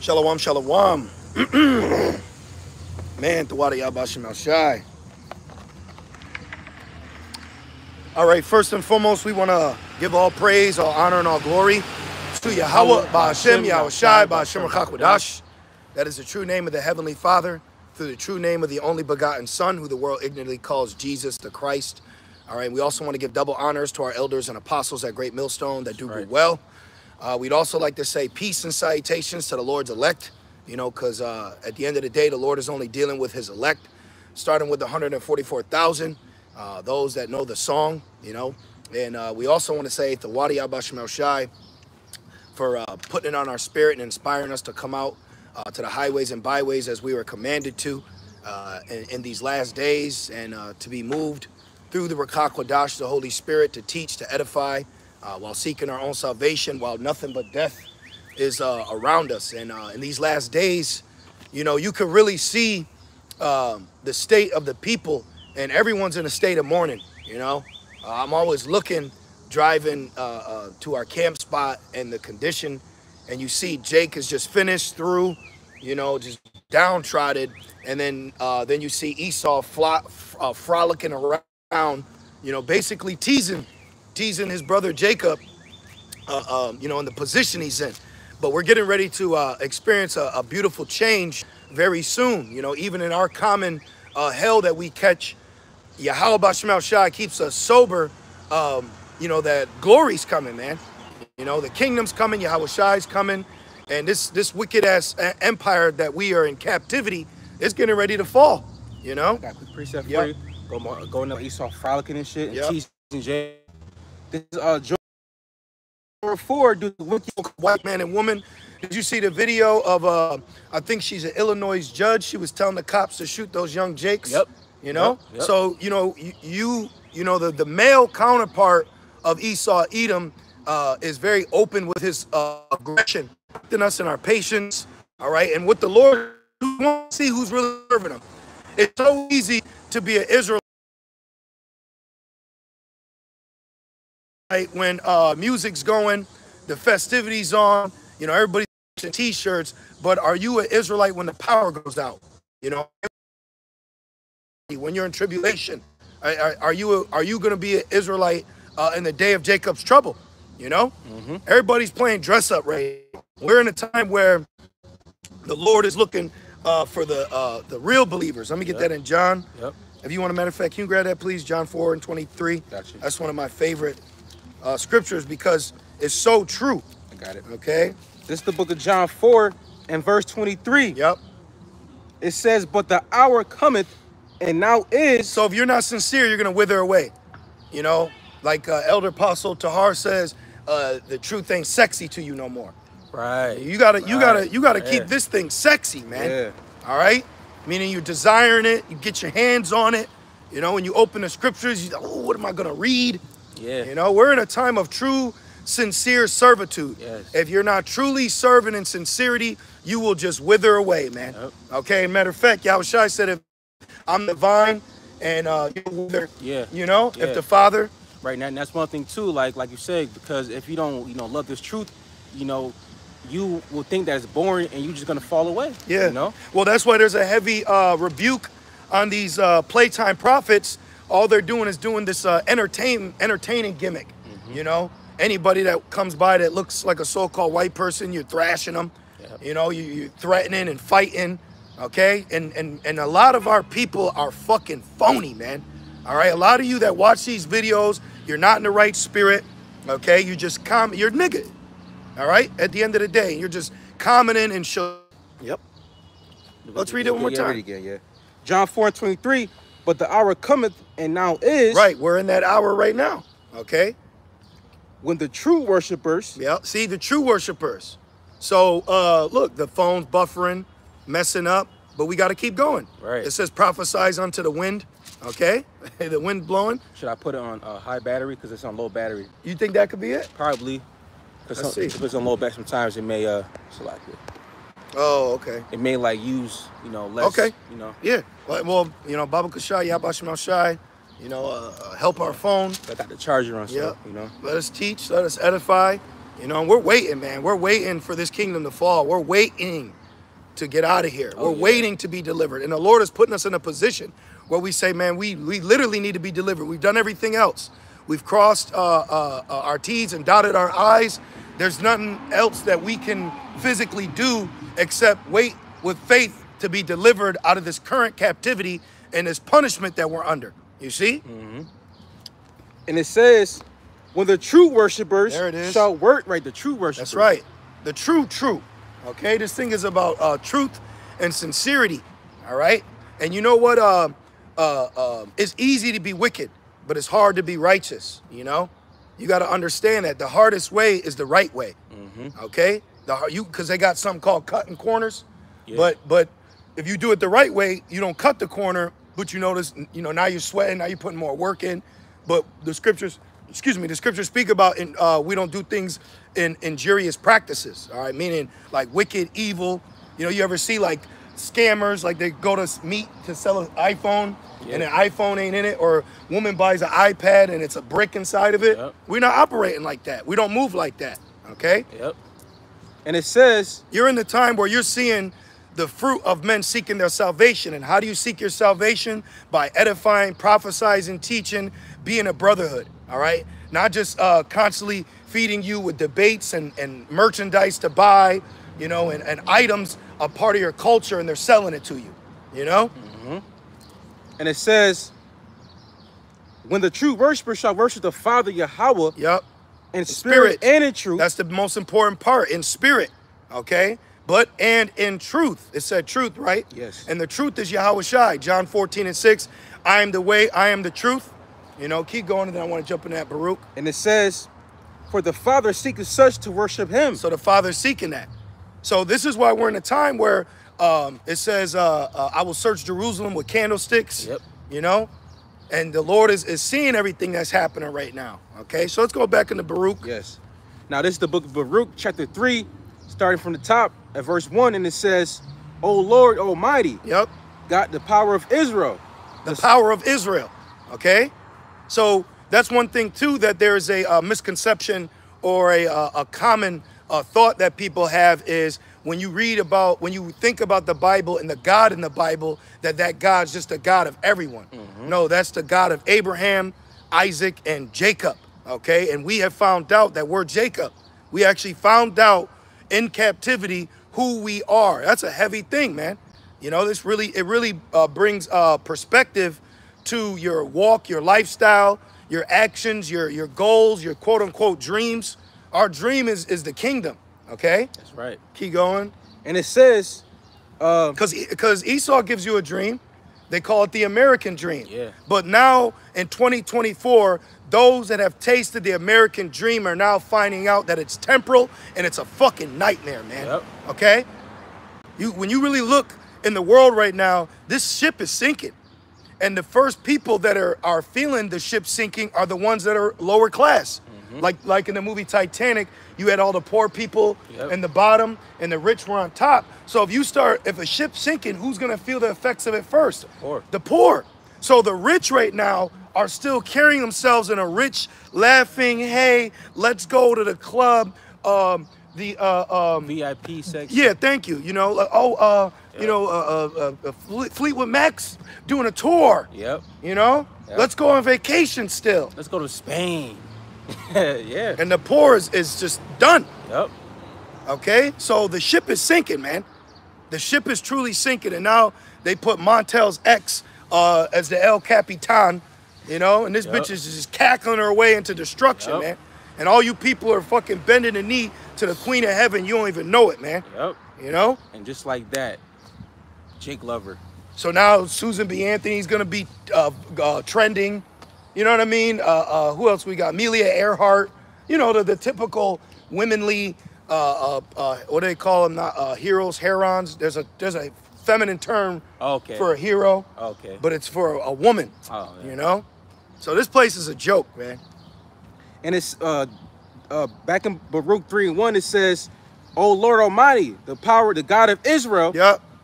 Shalom, shalom. Man, Tawada Yabashim Al Shai. All right, first and foremost, we want to give all praise, all honor, and all glory to Yahweh, Ba'ashem, Yahweh Shai, Ba'ashem Rachak. That is the true name of the Heavenly Father, through the true name of the only begotten Son, who the world ignorantly calls Jesus the Christ. All right, we also want to give double honors to our elders and apostles at Great Millstone that do good well. We'd also like to say peace and salutations to the Lord's elect, you know, because at the end of the day, the Lord is only dealing with his elect, starting with the 144,000, those that know the song, you know. And we also want to say to Wadi Abashim El Shai for putting it on our spirit and inspiring us to come out to the highways and byways as we were commanded to in these last days, and to be moved through the Rakah Kodash, the Holy Spirit, to teach, to edify, while seeking our own salvation, while nothing but death is around us. And in these last days, you know, you could really see the state of the people, and everyone's in a state of mourning, you know. I'm always looking, driving to our camp spot, and the condition, and you see Jake is just finished through, you know, just downtrodden, and then you see Esau frolicking around, you know, basically teasing his brother Jacob, you know, in the position he's in. But we're getting ready to experience a beautiful change very soon. You know, even in our common hell that we catch, Yahweh Ba'ashem El Shai keeps us sober. You know, that glory's coming, man. You know, the kingdom's coming, Yahweh Shai's coming, and this wicked-ass empire that we are in captivity is getting ready to fall, you know? Got a quick precept for you. Going up Esau frolicking and shit, and teasing Jay. This is Job 4, do the wicked white man and woman. Did you see the video of, I think she's an Illinois judge. She was telling the cops to shoot those young Jakes. Yep. You know? Yep. So, you know, you know, the male counterpart of Esau, Edom, is very open with his aggression, in us and our patience, all right? And with the Lord, we want to see who's really serving him. It's so easy to be an Israelite when music's going, the festivities on, you know, everybody's in t-shirts, but are you an Israelite when the power goes out? You know, when you're in tribulation, are you going to be an Israelite in the day of Jacob's trouble? You know, everybody's playing dress up right now. We're in a time where the Lord is looking for the real believers. Let me get that in John. If you want, a matter of fact, can you grab that, please? John 4:23. Gotcha. That's one of my favorite scriptures because it's so true. I got it. Okay. This is the book of John 4 and verse 23. Yep. It says, but the hour cometh, and now is. So if you're not sincere, you're going to wither away. You know, like Elder Apostle Tahar says, the truth ain't sexy to you no more. Right. You gotta keep this thing sexy, man. Yeah. All right. Meaning you're desiring it. You get your hands on it. You know, when you open the scriptures, you oh, what am I gonna read? Yeah. You know, we're in a time of true, sincere servitude. Yes. If you're not truly serving in sincerity, you will just wither away, man. Yep. Okay. Matter of fact, Yahweh Shai said, if I'm the vine and you wither, you know, if the Father. Right now, and that's one thing too, like you said, because if you don't, you know, love this truth, you know, you will think that it's boring and you're just gonna fall away. Yeah. You know? Well, that's why there's a heavy rebuke on these playtime prophets. All they're doing is doing this entertaining gimmick. You know, anybody that comes by that looks like a so-called white person, you're thrashing them. You know, you're threatening and fighting. Okay, and a lot of our people are fucking phony, man. All right, a lot of you that watch these videos, you're not in the right spirit. Okay, you just you're nigga. All right, at the end of the day, you're just commenting and show. Yep. Let's read it one more time. Again, John 4:23. But the hour cometh, and now is. Right, we're in that hour right now. Okay. When the true worshipers. Yeah. See, the true worshipers. So look, the phone's buffering, messing up, but we got to keep going. Right. It says prophesize unto the wind. Okay, the wind blowing. Should I put it on high battery because it's on low battery? You think that could be it? Probably. Because if it's on low battery, sometimes it may select it. Oh, okay. It may like use, you know, less. Okay. You know. Yeah. Well, you know, Baba Kashai, Yabashim Al Shai, you know, help our phone. I got the charger on. Yeah. You know. Let us teach. Let us edify. You know, and we're waiting, man. We're waiting for this kingdom to fall. We're waiting to get out of here. We're waiting to be delivered. And the Lord is putting us in a position where we say, man, we literally need to be delivered. We've done everything else. We've crossed our T's and dotted our I's. There's nothing else that we can physically do except wait with faith to be delivered out of this current captivity and this punishment that we're under. You see? Mm-hmm. And it says, when the true worshipers shall work, right, the true worshipers. That's right. The true. Okay, this thing is about truth and sincerity. All right? And you know what? It's easy to be wicked, but it's hard to be righteous, you know? You got to understand that the hardest way is the right way. Mm-hmm. Okay? Because they got something called cutting corners. Yeah. But if you do it the right way, you don't cut the corner, but you notice, you know, now you're sweating, now you're putting more work in. But the scriptures speak about we don't do things in injurious practices, all right? Meaning like wicked, evil. You know, you ever see like scammers, like they go to meet to sell an iPhone and an iPhone ain't in it, or woman buys an iPad and it's a brick inside of it. Yep. We're not operating like that. We don't move like that, okay? Yep. And it says, you're in the time where you're seeing the fruit of men seeking their salvation. And how do you seek your salvation? By edifying, prophesizing, teaching, being a brotherhood, all right? Not just constantly feeding you with debates and merchandise to buy, you know, and items are part of your culture and they're selling it to you, you know? Mm-hmm. And it says, when the true worshiper shall worship the Father Yahweh, yep, in spirit and in truth. That's the most important part, in spirit, okay? And in truth. It said truth, right? Yes. And the truth is Yahweh Shai. John 14:6. I am the way, I am the truth. You know, keep going, and then I want to jump in that, Baruch. And it says, for the Father seeketh such to worship him. So the Father's seeking that. So this is why we're in a time where it says, I will search Jerusalem with candlesticks. Yep. You know? And the Lord is seeing everything that's happening right now. Okay? So let's go back into Baruch. Yes. Now this is the book of Baruch, chapter 3, starting from the top at verse 1, and it says, O Lord Almighty, yep, God, the power of Israel. The power of Israel, okay? So that's one thing, too, that there's a misconception or a common thought that people have is when you think about the Bible and the God in the Bible, that God's just the God of everyone. Mm-hmm. No, that's the God of Abraham, Isaac, and Jacob, okay? And we have found out that we're Jacob. We actually found out in captivity who we are. That's a heavy thing, man. You know, it really brings perspective to your walk, your lifestyle, your actions, your goals, your quote unquote dreams. Our dream is the kingdom. Okay. That's right. Keep going. And it says, because Esau gives you a dream, they call it the American dream. Yeah. But now in 2024, those that have tasted the American dream are now finding out that it's temporal and it's a fucking nightmare, man. Yep. Okay? When you really look in the world right now, this ship is sinking. And the first people that are feeling the ship sinking are the ones that are lower class. Mm-hmm. Like in the movie Titanic, you had all the poor people in the bottom and the rich were on top. So if a ship's sinking, who's gonna feel the effects of it first? The poor. So the rich right now are still carrying themselves in a rich, laughing, hey, let's go to the club, VIP section. Yeah, thank you. You know, Fleetwood Mac's doing a tour. Yep. You know, let's go on vacation still. Let's go to Spain. Yeah. And the poor is just done. Yep. Okay, so the ship is sinking, man. The ship is truly sinking, and now they put Montel's ex as the El Capitan. You know, and this bitch is just cackling her way into destruction, man. And all you people are fucking bending the knee to the Queen of Heaven. You don't even know it, man. Yep. You know? And just like that, Jake Lover. So now Susan B. Anthony's going to be trending. You know what I mean? Who else we got? Amelia Earhart. You know, the typical womanly, what do they call them? Not heroes, herons. There's a feminine term for a hero. Okay. But it's for a woman. Oh, yeah. You know? So this place is a joke, man. And it's back in Baruch 3:1, it says, O Lord Almighty, the power, the God of Israel,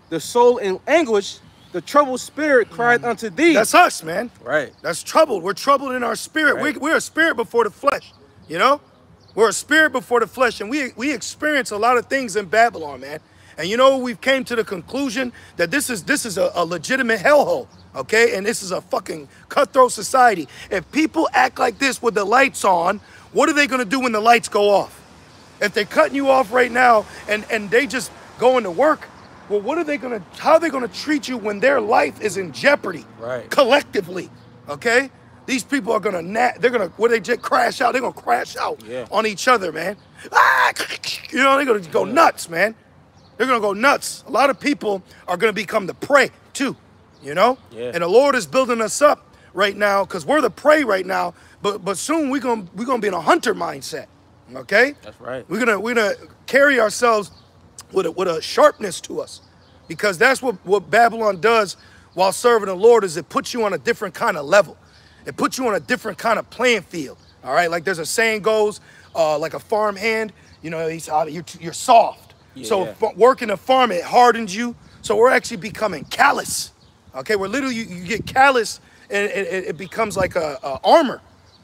the soul in anguish, the troubled spirit cried unto thee. That's us, man. Right. That's troubled. We're troubled in our spirit. Right. We're a spirit before the flesh, you know? We're a spirit before the flesh, and we experience a lot of things in Babylon, man. And you know, we've came to the conclusion that this is a legitimate hellhole, okay? And this is a fucking cutthroat society. If people act like this with the lights on, what are they gonna do when the lights go off? If they're cutting you off right now and they just going to work, well, how are they gonna treat you when their life is in jeopardy? Right. Collectively, okay? These people are gonna, they just crash out. They're gonna crash out on each other, man. Ah! You know, they're gonna go nuts, man. They're gonna go nuts. A lot of people are gonna become the prey too, you know? Yeah. And the Lord is building us up right now because we're the prey right now, but soon we're gonna be in a hunter mindset, okay? That's right. We're gonna carry ourselves with a sharpness to us, because that's what Babylon does while serving the Lord, is it puts you on a different kind of level. It puts you on a different kind of playing field, all right? Like there's a saying goes, like a farm hand, you know, you're soft. Yeah. So working a farm, it hardens you. So we're actually becoming callous, okay? We're literally, you get callous, and it becomes like a armor,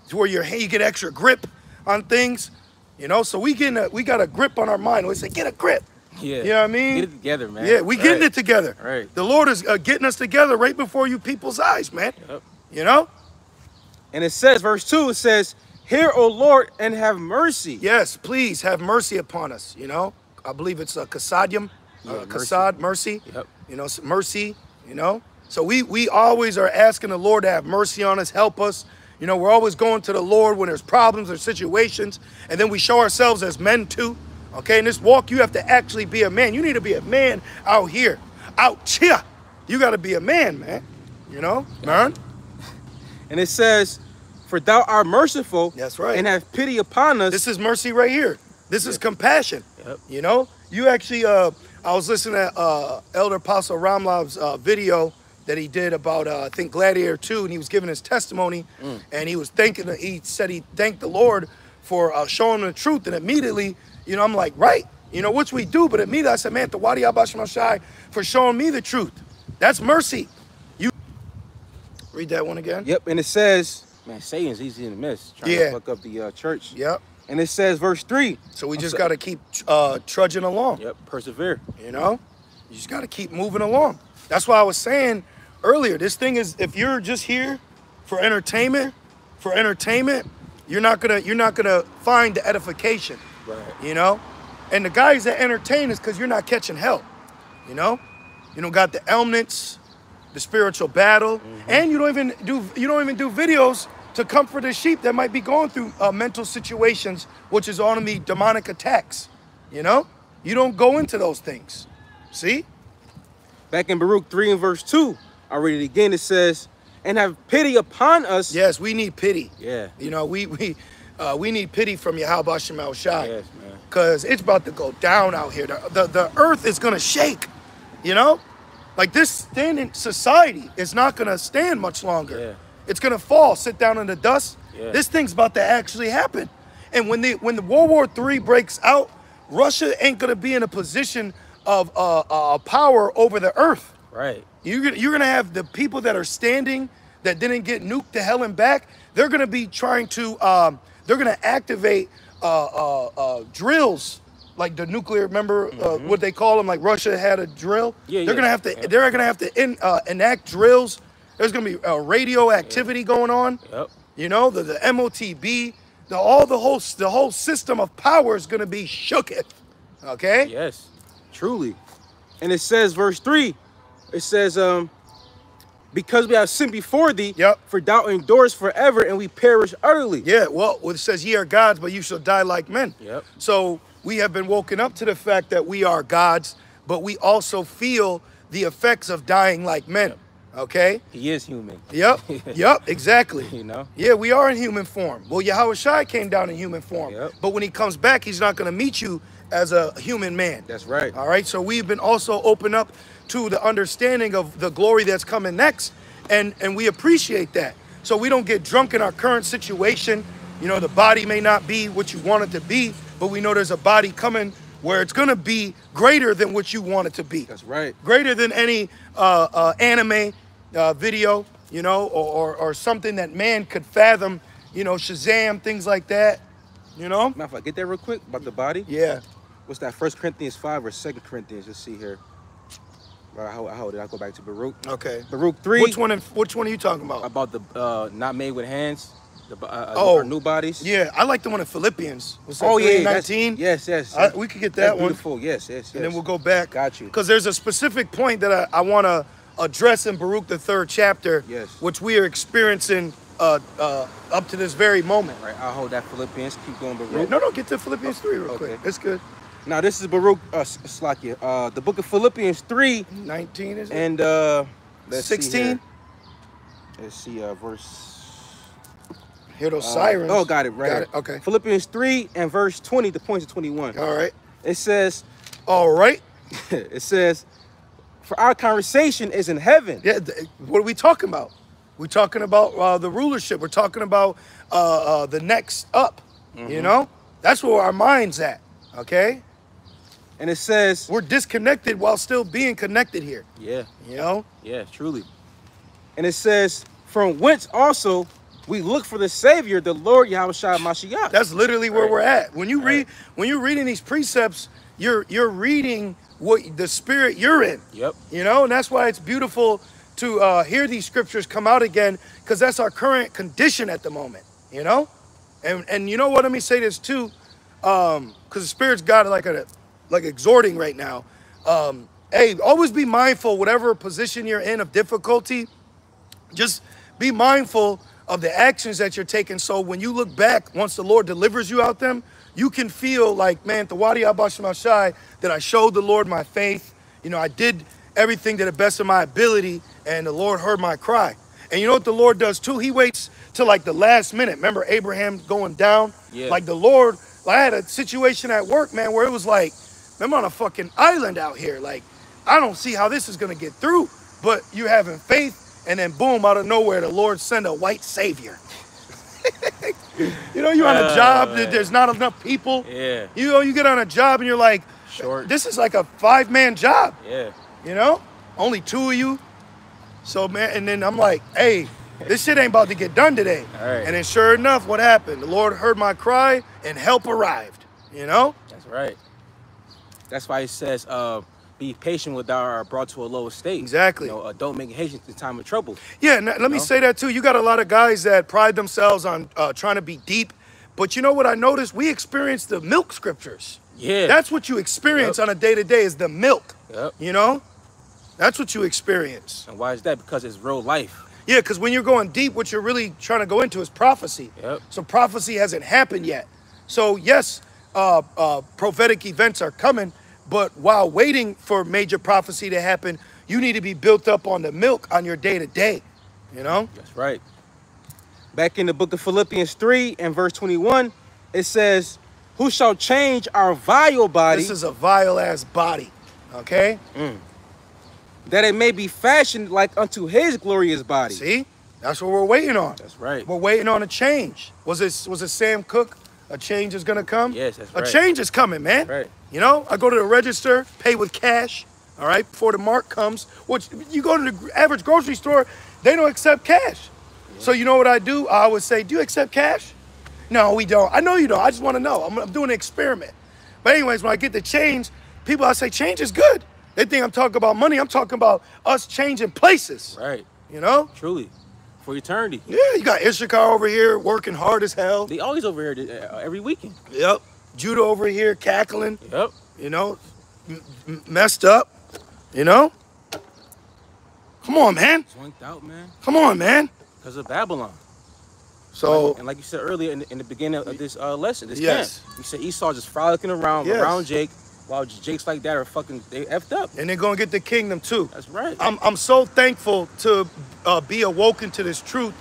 to where you get extra grip on things, you know? So we got a grip on our mind. We say, get a grip. Yeah. You know what I mean? Get it together, man. Yeah, we getting it together. Right. The Lord is getting us together right before you people's eyes, man. Yep. You know? And it says, verse 2, it says, hear, O Lord, and have mercy. Yes, please have mercy upon us, you know? I believe it's a kasadium, kasad, mercy. Yep. You know, mercy, you know? So we always are asking the Lord to have mercy on us, help us. You know, we're always going to the Lord when there's problems or situations, and then we show ourselves as men too. Okay, in this walk, you have to actually be a man. You need to be a man out here, out here. You got to be a man, man. You know, man. And it says, for thou art merciful. That's right. And have pity upon us. This is mercy right here. This is compassion. Yep. You know, you actually, I was listening to Elder Apostle Ramlav's video that he did about, I think, Gladiator 2, and he was giving his testimony, and he said he thanked the Lord for showing him the truth, and immediately, you know, I'm like, right, you know, which we do, but immediately I said, man, Tawadi Abashimashai for showing me the truth. That's mercy. You read that one again? Yep, and it says, man, Satan's easy to miss, trying to fuck up the church. Yep. And it says, verse 3. So we just got to keep trudging along. Yep, persevere. You know, you just got to keep moving along. That's why I was saying earlier, this thing is, if you're just here for entertainment, you're not gonna find the edification. Right. You know, and the guys that entertain is because you're not catching hell. You know, you don't got the elements, the spiritual battle, and you don't even do videos to comfort the sheep that might be going through mental situations, which is on the demonic attacks. You know, you don't go into those things. See, back in Baruch 3 and verse 2, I read it again. It says, and have pity upon us. Yes, we need pity. Yeah. You know, we need pity from Yahweh Shema Shai. Yes, man. Because it's about to go down out here. The earth is going to shake, you know? Like this standing society is not going to stand much longer. Yeah. It's going to fall, sit down in the dust. Yeah. This thing's about to actually happen. And when the World War III breaks out, Russia ain't going to be in a position of power over the earth. Right. You're going to have the people that are standing that didn't get nuked to hell and back. They're going to be trying to, they're going to activate drills, like the nuclear, remember what they call them? Like Russia had a drill. Yeah, they're going to have to enact drills. There's going to be radio activity going on. Yep. You know, the MOTB, the whole system of power is going to be shooketh. Okay? Yes, truly. And it says, verse 3, it says, because we have sinned before thee, for thou endurest forever, and we perish utterly. Yeah, well, it says, ye are gods, but you shall die like men. Yep. So we have been woken up to the fact that we are gods, but we also feel the effects of dying like men. Yep. Okay? He is human. Yep. Yep, exactly. You know? Yeah, we are in human form. Well, Yahweh Shai came down in human form. Yep. But when he comes back, he's not going to meet you as a human man. That's right. All right? So we've been also open up to the understanding of the glory that's coming next, and we appreciate that. So we don't get drunk in our current situation. You know, the body may not be what you want it to be, but we know there's a body coming where it's going to be greater than what you want it to be. That's right. Greater than any anime video, you know, or something that man could fathom, you know, Shazam, things like that. You know? Matter of fact, get that real quick about the body. Yeah. What's that? 1 Corinthians 5 or 2 Corinthians? Let's see here. How did I go back to Baruch? Okay. Baruch 3. Which one are you talking about? About the not made with hands. Our new bodies. Yeah, I like the one in Philippians. What's that, 3:19? Yes. We could get that one. Beautiful. Yes. And then we'll go back. Got you. Because there's a specific point that I want to address in Baruch, the 3rd chapter, yes, which we are experiencing up to this very moment. Right. I'll hold that Philippians. Keep going, Baruch. No, get to Philippians 3 real quick. It's good. Now this is Baruch, Slakia, the book of Philippians 3:19 is it? And let's 16. Let's see, verse. Hear those sirens. Oh, got it, right. Got it, okay. Philippians 3 and verse 20, the points of 21. All right. It says, all right. It says, for our conversation is in heaven. Yeah, what are we talking about? We're talking about the rulership. We're talking about the next up, you know? That's where our mind's at, okay? And it says, we're disconnected while still being connected here. Yeah. You know? Yeah, truly. And it says, from whence also we look for the Savior, the Lord Yahushua Mashiach. That's literally where we're at. When you read, when you're reading these precepts, you're reading what the spirit you're in. Yep. You know, and that's why it's beautiful to hear these scriptures come out again, because that's our current condition at the moment. You know, and you know what? Let me say this too, because the Spirit's got like exhorting right now. Hey, always be mindful, whatever position you're in of difficulty. Just be mindful of the actions that you're taking. So when you look back, once the Lord delivers you out them, you can feel like, man, Tawadi Abashimashai, that I showed the Lord my faith. You know, I did everything to the best of my ability, and the Lord heard my cry. And you know what the Lord does too? He waits till like the last minute. Remember Abraham going down? Yeah. Like the Lord, I had a situation at work, man, where it was like, I'm on a fucking island out here. Like, I don't see how this is going to get through. But you having faith, and then boom, out of nowhere, the Lord send a white savior. You know, you're on a job, there's not enough people. Yeah. You know, you get on a job and you're like, short. This is like a 5-man job. Yeah. You know, only 2 of you. So, man, and then I'm like, hey, this shit ain't about to get done today. All right. And then sure enough, what happened? The Lord heard my cry and help arrived, you know? That's right. That's why it says, be patient with our brought to a lower state. Exactly. You know, don't make haste in time of trouble. Yeah, let me say that too. You got a lot of guys that pride themselves on trying to be deep. But you know what I noticed? We experience the milk scriptures. Yeah. That's what you experience on a day-to-day is the milk. Yep. You know? That's what you experience. And why is that? Because it's real life. Yeah, because when you're going deep, what you're really trying to go into is prophecy. Yep. So prophecy hasn't happened yet. So yes, prophetic events are coming, but while waiting for major prophecy to happen, you need to be built up on the milk on your day-to-day, you know? That's right. Back in the book of Philippians 3 and verse 21, it says, who shall change our vile body? This is a vile-ass body, okay? That it may be fashioned like unto his glorious body. See? That's what we're waiting on. That's right. We're waiting on a change. Was it Sam Cooke? A change is going to come? Yes, that's right. A change is coming, man. Right. You know, I go to the register, pay with cash, all right, before the mark comes. Which you go to the average grocery store, they don't accept cash. Yeah. So you know what I do? I always say, do you accept cash? No, we don't. I know you don't. I just want to know. I'm doing an experiment. But anyways, when I get the change, people, I say, change is good. They think I'm talking about money. I'm talking about us changing places. Right. You know? Truly. For eternity. Yeah, you got Ishakar over here working hard as hell. They always over here every weekend. Yep. Judah over here cackling. Yep. You know, messed up. You know? Come on, man. Swanked out, man. Come on, man. Because of Babylon. So, and like you said earlier in the beginning of this lesson, this yes, camp, you said Esau just frolicking around Jake, while Jakes like that are fucking, they effed up. And they're going to get the kingdom too. That's right. I'm so thankful to be awoken to this truth.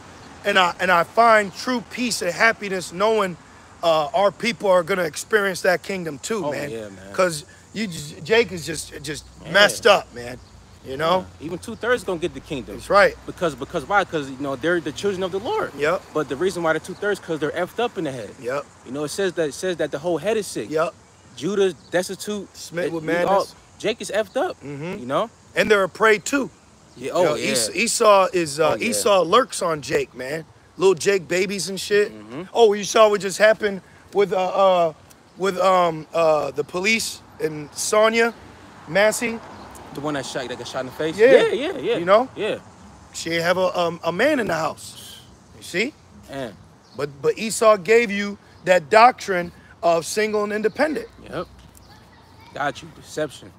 And I find true peace and happiness knowing our people are going to experience that kingdom too, man. Yeah, man. Because Jake is just messed up, man. You know? Yeah. Even 2/3 going to get the kingdom. That's right. Because why? Because, you know, they're the children of the Lord. Yep. But the reason why they're 2/3 because they're effed up in the head. Yep. You know, it says that the whole head is sick. Yep. Judah's destitute. Smith with madness. Jake is effed up. You know? And they're a prey too. Yeah. Oh, you know, yeah. Esau is Esau lurks on Jake, man. Little Jake babies and shit. Oh, you saw what just happened the police and Sonia Massey. The one that got shot in the face? Yeah. Yeah. You know? Yeah. She didn't have a man in the house. You see? Man. But Esau gave you that doctrine of single and independent. Yep. Got you. Deception.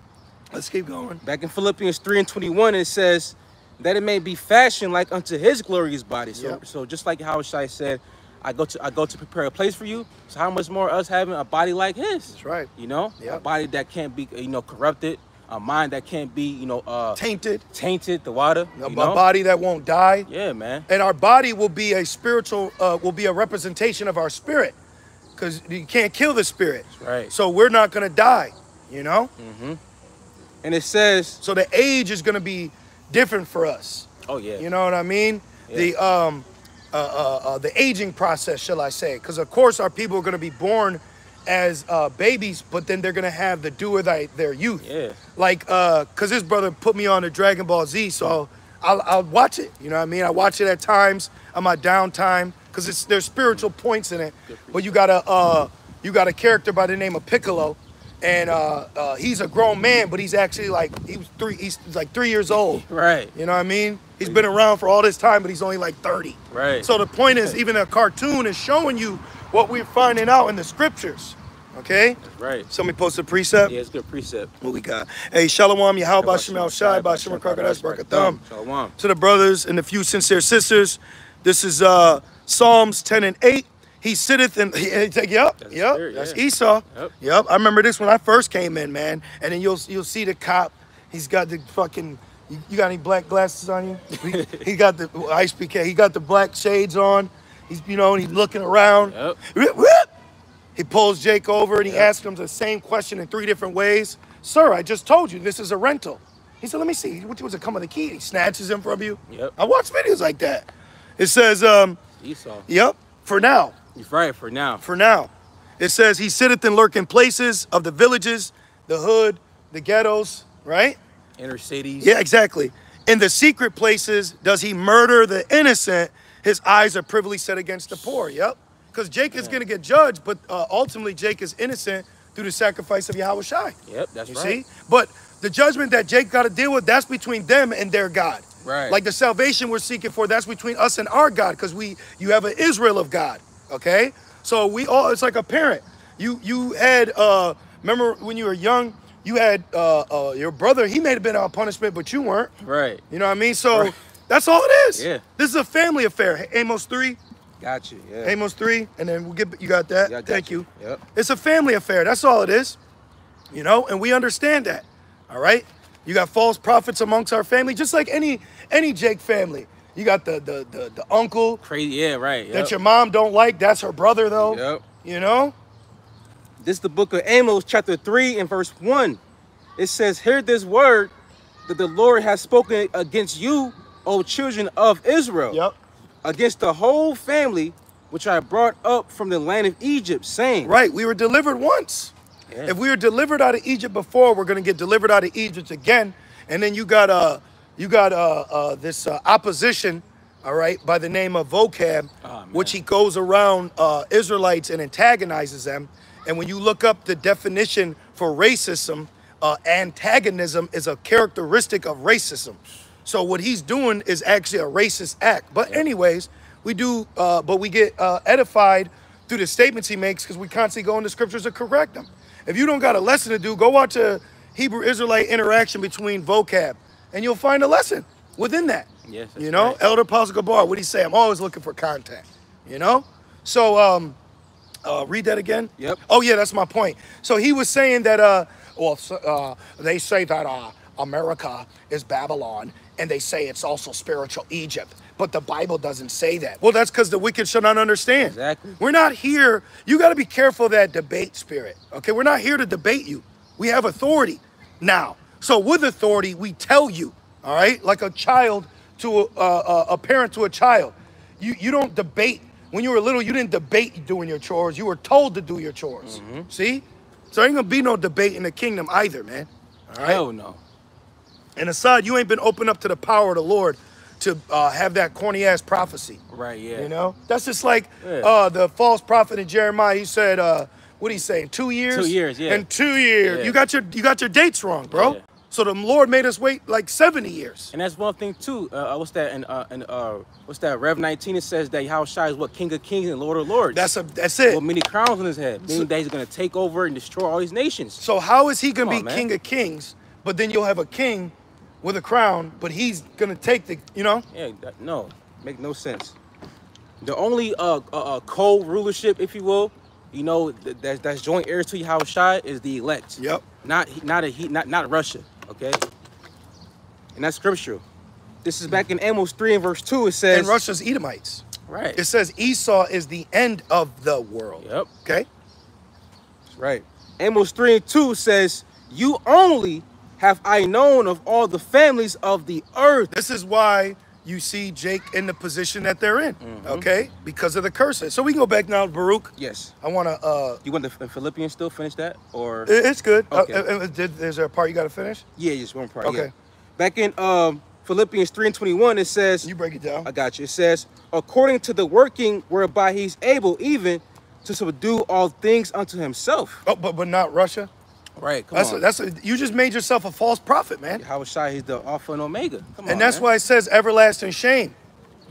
Let's keep going. Back in Philippians 3:21, it says that it may be fashioned like unto his glorious body. So just like how Shai said, I go to prepare a place for you. So how much more us having a body like his? That's right. You know, a body that can't be, corrupted, a mind that can't be, tainted, the water. A body that won't die. Yeah, man. And our body will be a spiritual, will be a representation of our spirit, because you can't kill the spirit. That's right. So we're not gonna die. You know. Mm-hmm. And it says, so the age is gonna be different for us. Oh yeah. You know what I mean? Yeah. The aging process, shall I say? Because of course our people are gonna be born as babies, but then they're gonna have the dew of their youth. Yeah. Like, cause this brother put me on the Dragon Ball Z, so I'll watch it. You know what I mean? I watch it at times on my downtime, cause there's spiritual points in it. But you got a character by the name of Piccolo, and he's a grown man, but he's actually he's like 3 years old. Right. You know what I mean? He's been around for all this time, but he's only like 30. Right. So the point is, even a cartoon is showing you what we're finding out in the scriptures. Okay? That's right. Somebody posted a precept? Yeah, it's a good precept. What we got? Hey, Shalom, Yahweh, Shemel Shai, Bashim, Krakadas, Barakatham. Shalom. To the brothers and the few sincere sisters, this is Psalms 10 and 8. He sitteth and that's Esau. Yep. I remember this when I first came in, man. And then you'll see the cop. He's got the fucking. You got any black glasses on you? He got the ice PK. He got the black shades on. He's and he's looking around. Yep. He pulls Jake over and he asks him the same question in 3 different ways. Sir, I just told you this is a rental. He said, let me see. What was it? Come with the key. He snatches him from you. Yep. I watch videos like that. It says, Esau. Yep. For now. You're right. For now. For now. It says he sitteth in lurking places of the villages, the hood, the ghettos, right? Inner cities. Yeah, exactly. In the secret places does he murder the innocent. His eyes are privily set against the poor. Yep. Because Jake is going to get judged, but ultimately Jake is innocent through the sacrifice of Yahweh Shai. Yep, that's right. You see? But the judgment that Jake got to deal with, that's between them and their God. Right. Like the salvation we're seeking for, that's between us and our God, because you have an Israel of God. Okay? So it's like a parent. You had, remember when you were young, you had your brother, he may have been on punishment, but you weren't. Right. You know what I mean? So that's all it is. Yeah. This is a family affair. Amos 3. Got you. Yeah. Amos 3, and then you got that. Thank you. Yep. It's a family affair. That's all it is. And we understand that. All right? You got false prophets amongst our family, just like any Jake family. You got the uncle. Crazy, yeah, right. Yep. That your mom don't like. That's her brother, though. Yep. This is the book of Amos, chapter 3 and verse 1. It says, hear this word that the Lord has spoken against you, O children of Israel. Yep. Against the whole family, which I brought up from the land of Egypt, saying. Right, we were delivered once. Yeah. If we were delivered out of Egypt before, we're going to get delivered out of Egypt again. And then you got this opposition, all right, by the name of vocab, which he goes around Israelites and antagonizes them. And when you look up the definition for racism, antagonism is a characteristic of racism. So what he's doing is actually a racist act. But anyways, we get edified through the statements he makes, because we constantly go into scriptures to correct them. If you don't got a lesson to do, go watch a Hebrew Israelite interaction between vocab, and you'll find a lesson within that. Yes, right. Elder Apostle Gabar, what did he say? I'm always looking for content. So read that again. Yep. Oh yeah, that's my point. So he was saying that they say that America is Babylon, and they say it's also spiritual Egypt, but the Bible doesn't say that. Well, that's because the wicked shall not understand. Exactly. We're not here. You got to be careful of that debate spirit. Okay, we're not here to debate you. We have authority now. So with authority, we tell you. All right, like a child to a parent to a child. You don't debate. When you were little, you didn't debate doing your chores. You were told to do your chores. Mm-hmm. See? So there ain't gonna be no debate in the kingdom either, man. All right. Hell no. And aside, you ain't been opened up to the power of the Lord to have that corny ass prophecy. Right, yeah. You know? That's just like the false prophet in Jeremiah. He said, what did he say? In 2 years? 2 years, yeah. In 2 years. Yeah. You got your dates wrong, bro. Yeah. So the Lord made us wait like 70 years. And that's one thing too. What's that? What's that? Rev 19. It says that Yahushua is what, King of Kings and Lord of Lords. That's it. With many crowns on his head, meaning that he's going to take over and destroy all these nations. So how is he going to be man. King of Kings, but then you'll have a king with a crown, but he's going to take the, you know? Yeah, no, make no sense. The only co-rulership, if you will, you know, that's joint heirs to Yahushua is the elect. Yep. Not Russia. Okay, and that's scriptural. This is back in Amos 3 and verse 2. It says, and Russia's Edomites. Right. It says Esau is the end of the world. Yep. Okay. Right. Amos 3 and 2 says, you only have I known of all the families of the earth. This is why you see Jake in the position that they're in. Okay, because of the curses. So we can go back now to Baruch. Yes. I want to. You want the Philippians still finish that, or it's good. Okay. Is there a part you got to finish? Yeah, just one part. Okay. Yeah. Back in Philippians 3 and 21, it says. You break it down. I got you. It says, according to the working whereby he's able even to subdue all things unto himself. Oh, but not Russia. Right. Come on. You just made yourself a false prophet, man. Yahushua, he's the Alpha and Omega. Come on, and that's man. why it says everlasting shame.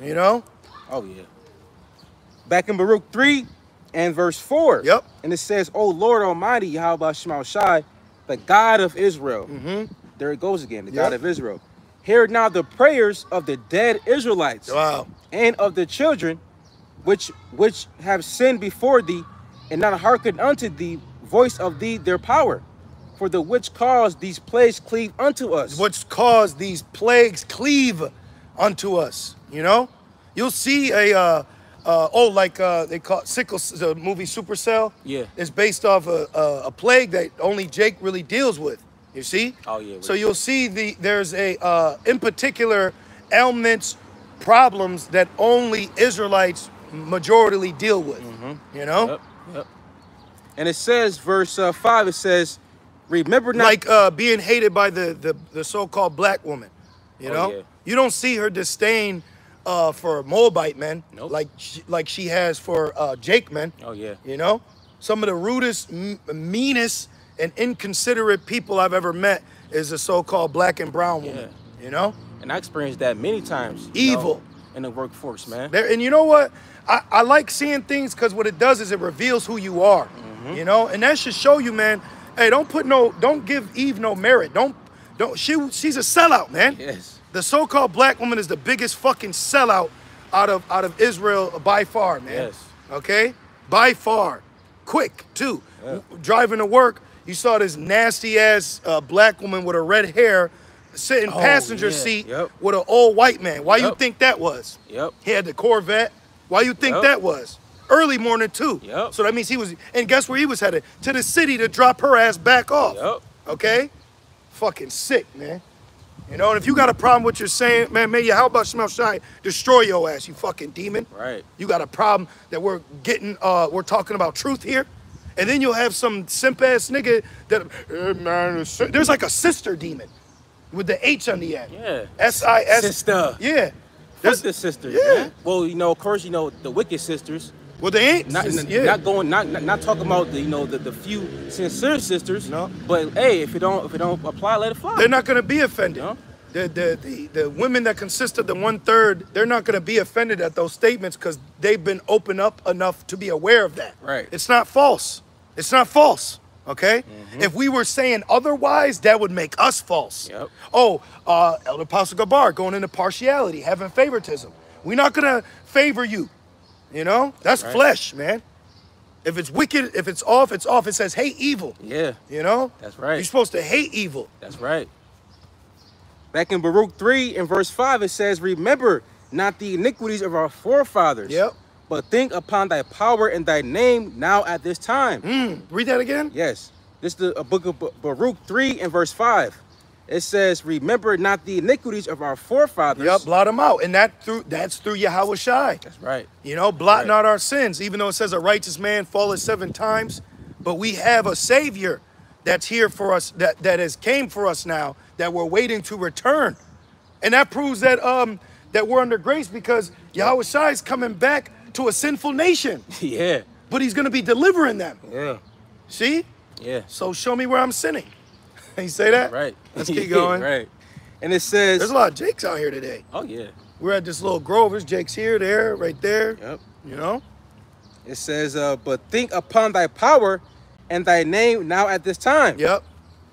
You know? Oh, yeah. Back in Baruch 3 and verse 4. Yep. And it says, O Lord Almighty, Yahweh Shema Shai, the God of Israel. There it goes again, the God of Israel. Hear now the prayers of the dead Israelites. Wow. And of the children which have sinned before thee, and not hearkened unto the voice of thee, their power. For the which cause these plagues cleave unto us. Which caused these plagues cleave unto us. You know, you'll see they call it sickle. The movie Supercell. Yeah, it's based off a plague that only Jake really deals with. You see? Oh yeah. So you'll see there's in particular ailments, problems that only Israelites majority deal with. You know. Yep. And it says, verse 5. It says, remember not, like being hated by the so-called black woman. You know, you don't see her disdain for Moabite men, nope. like she has for Jake men. Oh yeah. You know, some of the rudest, meanest, and inconsiderate people I've ever met is a so-called black and brown woman. You know, and I experienced that many times. Evil in the workforce, man. And you know what? I like seeing things because what it does is it reveals who you are. You know, and that should show you, man. Hey, don't give Eve no merit. She's a sellout, man. Yes. The so-called black woman is the biggest fucking sellout out of Israel by far, man. Yes. Okay? By far. Quick, too. Yeah. Driving to work, you saw this nasty ass black woman with her red hair sitting passenger seat with an old white man. Why you think that was? He had the Corvette. Why you think that was? Early morning too. So that means he was, and guess where he was headed? To the city to drop her ass back off. Okay? Fucking sick, man. You know, and if you got a problem with what you're saying, man, how about Shemel Shai destroy your ass, you fucking demon. Right. You got a problem that we're talking about truth here. And then you'll have some simp ass nigga that, man, there's like a sister demon with the H on the end. Yeah. S-I-S. Sister. Yeah. There's the sisters. Yeah. Man. Well, you know, of course, you know, the wicked sisters. Well, they ain't not talking about the few sincere sisters. No. But hey, if it don't apply, let it fly. They're not gonna be offended. No? The women that consist of the 1/3, they're not gonna be offended at those statements because they've been open up enough to be aware of that. Right. It's not false. It's not false. Okay? If we were saying otherwise, that would make us false. Yep. Oh, Elder Apostle Gabar going into partiality, having favoritism. We're not gonna favor you. You know? That's flesh, man. If it's wicked, if it's off, it's off. It says hate evil. Yeah. You know? That's right. You're supposed to hate evil. That's right. Back in Baruch 3 and verse 5, it says, remember not the iniquities of our forefathers. Yep. But think upon thy power and thy name now at this time. Read that again? Yes. This is the book of Baruch 3 and verse 5. It says, remember not the iniquities of our forefathers. Yep, blot them out. And that's through Yahweh Shai. That's right. You know, blotting out our sins, even though it says a righteous man falleth 7 times. But we have a Savior that's here for us, that has came for us now, that we're waiting to return. And that proves that that we're under grace because Yahweh Shai is coming back to a sinful nation. Yeah. But he's going to be delivering them. Yeah. See? Yeah. So show me where I'm sinning. You say that? Right. Let's keep going. Right. And it says... There's a lot of Jakes out here today. Oh, yeah. We're at this little grove. There's Jakes here, there, right there. Yep. You know? It says, but think upon thy power and thy name now at this time. Yep.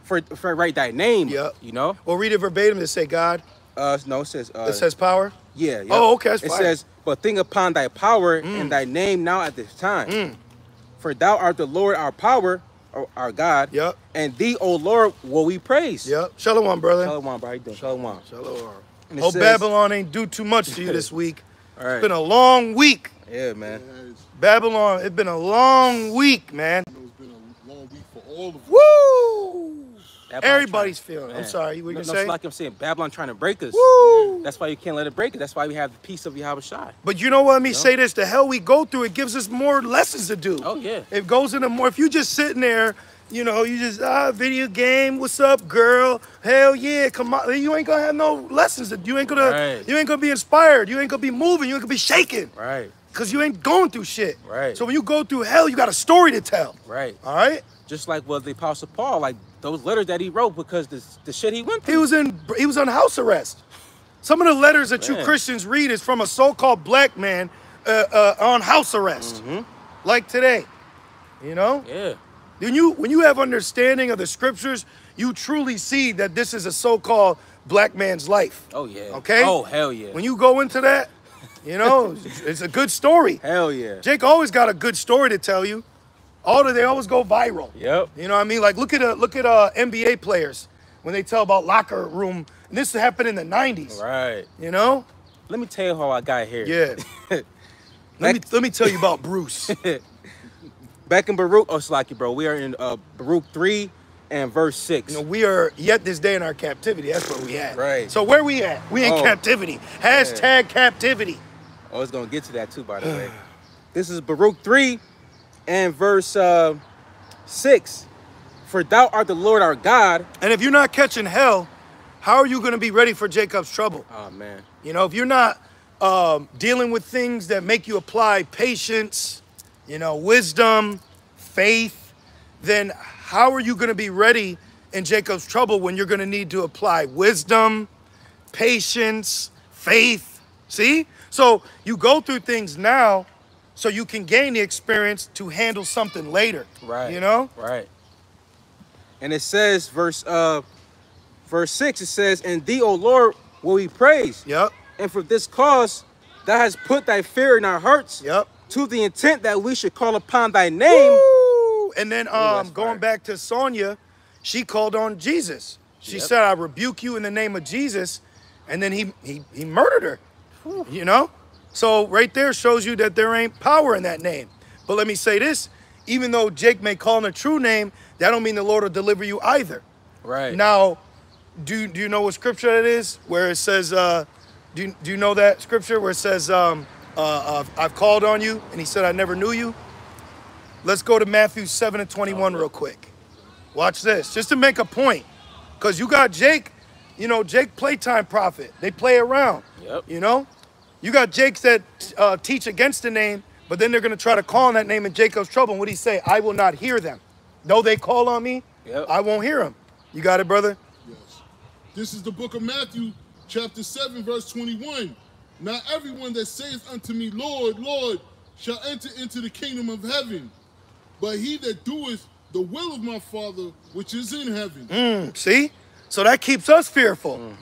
For write thy name. Yep. You know? Well, read it verbatim to say God. No, it says... it says power? Yeah. Yep. Oh, okay. That's it fine. says, but think upon thy power and thy name now at this time. For thou art the Lord our power, our God. Yep. And thee, O Lord, will we praise. Yep. Shalom, brother. Shalom, bro. How you doing? Shalom. Shalom. And it Hope says, Babylon ain't do too much to you this week. All right. It's been a long week. Yeah, man. Babylon, it's been a long week, man. It's been a long week for all of us. Woo! Babylon Everybody's trying, feeling it. man. I'm sorry, what you No, say? it's like I'm saying, Babylon trying to break us. Woo! That's why you can't let it break us. That's why we have the peace of Yahweh Shai. But you know what? Let me say this. The hell we go through, it gives us more lessons to do. Oh, yeah. It goes into more. If you just sitting there, you know, you just, video game, what's up, girl? Hell yeah, come on. You ain't gonna have no lessons. You ain't gonna be inspired. You ain't gonna be moving. You ain't gonna be shaking. Right. Because you ain't going through shit. Right. So when you go through hell, you got a story to tell. Right. All right? Just like what the Apostle Paul, like those letters that he wrote because the shit he went through. He was on house arrest. Some of the letters that you Man. Christians read is from a so-called black man on house arrest. Like today. You know? Yeah. When you have understanding of the scriptures, you truly see that this is a so-called black man's life. Oh, yeah. Okay? Oh, hell yeah. When you go into that, you know, it's a good story. Hell yeah. Jake always got a good story to tell you. They always go viral. Yep. You know what I mean? Like look at NBA players when they tell about locker room. And this happened in the 90s. Right. You know? Let me tell you how I got here. Yeah. let me tell you about Bruce. Back in Baruch, Slaki, bro. We are in Baruch 3 and verse 6. You know, we are yet this day in our captivity. That's where we at. Right. So where we at? We in captivity. Hashtag captivity. Oh, it's going to get to that too, by the way. This is Baruch 3 and verse 6. For thou art the Lord our God. And if you're not catching hell, how are you going to be ready for Jacob's trouble? Oh, man. You know, if you're not dealing with things that make you apply patience, you know, wisdom, faith, then how are you going to be ready in Jacob's trouble when you're going to need to apply wisdom, patience, faith? See? So you go through things now so you can gain the experience to handle something later. Right. You know? Right. And it says, verse 6, it says, and thee, O Lord, will we praise. Yep. And for this cause, thou hast put thy fear in our hearts. Yep. To the intent that we should call upon thy name. Woo! And then going fire. back to Sonia, she called on Jesus. She said, I rebuke you in the name of Jesus. And then he murdered her. Whew. You know? So right there shows you that there ain't power in that name. But let me say this, even though Jake may call on a true name, that don't mean the Lord will deliver you either. Right. Now, do you know what scripture that is? Where it says, do you know that scripture where it says, I've called on you, and he said, I never knew you? Let's go to Matthew 7 and 21 real quick. Watch this, just to make a point. Because you got Jake, you know, Jake playtime prophet. They play around, you know? You got Jakes that teach against the name, but then they're going to try to call on that name in Jacob's trouble. And what did he say? I will not hear them. Though they call on me, I won't hear them. You got it, brother? Yes. This is the book of Matthew, chapter 7, verse 21. Not everyone that saith unto me, Lord, Lord, shall enter into the kingdom of heaven, but he that doeth the will of my Father which is in heaven. See? So that keeps us fearful.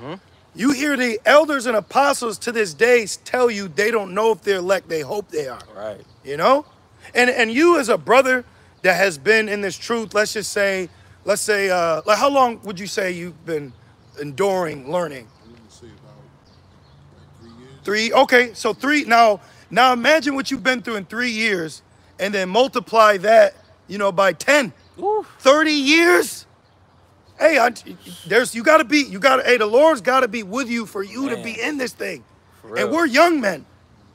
You hear the elders and apostles to this day tell you they don't know if they're elect, they hope they are. Right. You know? And you as a brother that has been in this truth, let's say, like how long would you say you've been enduring learning? I'm going to say about like 3 years. 3, okay, so 3, now imagine what you've been through in 3 years and then multiply that, you know, by 10. Ooh. 30 years? Hey, the Lord's got to be with you for you to be in this thing. And we're young men,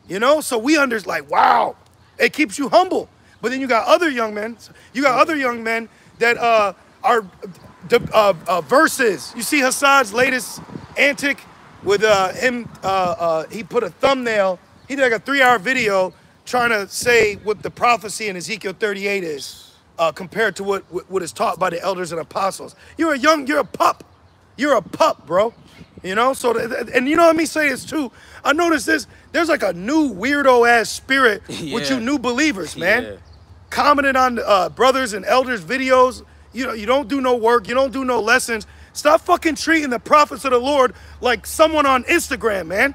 you know, so we understand, like, wow, it keeps you humble. But then you got other young men, that are verses. You see Hassad's latest antic with him. He put a thumbnail. He did like a 3-hour video trying to say what the prophecy in Ezekiel 38 is compared to what is taught by the elders and apostles. You're a pup. You're a pup, bro. You know, so, and you know what me say is too, I noticed there's like a new weirdo ass spirit with you new believers, man. Yeah. Commenting on brothers and elders videos. You know, you don't do no work, you don't do no lessons. Stop fucking treating the prophets of the Lord like someone on Instagram, man.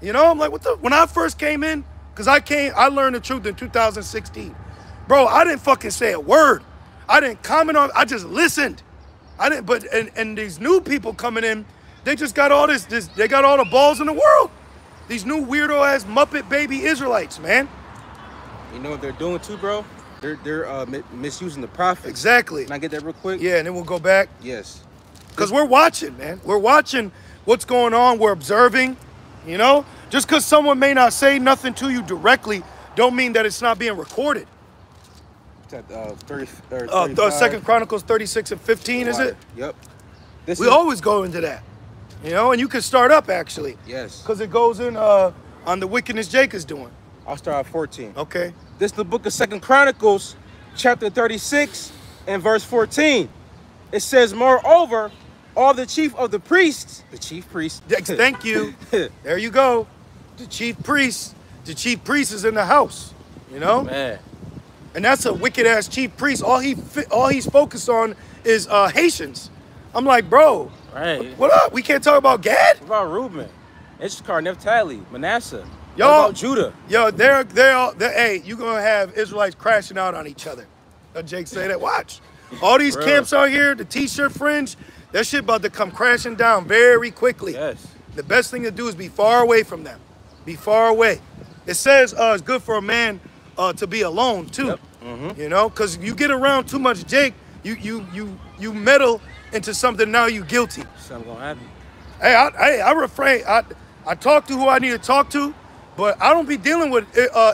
You know, I'm like, when I first came in, because I learned the truth in 2016. Bro, I didn't fucking say a word. I didn't comment on, I just listened. I didn't, but, and these new people coming in, they just got all they got all the balls in the world. These new weirdo ass Muppet baby Israelites, man. You know what they're doing too, bro? They're misusing the prophet. Exactly. Can I get that real quick? Yeah, and then we'll go back. Yes. Because we're watching, man. We're watching what's going on. We're observing, you know? Just because someone may not say nothing to you directly, don't mean that it's not being recorded. Second Chronicles 36 and 15, is it? Yep. We always go into that, you know? And you can start up, actually. Yes. Because it goes in on the wickedness Jake is doing. I'll start at 14. Okay. This is the book of 2 Chronicles, chapter 36 and verse 14. It says, moreover, all the chief priests. Thank you. There you go. The chief priest is in the house, you know? Man. And that's a wicked ass chief priest. All he's focused on is Haitians. I'm like, bro, right. What up? We can't talk about Gad? What about Reuben? Issachar, Naphtali, Manasseh. Yo, what about Judah? Yo, hey, you gonna have Israelites crashing out on each other. Jake say that. Watch. All these camps out here, the t-shirt fringe, that shit about to come crashing down very quickly. Yes. The best thing to do is be far away from them. Be far away. It says it's good for a man to be alone too. Yep. Mm-hmm. You know, because you get around too much Jake, you meddle into something, now you guilty. Something gonna happen. Hey, I refrain. I talk to who I need to talk to, but I don't be dealing with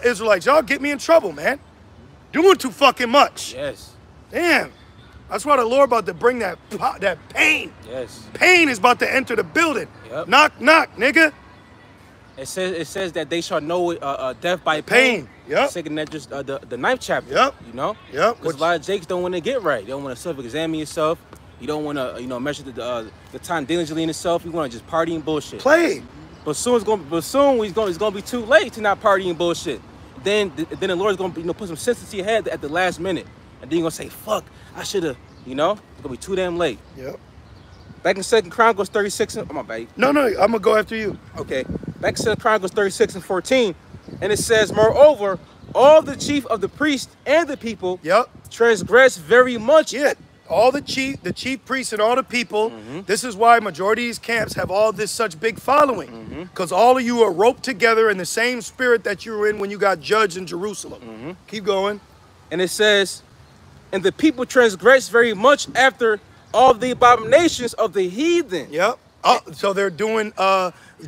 Israelites. Y'all get me in trouble, man. Doing too fucking much. Yes. Damn. That's why the Lord about to bring that pain. Yes. Pain is about to enter the building. Yep. Knock, knock, nigga. It says that they shall know death by pain. Yep. Second that just the 9th chapter. Yep. You know. Yep. Because a lot of Jakes don't want to get right. They don't want to self-examine yourself. You don't want to measure the time diligently in yourself. You want to just party and bullshit. Play. But soon it's gonna be too late to not party and bullshit. Then the Lord's gonna put some sense to your head at the last minute, and then you're gonna say, "Fuck, I should have." You know, it's gonna be too damn late. Yep. Back in 2 Chronicles 36, oh my bad. No, I'm gonna go after you. Okay. Back in 2 Chronicles 36 and 14, and it says, moreover, all the chief of the priests and the people transgress very much. Yeah. All the chief priests and all the people. Mm-hmm. This is why majority of these camps have all this such big following. Because all of you are roped together in the same spirit that you were in when you got judged in Jerusalem. Mm-hmm. Keep going. And it says, and the people transgress very much after all the abominations of the heathen. Yep. Oh, so they're doing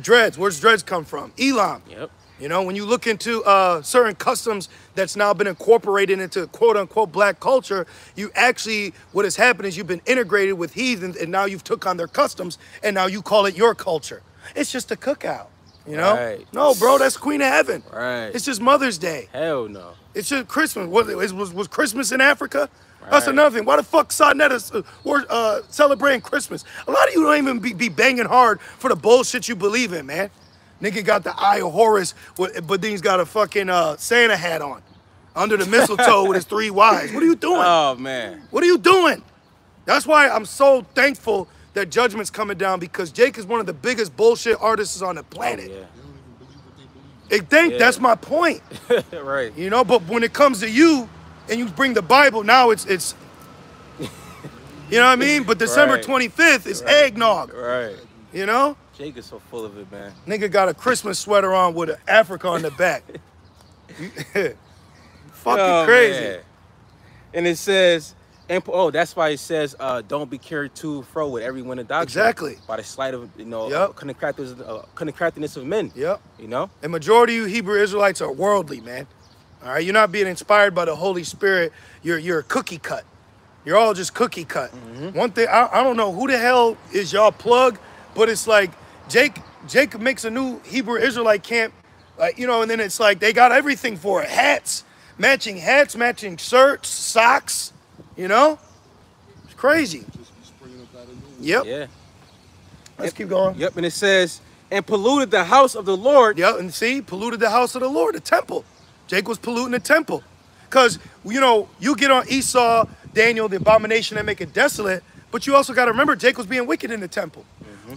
dreads. Where's dreads come from? Elam. Yep. You know, when you look into certain customs that's now been incorporated into quote-unquote black culture, you actually, what has happened is you've been integrated with heathens, and now you've took on their customs, and now you call it your culture. It's just a cookout, you know? Right. No, bro, that's Queen of Heaven. Right. It's just Mother's Day. Hell no. It's just Christmas. Was Christmas in Africa? Right. That's another thing. Why the fuck Sonetta celebrating Christmas? A lot of you don't even be banging hard for the bullshit you believe in, man. Nigga got the Eye of Horus, but then he's got a fucking Santa hat on under the mistletoe with his 3 wives. What are you doing? Oh, man. What are you doing? That's why I'm so thankful that Judgment's coming down, because Jake is one of the biggest bullshit artists on the planet. Oh, yeah. That's my point. Right. You know, but when it comes to you and you bring the Bible, now it's you know what I mean? But December 25th is eggnog. Right. You know? Jake is so full of it, man. Nigga got a Christmas sweater on with an Africa on the back. Fucking crazy. Man. And it says, that's why it says, don't be carried to fro with every wind of doctrine. Exactly. By the sleight of, cunning craftiness of men. Yep. You know? And majority of you Hebrew Israelites are worldly, man. All right? You're not being inspired by the Holy Spirit. You're a cookie cut. You're all just cookie cut. Mm-hmm. One thing, I don't know who the hell is y'all plug, but it's like, Jacob makes a new Hebrew Israelite camp, you know, and then it's like they got everything for it. Hats, matching shirts, socks, you know? It's crazy. Yep. Yeah. Let's keep going. Yep, and it says, and polluted the house of the Lord. Yep, and see, polluted the house of the Lord, the temple. Jacob was polluting the temple. Because, you know, you get on Esau, Daniel, the abomination that make it desolate, but you also got to remember Jacob was being wicked in the temple.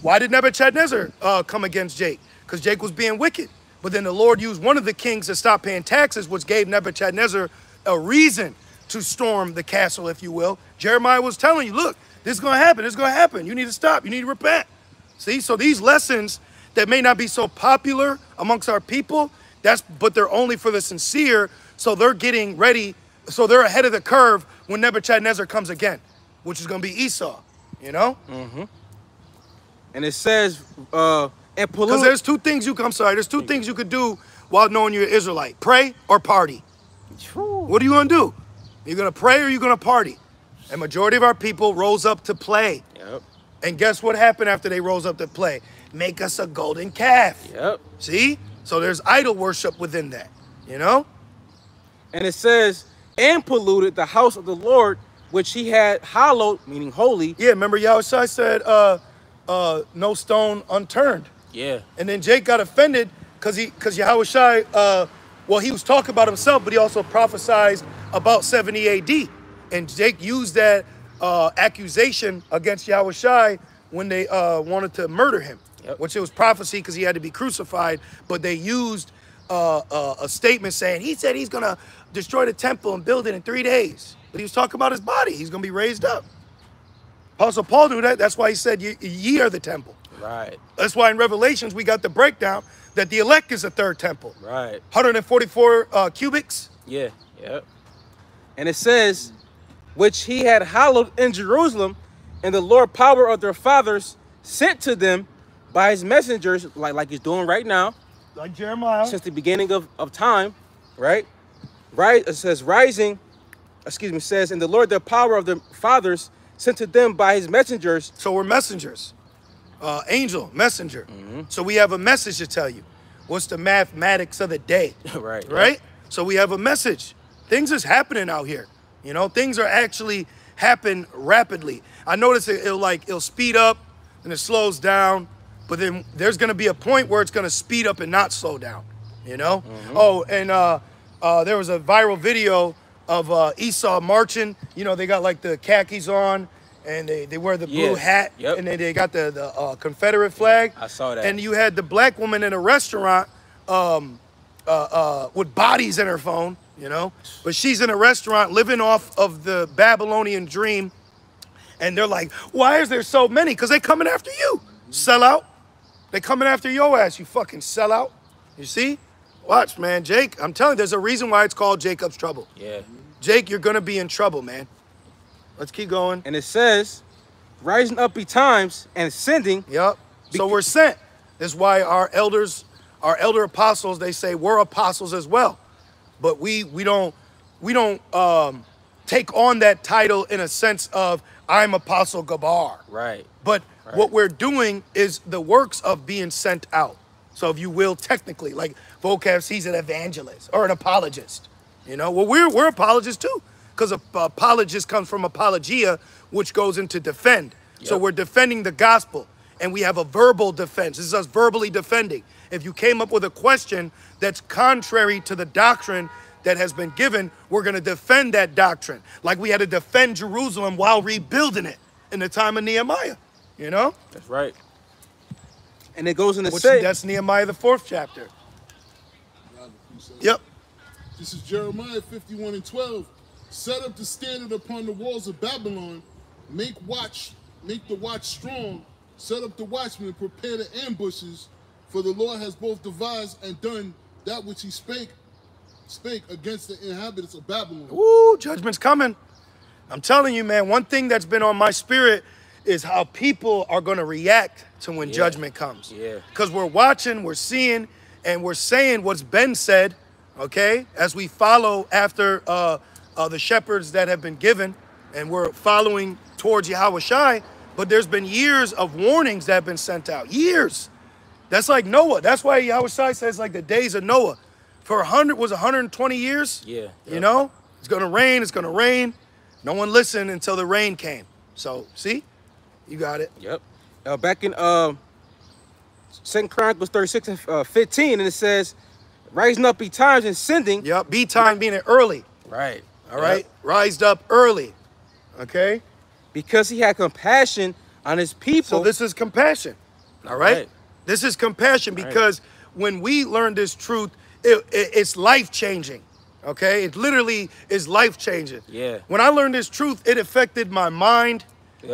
Why did Nebuchadnezzar come against Jacob? Because Jacob was being wicked. But then the Lord used one of the kings to stop paying taxes, which gave Nebuchadnezzar a reason to storm the castle, if you will. Jeremiah was telling you, look, this is going to happen. This is going to happen. You need to stop. You need to repent. See, so these lessons that may not be so popular amongst our people, but they're only for the sincere. So they're getting ready. So they're ahead of the curve when Nebuchadnezzar comes again, which is going to be Esau, you know? And it says, and polluted. Because there's two things there's two things you could do while knowing you're an Israelite. Pray or party. What are you going to do? You're going to pray or you're going to party? And majority of our people rose up to play. Yep. And guess what happened after they rose up to play? Make us a golden calf. Yep. See? So there's idol worship within that, you know? And it says, and polluted the house of the Lord, which he had hallowed, meaning holy. Yeah, remember Yahushua said, no stone unturned. Yeah. And then Jake got offended because Yahushua, well, he was talking about himself, but he also prophesied about 70 AD. And Jake used that accusation against Yahushua when they wanted to murder him, which it was prophecy because he had to be crucified. But they used a statement saying, he said he's going to destroy the temple and build it in 3 days. But he was talking about his body. He's going to be raised up. Apostle Paul knew that. That's why he said, ye are the temple. Right. That's why in Revelations, we got the breakdown that the elect is the third temple. Right. 144 cubics. Yeah. Yep. And it says, which he had hallowed in Jerusalem, and the Lord power of their fathers sent to them by his messengers, like he's doing right now. Like Jeremiah. Since the beginning of time, right? Right. It says rising, it says, and the Lord, the power of the fathers sent to them by his messengers. So we're messengers. Angel, messenger. So we have a message to tell you. What's the mathematics of the day? Right. Right? So we have a message. Things is happening out here. You know, things are actually happen rapidly. I notice it'll speed up and it slows down, but then there's gonna be a point where it's gonna speed up and not slow down. You know? Oh, and there was a viral video of Esau marching. You know, they got like the khakis on and they wear the blue hat and then they got the Confederate flag. I saw that. And you had the black woman in a restaurant with bodies in her phone, you know, but she's in a restaurant living off of the Babylonian dream. And they're like, why is there so many? Because they coming after you, sellout. They coming after your ass, you fucking sellout. You see? Watch, man, Jake, I'm telling you, there's a reason why it's called Jacob's trouble. Yeah. Jake, you're going to be in trouble, man. Let's keep going. And it says, rising up betimes and sending. Yep. So we're sent. That's why our elder apostles, they say we're apostles as well. But we don't take on that title in a sense of I'm Apostle Gabar. Right. But what we're doing is the works of being sent out. So if you will, technically, like vocab sees an evangelist or an apologist. You know, well, we're apologists too, because apologist comes from apologia, which goes into defend. Yep. So we're defending the gospel, and we have a verbal defense. This is us verbally defending. If you came up with a question that's contrary to the doctrine that has been given, we're going to defend that doctrine. Like we had to defend Jerusalem while rebuilding it in the time of Nehemiah. You know? That's right. And it goes in the say. That's Nehemiah, the 4th chapter. Yep. This is Jeremiah 51:12. Set up the standard upon the walls of Babylon. Make the watch strong. Set up the watchmen. Prepare the ambushes. For the Lord has both devised and done that which he spake against the inhabitants of Babylon. Ooh, judgment's coming. I'm telling you, man, one thing that's been on my spirit is how people are going to react to when judgment comes. Yeah. Because we're watching, we're seeing, and we're saying what's been said, okay, as we follow after the shepherds that have been given, and we're following towards Yahushua. But there's been years of warnings that have been sent out. Years. That's like Noah. That's why Yahushua says like the days of Noah. For 120 years. Yeah. You know, it's gonna rain. It's gonna rain. No one listened until the rain came. So see, you got it. Yep. Back in 2 Chronicles 36 and 15, and it says, "Rising up betimes and sending." Yep. Betime being early. Right. All right. Rised up early. Okay. Because he had compassion on his people. So this is compassion. All right. This is compassion because when we learn this truth, it's life-changing, okay? It literally is life-changing. Yeah. When I learned this truth, it affected my mind,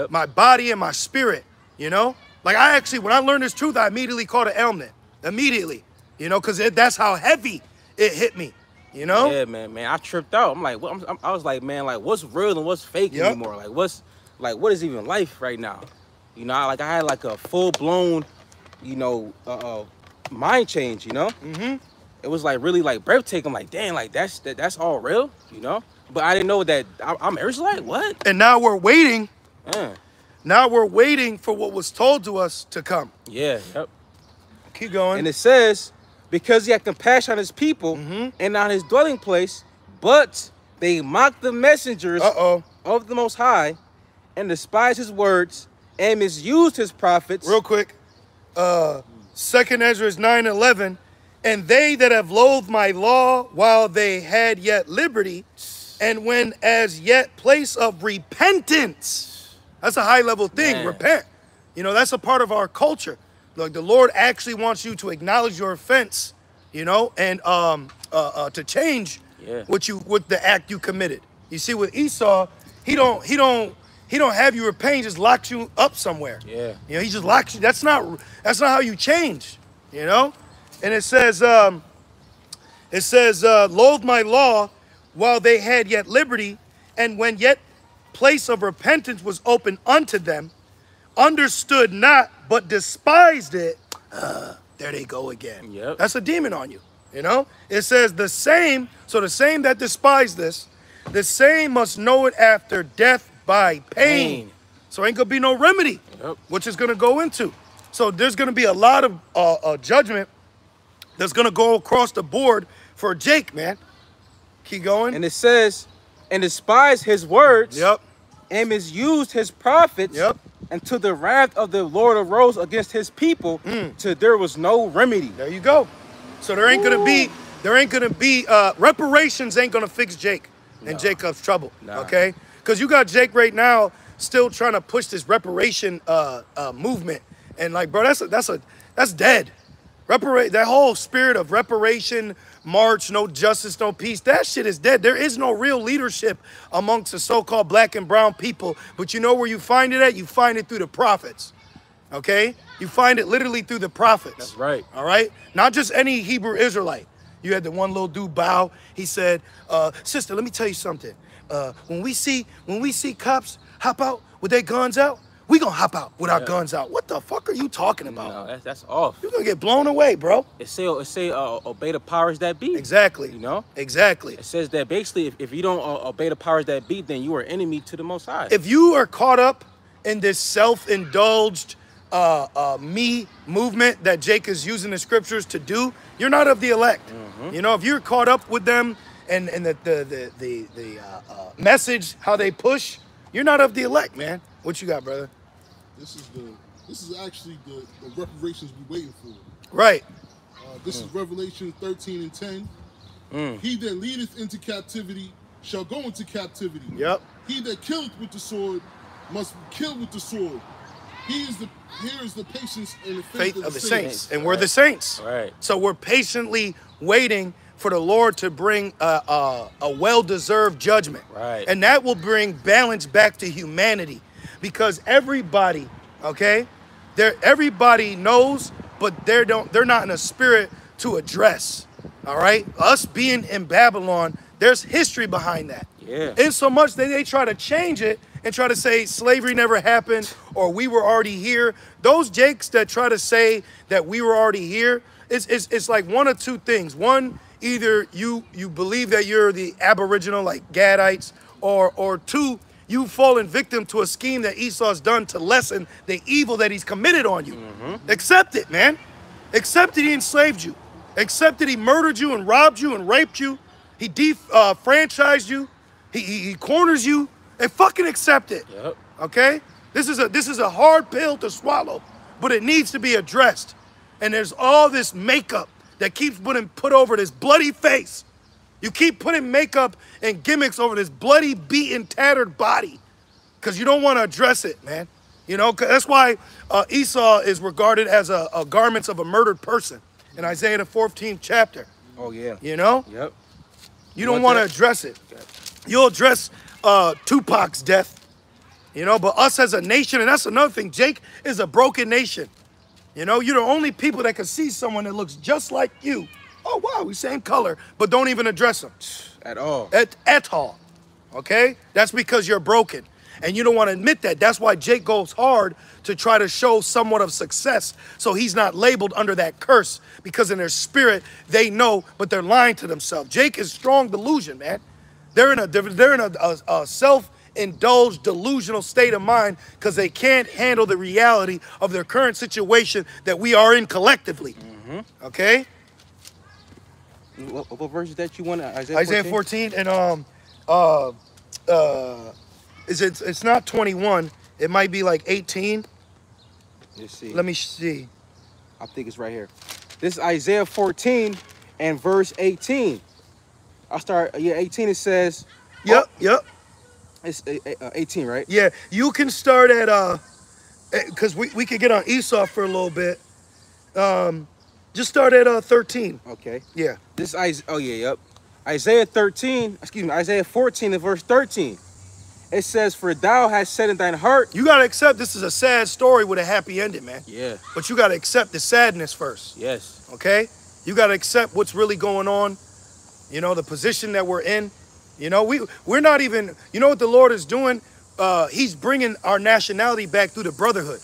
my body, and my spirit, you know? Like when I learned this truth, I immediately called an ailment, immediately, you know, because that's how heavy it hit me, you know? Yeah, man, I tripped out. I'm like, I was like, man, like, what's real and what's fake anymore? Like, what is even life right now? You know, I had like a full-blown, you know, mind change, you know? Mm-hmm. It was like really like breathtaking. Like, damn, like that's all real, you know? But I didn't know that I'm Israelite. What? And now we're waiting. Now we're waiting for what was told to us to come. Yeah. Yep. Keep going. And it says, because he had compassion on his people and on his dwelling place, but they mocked the messengers of the Most High and despised his words and misused his prophets. Real quick. 2nd Ezra 9:11. And they that have loathed my law while they had yet liberty, and when as yet place of repentance. That's a high level thing. Man. Repent. You know, that's a part of our culture. Like the Lord actually wants you to acknowledge your offense, you know, and to change what the act you committed. You see, with Esau, he don't have you repent. He just locks you up somewhere. Yeah. You know, he just locks you. That's not how you change. You know. And it says, loathe my law while they had yet liberty, and when yet place of repentance was open unto them, understood not, but despised it. There they go again. Yep. That's a demon on you, you know? It says the same that despised this, the same must know it after death by pain. So ain't gonna be no remedy, which is gonna go into. So there's gonna be a lot of judgment that's going to go across the board for Jake, man. Keep going. And it says, and despise his words. And misused his prophets. Until the wrath of the Lord arose against his people, till there was no remedy. There you go. So there ain't going to be, reparations ain't going to fix Jake and Jacob's trouble. Okay? Because you got Jake right now still trying to push this reparation movement. And like, bro, that's dead. That whole spirit of reparation, march, no justice, no peace, that shit is dead. There is no real leadership amongst the so-called black and brown people. But you know where you find it at? You find it through the prophets, okay? You find it literally through the prophets. That's right. All right? Not just any Hebrew Israelite. You had the one little dude bow. He said, sister, let me tell you something. When we see cops hop out with their guns out, we gonna hop out with our guns out. What the fuck are you talking about? No, that's off. You're gonna get blown away, bro. It say obey the powers that be. Exactly. You know? Exactly. It says that basically if you don't obey the powers that be, then you are enemy to the Most High. If you are caught up in this self-indulged me movement that Jake is using the scriptures to do, you're not of the elect. You know, if you're caught up with them and the message, how they push, you're not of the elect, man. What you got, brother? This is actually the reparations we're waiting for. Right. This is Revelation 13:10. He that leadeth into captivity shall go into captivity. Yep. He that killeth with the sword must be killed with the sword. Here is the patience and the faith of the saints. And we're the saints. Right. So we're patiently waiting for the Lord to bring a well-deserved judgment. Right. And that will bring balance back to humanity. Because everybody, okay, everybody knows, but they're not in a spirit to address. All right, us being in Babylon, there's history behind that. Yeah. In so much that they try to change it and try to say slavery never happened or we were already here. Those Jakes that try to say that we were already here, it's like one of two things. One, either you believe that you're the Aboriginal like Gadites, or two, you've fallen victim to a scheme that Esau's done to lessen the evil that he's committed on you. Accept it, man. Accept that he enslaved you. Accept that he murdered you and robbed you and raped you. He franchised you. He corners you. And fucking accept it. Yep. Okay? This is a hard pill to swallow, but it needs to be addressed. And there's all this makeup that keeps being put over this bloody face. You keep putting makeup and gimmicks over this bloody, beaten, tattered body because you don't want to address it, man. You know, that's why Esau is regarded as a garments of a murdered person in Isaiah the 14th chapter. Oh, yeah. You know? Yep. You don't want to address it. Okay. You'll address Tupac's death, you know, but us as a nation, and that's another thing, Jake is a broken nation. You know, you're the only people that can see someone that looks just like you. Oh, wow, we same color, but don't even address them. At all. At all, okay? That's because you're broken. And you don't want to admit that. That's why Jake goes hard to try to show somewhat of success so he's not labeled under that curse because in their spirit, they know, but they're lying to themselves. Jake is strong delusion, man. They're in a self-indulged, delusional state of mind because they can't handle the reality of their current situation that we are in collectively, okay? What verse is that you want? Isaiah 14 and it's not 21. It might be like 18. Let's see. Let me see. I think it's right here. This is Isaiah 14 and verse 18. I'll start. Yeah, 18. It says. Yep. Yep. It's 18, right? Yeah. You can start at because we could get on Esau for a little bit. Just start at 13. Okay. Yeah. This yep. Isaiah 14 and verse 13. It says, "For thou hast said in thine heart." You gotta accept this is a sad story with a happy ending, man. Yeah. But you gotta accept the sadness first. Yes. Okay. You gotta accept what's really going on. You know the position that we're in. You know we're not even. You know what the Lord is doing? He's bringing our nationality back through the brotherhood.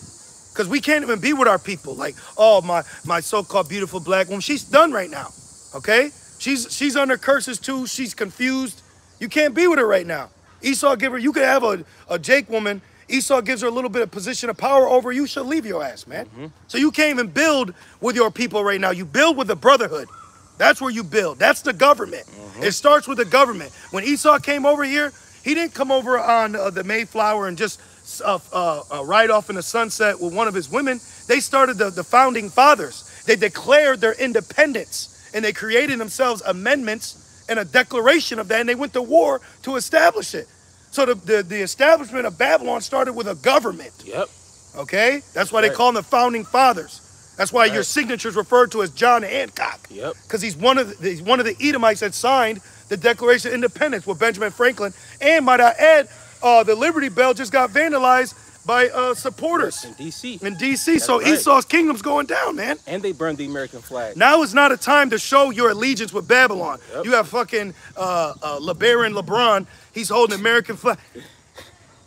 Because we can't even be with our people. Like, oh, my so-called beautiful black woman. She's done right now, okay? She's under curses too. She's confused. You can't be with her right now. Esau you could have a Jake woman. Esau gives her a little bit of position of power over you. She'll leave your ass, man. So you can't even build with your people right now. You build with the brotherhood. That's where you build. That's the government. It starts with the government. When Esau came over here, he didn't come over on the Mayflower and just ride off in the sunset with one of his women. They started the founding fathers. They declared their independence and they created themselves amendments and a declaration of that, and they went to war to establish it. So the establishment of Babylon started with a government. Yep. Okay? That's why they call them the founding fathers. That's why your signature is referred to as John Hancock. Yep. Because he's one of the Edomites that signed the Declaration of Independence with Benjamin Franklin. And might I add, the Liberty Bell just got vandalized by supporters. In D.C. In D.C. So Esau's kingdom's going down, man. And they burned the American flag. Now is not a time to show your allegiance with Babylon. Yep. You have fucking LeBron. He's holding the American flag.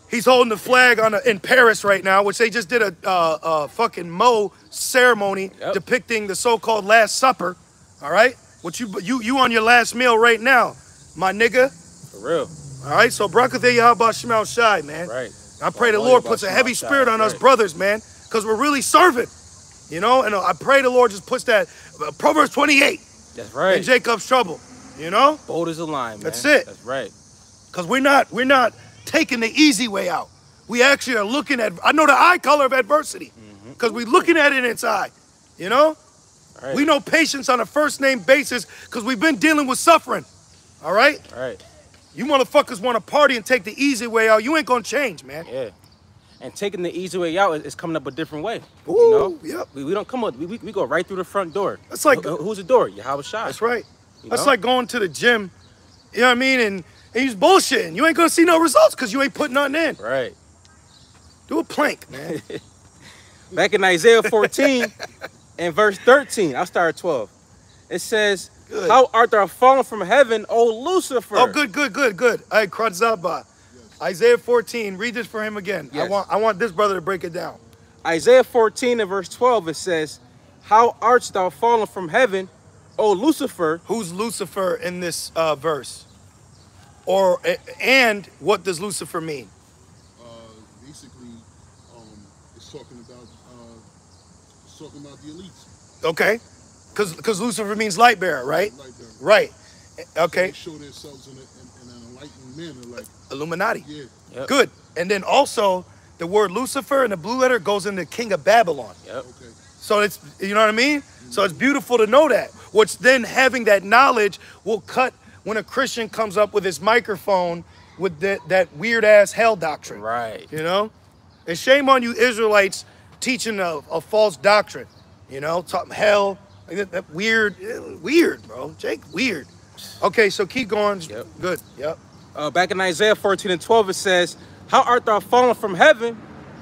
He's holding the flag in Paris right now, which they just did a fucking Mo ceremony depicting the so-called Last Supper. All right? What you on your last meal right now, my nigga. For real. All right? So Brakathe Yahweh Shemel Shai, man. Right. I pray the Lord puts a heavy spirit on us brothers, man, because we're really serving, you know? And I pray the Lord just puts that, Proverbs 28. That's right. In Jacob's trouble, you know? Bold as a lion, man. That's it. That's right. Because we're not taking the easy way out. We actually are looking at, I know the eye color of adversity, because we're looking at it in its eye, you know? Right. We know patience on a first name basis because we've been dealing with suffering, all right? All right. You motherfuckers want to party and take the easy way out. You ain't going to change, man. Yeah. And taking the easy way out is coming up a different way. Ooh, you know? Yep. We don't come up, we go right through the front door. That's like, who's the door? Yahweh Shai. That's right. That's like going to the gym, you know what I mean? And he's bullshitting. You ain't going to see no results because you ain't putting nothing in. Right. Do a plank, man. Back in Isaiah 14 and verse 13, I'll start at 12. It says, good. How art thou fallen from heaven, O Lucifer? Oh, good. Hey, Kradzaba. Yes. Isaiah 14, read this for him again. Yes. I want this brother to break it down. Isaiah 14 and verse 12, it says, How art thou fallen from heaven, O Lucifer? Who's Lucifer in this verse? And what does Lucifer mean? Basically, it's talking about the elites. Okay. Because Lucifer means light bearer, right? Light bearer. Right. Okay. So they show themselves in an enlightened manner, like Illuminati. yeah. Yep. Good. And then also the word Lucifer in the blue letter goes into King of Babylon. Yep. Okay. So it's, you know what I mean? So it's beautiful to know that. Which then having that knowledge will cut when a Christian comes up with his microphone with that weird ass hell doctrine. Right. You know? And shame on you Israelites teaching a false doctrine. You know, talking hell, like that weird, bro. Jake, weird. Okay, so keep going. Yep. Good. Yep. Back in Isaiah 14 and 12, it says, "How art thou fallen from heaven,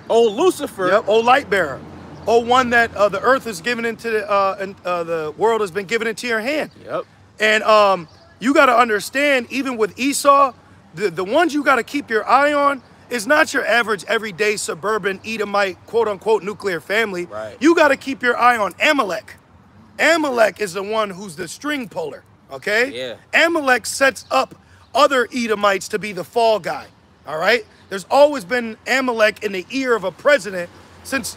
O Lucifer?" Yep. O light bearer. O one that the earth is given into the world has been given into your hand. Yep. And you got to understand, even with Esau, the ones you got to keep your eye on is not your average everyday suburban Edomite quote unquote nuclear family. Right. You got to keep your eye on Amalek. Amalek is the one who's the string puller. Okay. Yeah. Amalek sets up other Edomites to be the fall guy. All right. There's always been Amalek in the ear of a president since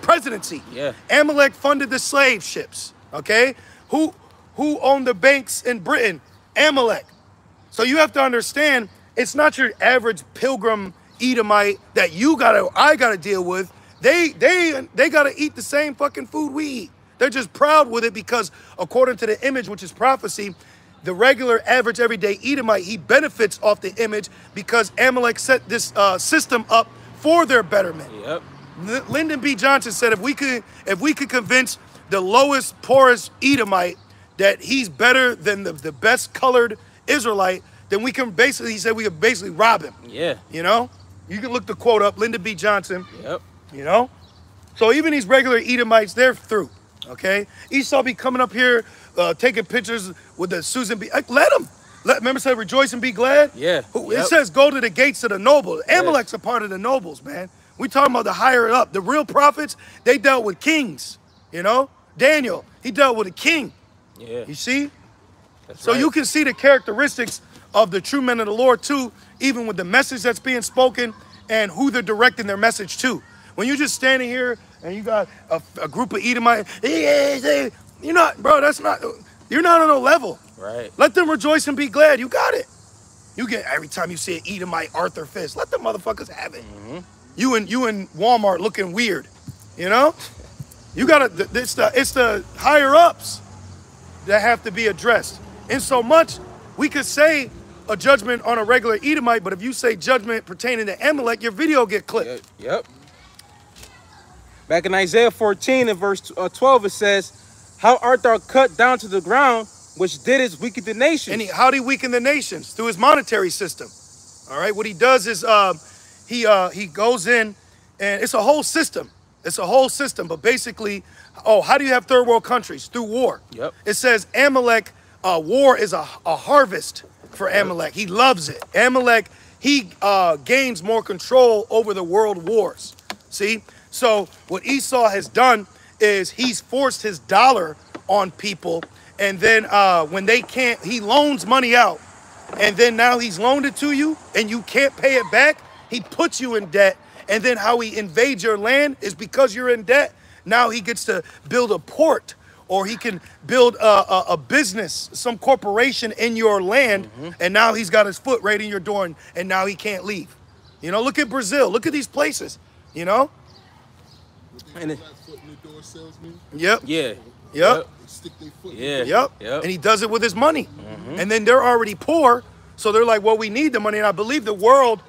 presidency. Yeah. Amalek funded the slave ships. Okay. Who owned the banks in Britain? Amalek. So you have to understand, it's not your average pilgrim Edomite that I gotta deal with. They gotta eat the same fucking food we eat. They're just proud with it because according to the image, which is prophecy, the regular average everyday Edomite, he benefits off the image because Amalek set this system up for their betterment. Yep. Lyndon B. Johnson said if we could convince the lowest, poorest Edomite that he's better than the best colored Israelite, then we can basically, he said we could basically rob him. Yeah. You know? You can look the quote up, Lyndon B. Johnson. Yep. You know? So even these regular Edomites, they're through. Okay? Esau be coming up here, taking pictures with the Susan B. Let him. Remember it said rejoice and be glad? Yeah. It says go to the gates of the noble. Amalek's a part of the nobles, man. We talking about the higher up. The real prophets, they dealt with kings. You know? Daniel, he dealt with a king. Yeah. You see? That's So right. you can see the characteristics of the true men of the Lord too, even with the message that's being spoken and who they're directing their message to. When you're just standing here and you got a group of Edomites, you're not, bro, you're not on a level. Right. Let them rejoice and be glad. You got it. You get every time you see an Edomite Arthur Fist, let the motherfuckers have it. Mm-hmm. You in Walmart looking weird, you know? You gotta, it's the higher ups that have to be addressed. In so much, we could say a judgment on a regular Edomite, but if you say judgment pertaining to Amalek, your video get clipped. Yep. Back in Isaiah 14 and verse 12, it says, "How art thou cut down to the ground, which didst weaken the nations?" And how did he weaken the nations? Through his monetary system. All right, what he does is he goes in, and it's a whole system. It's a whole system, but basically, how do you have third world countries? Through war. Yep. It says Amalek, war is a harvest for Amalek. He loves it. Amalek, he gains more control over the world wars. See? So what Esau has done is he's forced his dollar on people, and then when they can't, he loans money out, and then now he's loaned it to you, and you can't pay it back. He puts you in debt, and then how he invades your land is because you're in debt. Now he gets to build a port, or he can build a business, some corporation in your land, and now he's got his foot right in your door, and now he can't leave. You know, look at Brazil. Look at these places, you know? And foot in the door salesman. Yep. Yeah. Yep. They stick their foot in Yeah. the door. Yep. And he does it with his money. And then they're already poor, so they're like, well, we need the money. And I believe the world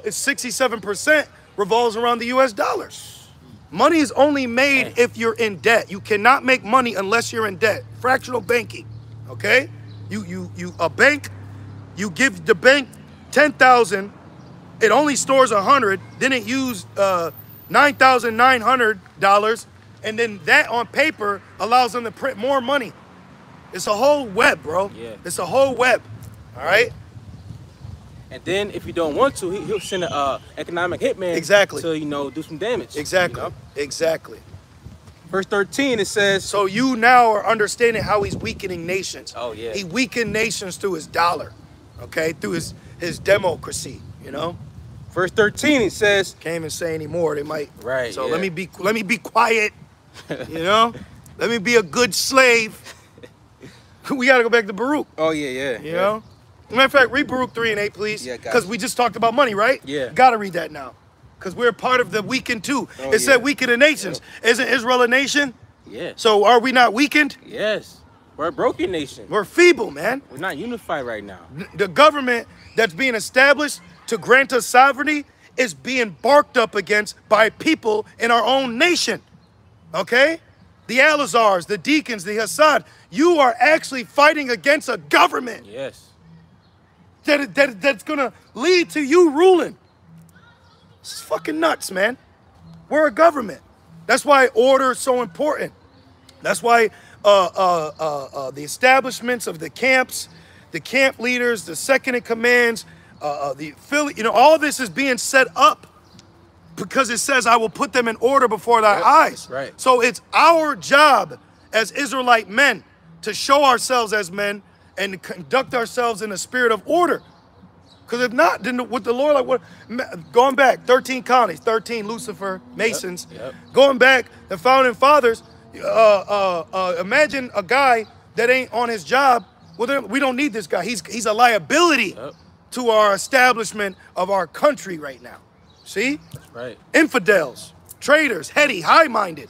is 67% revolves around the US dollar. Money is only made if you're in debt. You cannot make money unless you're in debt. Fractional banking, okay? A bank, you give the bank 10,000, it only stores 100, then it used $9,900, and then that on paper allows them to print more money. It's a whole web, bro. Yeah. It's a whole web, all right? And then if you don't want to, he'll send an economic hitman. Exactly. To, do some damage. Exactly, you know? exactly. Verse 13, it says, So you now are understanding how he's weakening nations. Oh, yeah. He weakened nations through his dollar, okay? Through his democracy, you know? verse 13, it says, Can't even say anymore. They might. Right, So yeah. let me be quiet. You know? Let me be a good slave. We got to go back to Baruch. Oh, yeah. You know? Matter of fact, read Baruch 3 and 8, please. Yeah, because we just talked about money, right? Yeah. Got to read that now. Because we're part of the weakened too. It said weaken the nations. Yep. Isn't Israel a nation? Yeah. So are we not weakened? Yes. We're a broken nation. We're feeble, man. We're not unified right now. The government that's being established to grant us sovereignty is being barked up against by people in our own nation. Okay? The Alazars, the deacons, the Hassad. You are actually fighting against a government. Yes. That's going to lead to you ruling. It's fucking nuts, man. We're a government. That's why order is so important. That's why the establishments of the camps, the camp leaders, the second in commands, the affiliate, you know, all this is being set up because it says, I will put them in order before thy eyes. Right. So it's our job as Israelite men to show ourselves as men and to conduct ourselves in a spirit of order. Because if not, then with the Lord, like what? Going back, 13 colonies, 13 Lucifer Masons. Yep. Going back, the founding fathers. Imagine a guy that ain't on his job. Well, we don't need this guy. He's a liability to our establishment of our country right now. See? That's right. Infidels, traitors, heady, high-minded.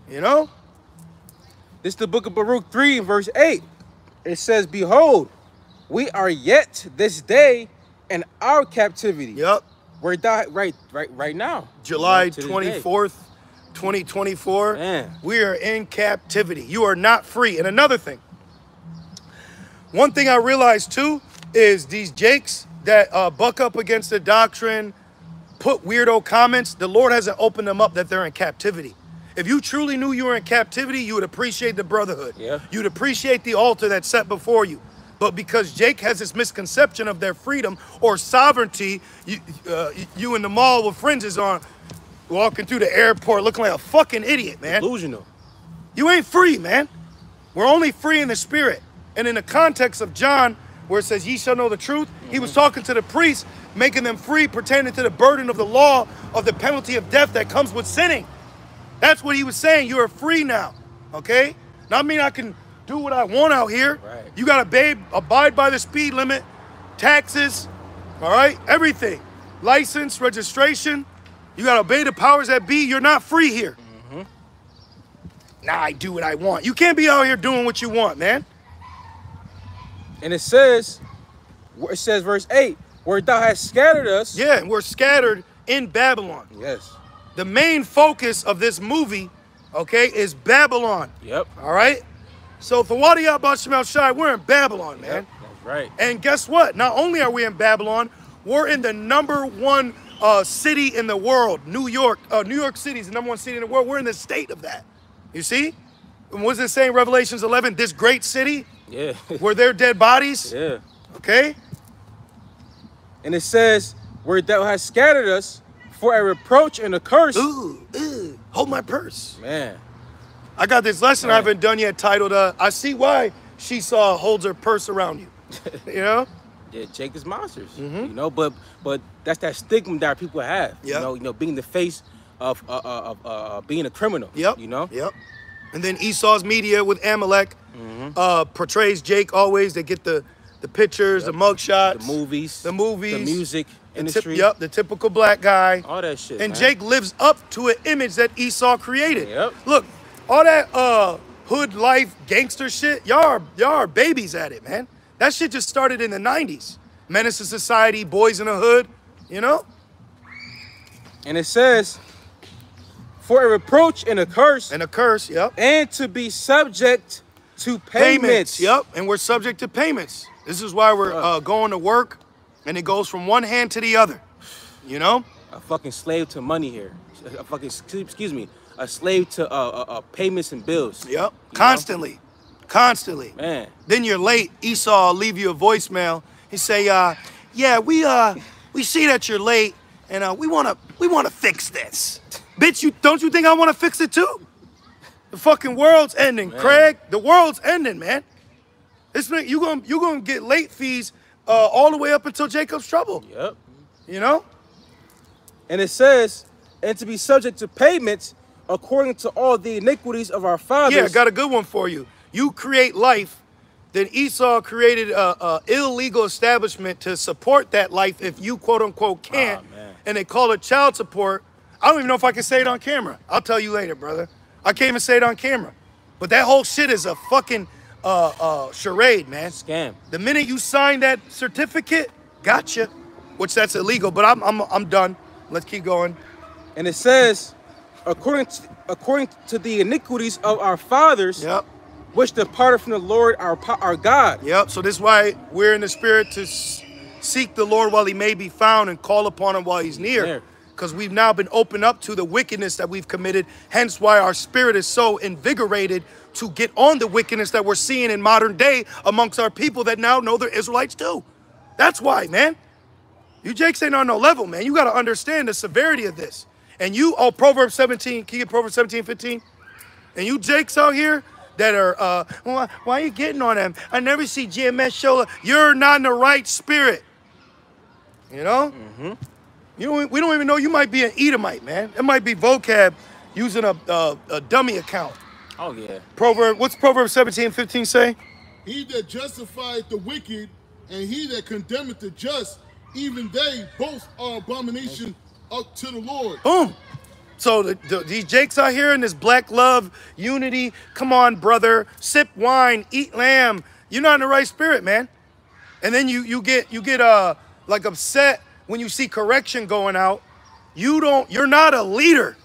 You know? This is the book of Baruch 3, verse 8. It says, behold, we are yet this day in our captivity. Yep. We're right now. July 24th, 2024. Man. We are in captivity. You are not free. And another thing. One thing I realized too is these jakes that buck up against the doctrine, put weirdo comments, the Lord hasn't opened them up that they're in captivity. If you truly knew you were in captivity, you would appreciate the brotherhood. Yeah. You'd appreciate the altar that's set before you. But because Jake has this misconception of their freedom or sovereignty, you in the mall with fringes on, walking through the airport looking like a fucking idiot, man. Delusional. You ain't free, man. We're only free in the spirit. And in the context of John, where it says, ye shall know the truth, he was talking to the priests, making them free, pertaining to the burden of the law of the penalty of death that comes with sinning. That's what he was saying. You are free now, okay? Not mean I can do what I want out here. Right. You got to abide by the speed limit, taxes, all right? Everything. License, registration. You got to obey the powers that be. You're not free here. Nah, I do what I want. You can't be out here doing what you want, man. And it says, verse 8, where thou hast scattered us. Yeah, and we're scattered in Babylon. Yes. The main focus of this movie, okay, is Babylon. Yep. All right? So, Thawadi Abba Shai, we're in Babylon, man. Yep, that's right. And guess what? Not only are we in Babylon, we're in the #1 city in the world, New York. New York City is the #1 city in the world. We're in the state of that. You see? And what's it saying in Revelations 11? This great city? Yeah. Were there dead bodies? Yeah. Okay? And it says, where thou hast scattered us for a reproach and a curse. Ooh, hold my purse. Man. I got this lesson I haven't done yet titled, I see why she saw holds her purse around you. You know? Yeah, Jake is monsters. You know, but that's that stigma that people have. Yep. You know, being the face of being a criminal. Yep. You know? Yep. And then Esau's media with Amalek portrays Jake always. They get the pictures, the mugshots, the movies, the music industry. The typical black guy. All that shit. And man. Jake lives up to an image that Esau created. Yep. Look, all that hood life gangster shit, y'all are babies at it, man. That shit just started in the 90s. Menace to Society, Boys in the Hood, you know? And it says, for a reproach and a curse. And a curse, yep. And to be subject to payments. Yep, and we're subject to payments. This is why we're going to work, and it goes from one hand to the other, you know? A fucking slave to money here. A fucking, excuse me, a slave to payments and bills. Yep, constantly. Constantly. Man. Then you're late. Esau will leave you a voicemail. He say, yeah, we see that you're late, and we wanna fix this. Bitch, don't you think I wanna fix it too? The fucking world's ending, man. Craig. The world's ending, man. You gonna get late fees all the way up until Jacob's trouble. Yep. You know? And it says, and to be subject to payments, according to all the iniquities of our fathers. Yeah, I got a good one for you. You create life, then Esau created a illegal establishment to support that life if you quote unquote can't, and they call it child support. I don't even know if I can say it on camera. I'll tell you later, brother. I can't even say it on camera. But that whole shit is a fucking charade, man. Scam. The minute you sign that certificate, gotcha. Which that's illegal, but I'm done. Let's keep going. And it says, according to the iniquities of our fathers, yep, which departed from the Lord our God. Yep. So this is why we're in the spirit to seek the Lord while he may be found and call upon him while he's near. Because we've now been opened up to the wickedness that we've committed. Hence why our spirit is so invigorated to get on the wickedness that we're seeing in modern day amongst our people that now know they're Israelites too. That's why, man. You Jakes ain't on no level, man. You got to understand the severity of this. And you, Proverbs 17, can you get Proverbs 17, 15? And you Jakes out here that are, why are you getting on them? I never see GMS show. You're not in the right spirit. You know? Mm-hmm. We don't even know you might be an Edomite, man. It might be vocab using a dummy account. Oh, yeah. What's Proverbs 17, 15 say? He that justifieth the wicked and he that condemneth the just, even they both are abomination up to the Lord. Boom. So these Jakes out here in this black love, unity, come on, brother, sip wine, eat lamb. You're not in the right spirit, man. And then you get like upset when you see correction going out. You're not a leader.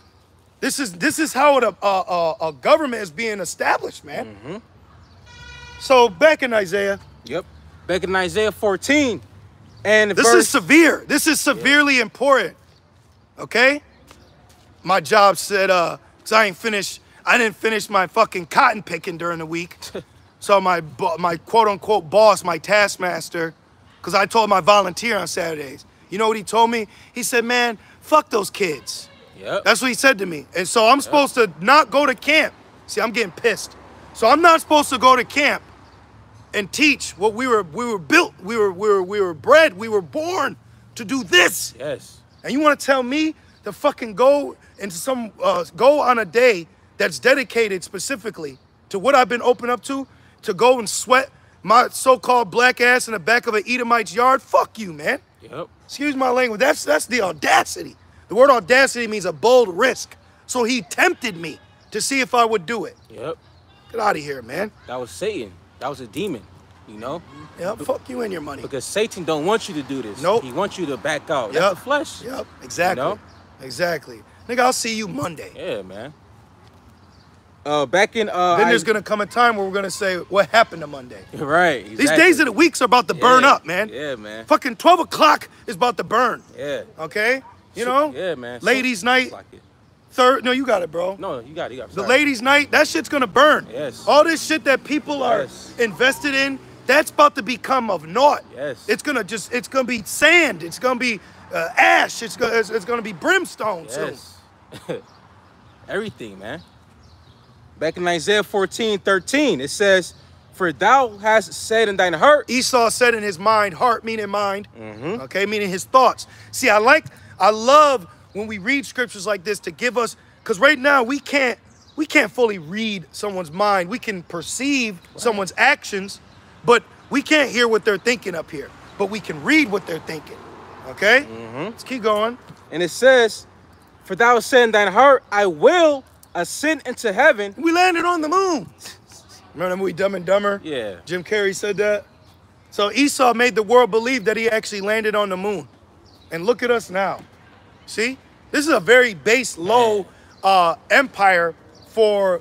This is how a government is being established, man. Mm-hmm. So back in Isaiah. Yep. Back in Isaiah 14. And this is severe. This is severely important. Okay? My job said, cause I didn't finish my fucking cotton picking during the week. So my quote unquote boss, my taskmaster, cause I told him I volunteer on Saturdays. You know what he told me? He said, man, fuck those kids. Yep. That's what he said to me. And so I'm supposed to not go to camp. See, I'm getting pissed. So I'm not supposed to go to camp and teach what we were built, we were bred, we were born to do this. Yes. And you want to tell me to fucking go into some go on a day that's dedicated specifically to what I've been opened up to go and sweat my so-called black ass in the back of an Edomite's yard? Fuck you, man. Yep. Excuse my language. That's the audacity. The word audacity means a bold risk. So he tempted me to see if I would do it. Yep. Get out of here, man. That was Satan. That was a demon, you know? Yep, fuck you and your money. Because Satan don't want you to do this. Nope. He wants you to back out. Yep. That's the flesh. Yep, exactly. You know? Exactly. Nigga, I'll see you Monday. Yeah, man. Back in then there's gonna come a time where we're gonna say what happened to Monday. Right. Exactly. These days of the weeks are about to burn up, man. Yeah, man. Fucking 12 o'clock is about to burn. Yeah. Okay? You know? Yeah, man. Ladies' night. Like it. No, you got it, bro. No, you got it. The ladies' night, that shit's gonna burn. Yes. All this shit that people are invested in, that's about to become of naught. Yes. It's gonna be sand. It's gonna be ash. It's gonna be brimstone. Yes. Everything, man. Back in Isaiah 14:13, it says, "For thou hast said in thine heart." Esau said in his mind, heart meaning mind. Mm-hmm. Okay, meaning his thoughts. See, I love when we read scriptures like this to give us, because right now we can't fully read someone's mind. We can perceive someone's actions, but we can't hear what they're thinking up here. But we can read what they're thinking. Okay? Mm-hmm. Let's keep going. And it says, "For thou hast said in thine heart, I will ascend into heaven." We landed on the moon. Remember the movie Dumb and Dumber? Yeah. Jim Carrey said that. So Esau made the world believe that he actually landed on the moon. And look at us now. See? This is a very base, low empire for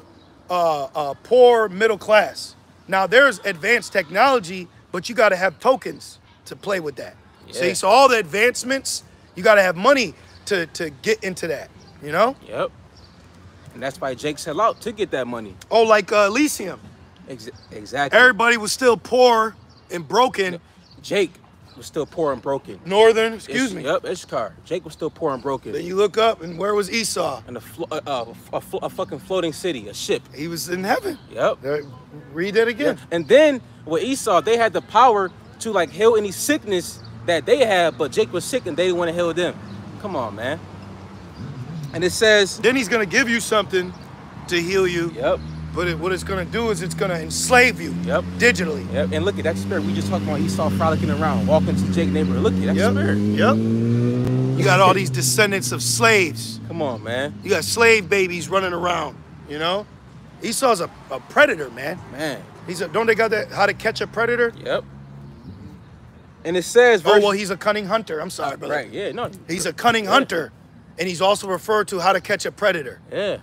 poor middle class. Now, there's advanced technology, but you got to have tokens to play with that. Yeah. See? So all the advancements, you got to have money to get into that, you know? Yep. And that's why Jake sell out to get that money. Oh, like Elysium. Exactly. Everybody was still poor and broken. Jake was still poor and broken. Northern, excuse me. Yep, Ishkar. Jake was still poor and broken. Then you look up, and where was Esau? In a fucking floating city, a ship. He was in heaven. Yep. Read that again. Yeah. And then with Esau, they had the power to like heal any sickness that they had, but Jake was sick and they didn't want to heal them. Come on, man. And it says... Then he's going to give you something to heal you. Yep. But what it's going to do is it's going to enslave you. Yep. Digitally. Yep. And look at that spirit. We just talked about Esau frolicking around, walking to Jake's neighborhood. Look at that spirit. Yep. You got all these descendants of slaves. Come on, man. You got slave babies running around, you know? Esau's a predator, man. Man. Don't they got that, how to catch a predator? Yep. And it says... Oh, well, he's a cunning hunter. I'm sorry, brother. Right, yeah, no. He's a cunning hunter, and he's also referred to how to catch a predator. Yeah.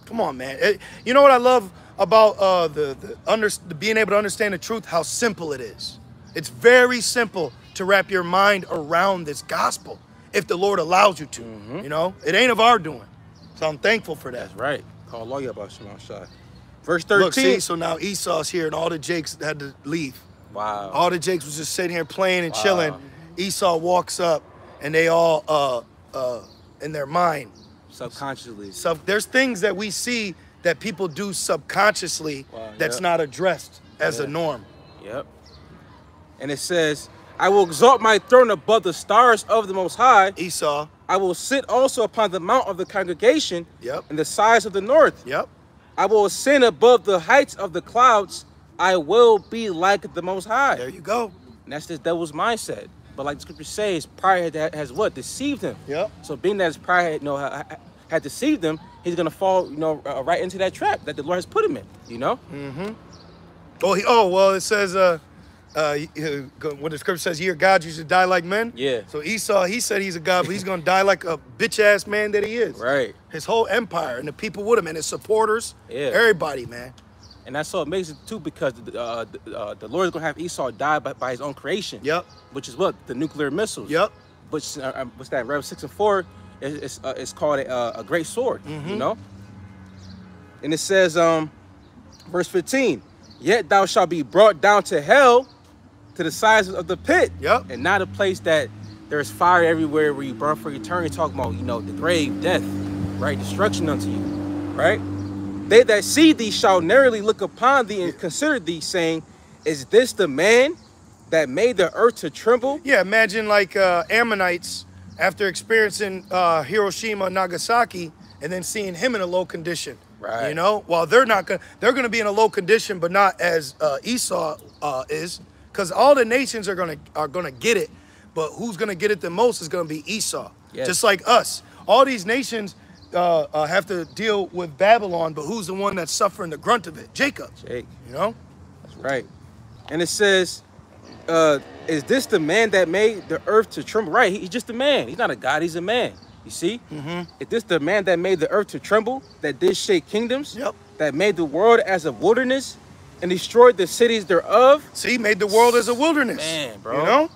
Come on, man. You know what I love about being able to understand the truth? How simple it is. It's very simple to wrap your mind around this gospel, if the Lord allows you to. You know? It ain't of our doing. So I'm thankful for that. That's right. Call lawyer about Shimon Shai. Verse 13. Look, see, so now Esau's here, and all the Jakes had to leave. Wow. All the Jakes was just sitting here playing and chilling. Esau walks up, and they all, in their mind, subconsciously. There's things that we see that people do subconsciously that's not addressed as a norm. Yep. And it says, I will exalt my throne above the stars of the Most High. Esau. I will sit also upon the mount of the congregation. Yep. In the sides of the north. Yep. I will ascend above the heights of the clouds. I will be like the Most High. There you go. And that's this devil's mindset. But like the scripture says, pride has what? Deceived him. Yep. So being that his pride had deceived him, he's going to fall, right into that trap that the Lord has put him in, Mm-hmm. Well, it says, when the scripture says, you're God, you should die like men. Yeah. So Esau, he said he's a God, but he's going to die like a bitch-ass man that he is. Right. His whole empire and the people with him and his supporters. Yeah. Everybody, man. And that's so amazing, too, because the Lord is going to have Esau die by his own creation. Yep. Which is what? The nuclear missiles. Yep. Which, what's that? Rev 6 and 4, it's called a great sword, And it says, verse 15, yet thou shalt be brought down to hell, to the sides of the pit. Yep. And not a place that there's fire everywhere where you burn for eternity. Talking about, the grave, death, right? Destruction unto you, right? They that see thee shall narrowly look upon thee and consider thee, saying, is this the man that made the earth to tremble? Yeah, imagine like Ammonites after experiencing Hiroshima and Nagasaki and then seeing him in a low condition. Right. While they're gonna be in a low condition, but not as Esau is, because all the nations are gonna get it, but who's gonna get it the most is gonna be Esau. Yes. Just like us. All these nations have to deal with Babylon, but who's the one that's suffering the grunt of it? Jacob. Jake. That's right. And it says, is this the man that made the earth to tremble? Right, he's just a man. He's not a god, he's a man. You see? Is this the man that made the earth to tremble, that did shake kingdoms? Yep. That made the world as a wilderness and destroyed the cities thereof? See, made the world as a wilderness. Man, bro.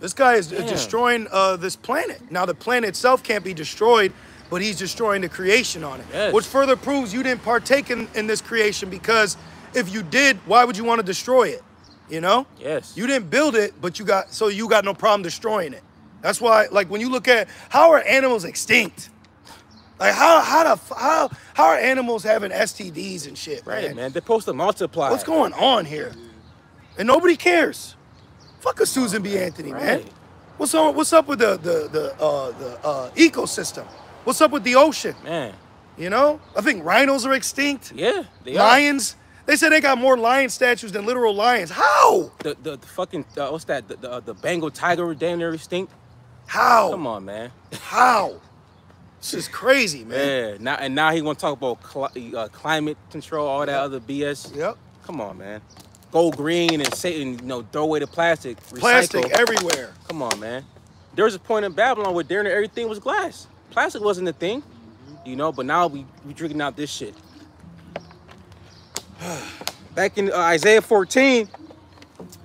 This guy is destroying this planet. Now, the planet itself can't be destroyed, but he's destroying the creation on it. Yes. Which further proves you didn't partake in this creation, because if you did, why would you want to destroy it? Yes. You didn't build it, but you got no problem destroying it. That's why, like, when you look at how are animals extinct? Like, how are animals having STDs and shit, right, man? They're supposed to multiply. What's going on here? And nobody cares. Fuck a Susan B. Anthony, man. What's up with the ecosystem? What's up with the ocean? Man. I think rhinos are extinct. Yeah, they lions. They said they got more lion statues than literal lions. How? The fucking what's that? The Bengal tiger damn near extinct. How? Come on, man. How? This is crazy, man. Yeah. Now he want to talk about climate control, all that other BS. Yep. Come on, man. Go green and say, throw away the plastic. Recycle. Plastic everywhere. Come on, man. There was a point in Babylon where darn near everything was glass. Plastic wasn't a thing, but now we drinking out this shit. Back in Isaiah 14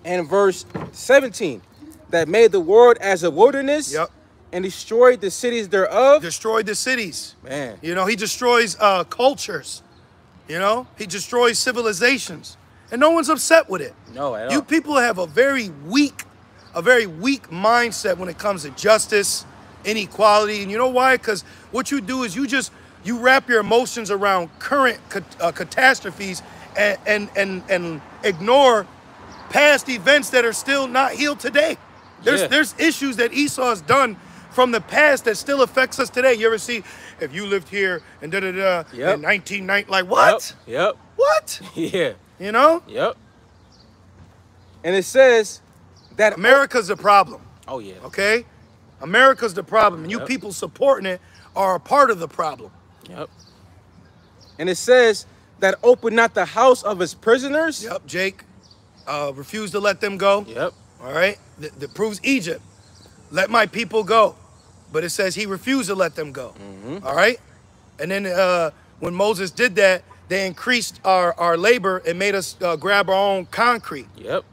and verse 17, that made the world as a wilderness. Yep. And destroyed the cities thereof. Destroyed the cities. Man. He destroys cultures. He destroys civilizations. And no one's upset with it. No, at all. You people have a very weak mindset when it comes to justice, inequality. And you know why? Because what you do is you wrap your emotions around current catastrophes and ignore past events that are still not healed today. There's issues that Esau has done from the past that still affects us today. You ever see, if you lived here and da-da-da in 1990, like what? Yep. What? Yeah. You know? Yep. And it says that America's the problem. Oh, yeah. Okay? America's the problem. And you people supporting it are a part of the problem. Yep. And it says that open not the house of his prisoners. Yep, Jake. Refused to let them go. Yep. All right? That proves Egypt. Let my people go. But it says he refused to let them go. All right? And then when Moses did that, they increased our labor and made us grab our own concrete. Yep.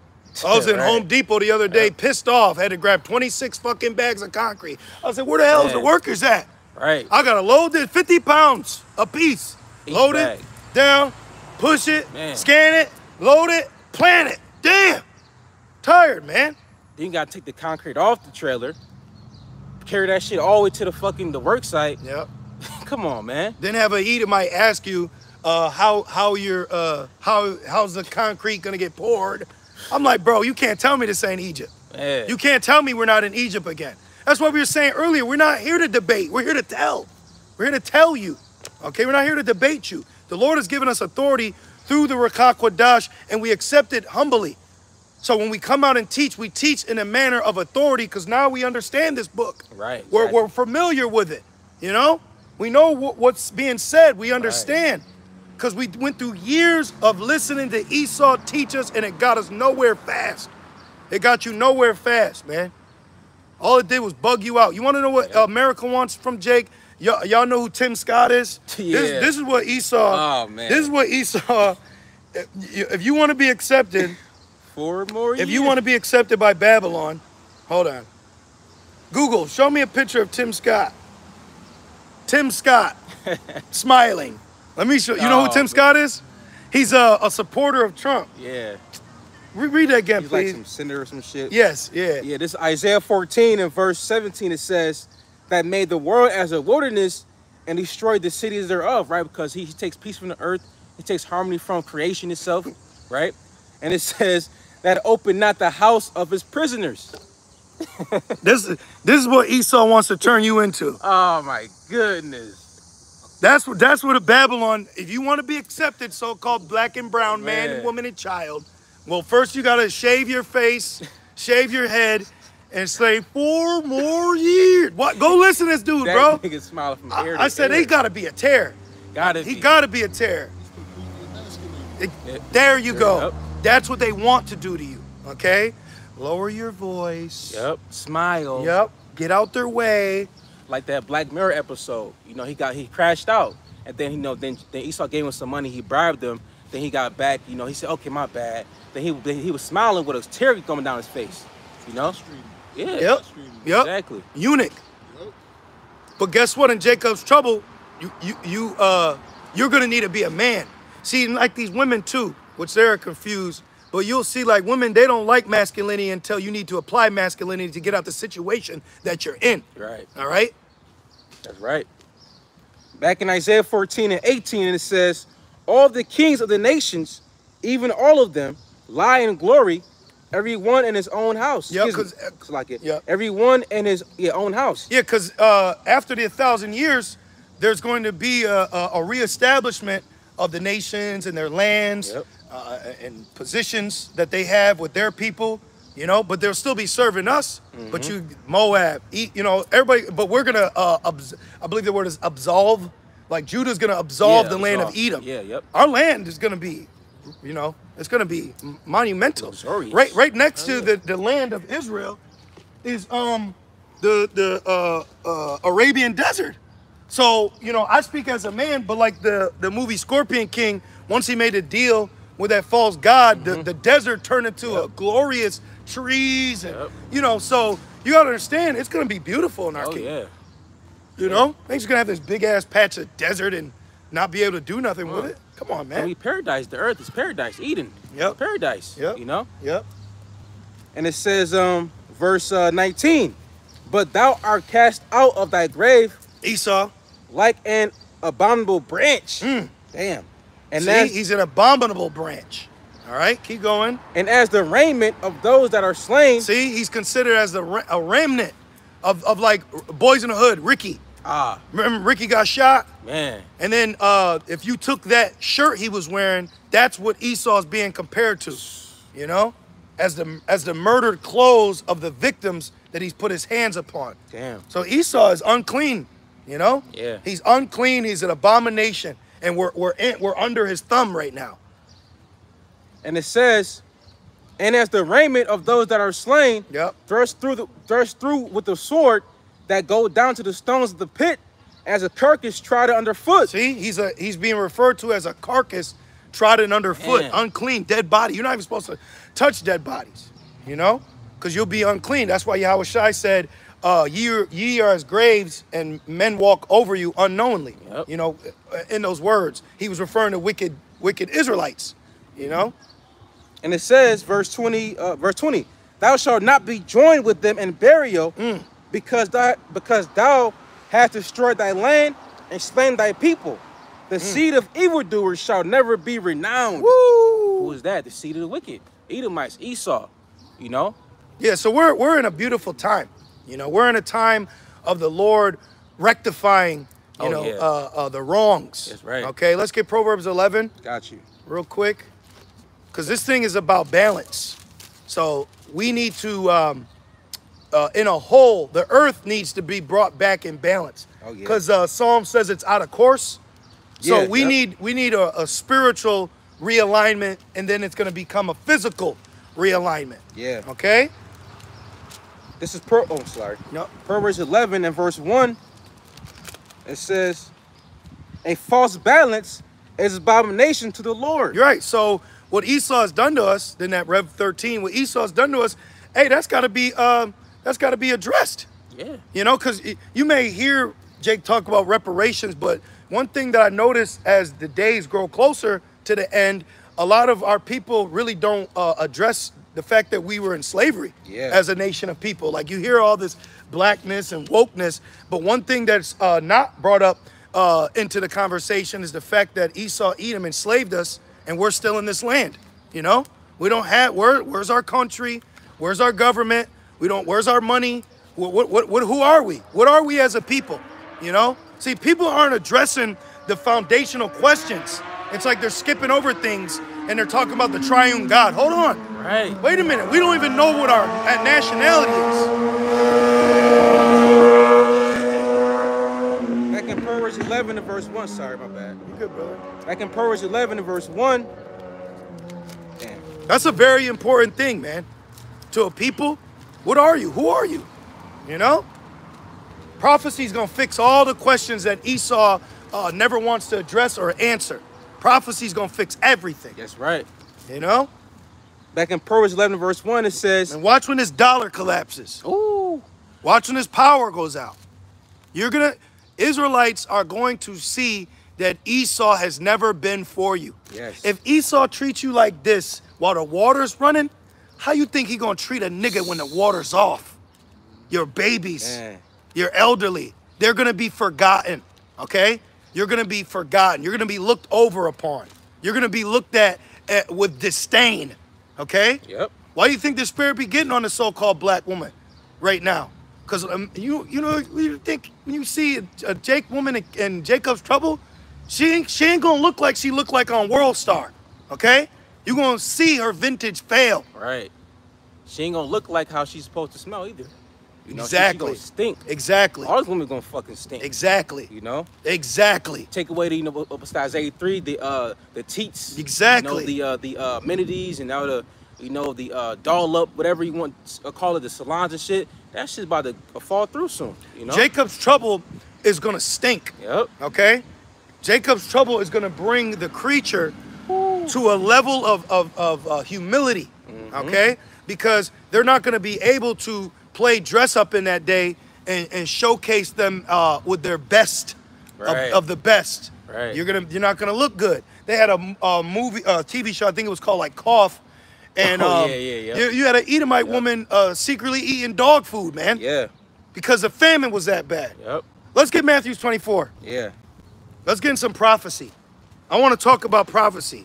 I was in Home Depot the other day, pissed off, had to grab 26 fucking bags of concrete. I said, where the hell is the workers at? Right. I got to load this 50 pounds a piece. Load bag. it, down, push it, scan it, load it, plant it. Damn. Tired, man. Then you got to take the concrete off the trailer, carry that shit all the way to the work site. Yep. Come on, man. Then have a eater might ask you how's the concrete gonna get poured. I'm like, bro, you can't tell me this ain't Egypt. Yeah. You can't tell me we're not in Egypt again. That's what we were saying earlier. We're not here to debate. We're here to tell. We're here to tell you. Okay, we're not here to debate you. The Lord has given us authority through the Ruach HaKodesh, and we accept it humbly. So when we come out and teach, we teach in a manner of authority because now we understand this book. Right. We're familiar with it, you know? We know what's being said. We understand because we went through years of listening to Esau teach us, and it got us nowhere fast. It got you nowhere fast, man. All it did was bug you out. You want to know what America wants from Jake? Y'all know who Tim Scott is? Yeah. This is what Esau. Oh, man. This is what Esau. If you want to be accepted, 4 more years. if you want to be accepted by Babylon, hold on. Google, show me a picture of Tim Scott. Tim Scott, smiling. Let me show you. Know who Tim Scott is? He's a supporter of Trump. Yeah. Read that again, He's please. like some senator or some shit. Yes, yeah. Yeah, this Isaiah 14 and verse 17, it says that made the world as a wilderness and destroyed the cities thereof, right? Because he takes peace from the earth. He takes harmony from creation itself, right? And it says that opened not the house of his prisoners. This is what Esau wants to turn you into. Oh my goodness. That's what a Babylon, if you want to be accepted, so-called black and brown, man and woman and child, well, first you got to shave your face, shave your head, and say 4 more years. What? Go listen to this dude, bro. That nigga smiling from ear to I said, ear. he got to be a tear. He got to be a tear. There you go. Yep. That's what they want to do to you, okay? Lower your voice. Yep. Smile. Yep. Get out their way. Like that Black Mirror episode. You know, he crashed out. And then, then Esau gave him some money. He bribed him. Then he got back. You know, he said, okay, my bad. Then he was smiling with a tear coming down his face. You know? Yeah. Yep. Exactly. Eunuch. Yep. But guess what? In Jacob's trouble, you're gonna need to be a man. See, like these women too, which they're confused. But you'll see, like women, they don't like masculinity until you need to apply masculinity to get out the situation that you're in. Right. All right. That's right. Back in Isaiah 14 and 18, and it says, all the kings of the nations, even all of them, lie in glory, every one in his own house. Yeah, because every one in his own house. Yeah, because after the 1,000 years, there's going to be a reestablishment of the nations and their lands and positions that they have with their people, you know, but they'll still be serving us. But Moab, you know, everybody, but we're going to, I believe the word is absolve. Like Judah's going to absolve the land of Edom. Yeah, yep. Our land is going to be, you know, it's going to be monumental. Right next to the land of Israel is the Arabian desert. So, you know, I speak as a man, but like the movie Scorpion King, once he made a deal with that false god, the desert turned into a glorious trees and you know, so you gotta understand it's gonna be beautiful in our kingdom. You know? Ain't just gonna have this big ass patch of desert and not be able to do nothing with it. Come on, man. I mean, paradise, the earth is paradise, Eden. Yep. Paradise. Yep. You know? Yep. And it says, verse 19, but thou art cast out of thy grave, Esau, like an abominable branch. Damn. And see, he's an abominable branch. All right, keep going. And as the raiment of those that are slain. See, he's considered as a remnant of like Boys in the Hood, Ricky. Remember Ricky got shot? Man. And then if you took that shirt he was wearing, that's what Esau's being compared to, you know? As the murdered clothes of the victims that he's put his hands upon. Damn. So Esau is unclean, you know? Yeah. He's unclean, he's an abomination, and we're under his thumb right now. And it says, and as the raiment of those that are slain, thrust through with the sword that go down to the stones of the pit, as a carcass trodden underfoot. See, he's being referred to as a carcass trodden underfoot, unclean, dead body. You're not even supposed to touch dead bodies, you know, because you'll be unclean. That's why Yahweh Shai said, ye are as graves and men walk over you unknowingly. You know, in those words, he was referring to wicked Israelites, you know. And it says, verse 20, thou shalt not be joined with them in burial, because thou hast destroyed thy land and slain thy people. The seed of evildoers shall never be renowned. Woo! Who is that? The seed of the wicked. Edomites, Esau, you know? Yeah, so we're in a beautiful time. You know, we're in a time of the Lord rectifying, the wrongs. That's right. Okay, let's get Proverbs 11. Got you. Real quick. Because this thing is about balance. So we need to, in a whole, the earth needs to be brought back in balance. Because Psalm says it's out of course. So we need a spiritual realignment, and then it's going to become a physical realignment. Yeah. Okay? This is Proverbs 11 and verse 1. It says, a false balance is abomination to the Lord. You're right. So what Esau has done to us, then that Rev 13, what Esau has done to us, hey, that's got to be addressed. Yeah. You know, because you may hear Jake talk about reparations, but one thing that I noticed as the days grow closer to the end, a lot of our people really don't address the fact that we were in slavery as a nation of people. Like, you hear all this blackness and wokeness, but one thing that's not brought up into the conversation is the fact that Esau, Edom enslaved us, and we're still in this land. You know, we don't have, where's our country? Where's our government? Where's our money? Who are we? What are we as a people? You know, see, people aren't addressing the foundational questions. It's like they're skipping over things and they're talking about the triune God. Hold on. Right. Wait a minute. We don't even know what our nationality is. Back in Proverbs 11 and verse 1. Sorry, my bad. You good, brother. Back in Proverbs 11 and verse 1. Damn. That's a very important thing, man. To a people, what are you? Who are you? You know? Prophecy's going to fix all the questions that Esau never wants to address or answer. Prophecy's going to fix everything. That's right. You know? Back in Proverbs 11 verse 1, it says... And watch when this dollar collapses. Ooh. Watch when this power goes out. Israelites are going to see that Esau has never been for you. Yes. If Esau treats you like this while the water's running, how you think he going to treat a nigga when the water's off? Your babies. Man. You're elderly. They're going to be forgotten, okay? You're going to be forgotten. You're going to be looked over upon. You're going to be looked at with disdain, okay? Yep. Why do you think the spirit be getting on the so-called black woman right now? Because you think when you see a Jake woman in Jacob's Trouble, she ain't going to look like she looked like on World Star, okay? You're going to see her vintage fail. Right. She ain't going to look like how she's supposed to smell either. You know, exactly. She gonna stink. Exactly. All these women gonna fucking stink. Exactly. You know. Exactly. Take away the besides 83 the teats. Exactly. You know, the amenities and now the doll up, whatever you want to call it, the salons and shit. That shit's about to fall through soon. You know. Jacob's Trouble is gonna stink. Yep. Okay. Jacob's Trouble is gonna bring the creature to a level of humility. Okay. Because they're not gonna be able to play dress up in that day and showcase them with their best of the best. Right. You're not gonna look good. They had a movie, TV show. I think it was called like Cough, and you had an Edomite woman secretly eating dog food, man. Yeah. Because the famine was that bad. Yep. Let's get Matthew 24. Yeah. Let's get in some prophecy. I want to talk about prophecy.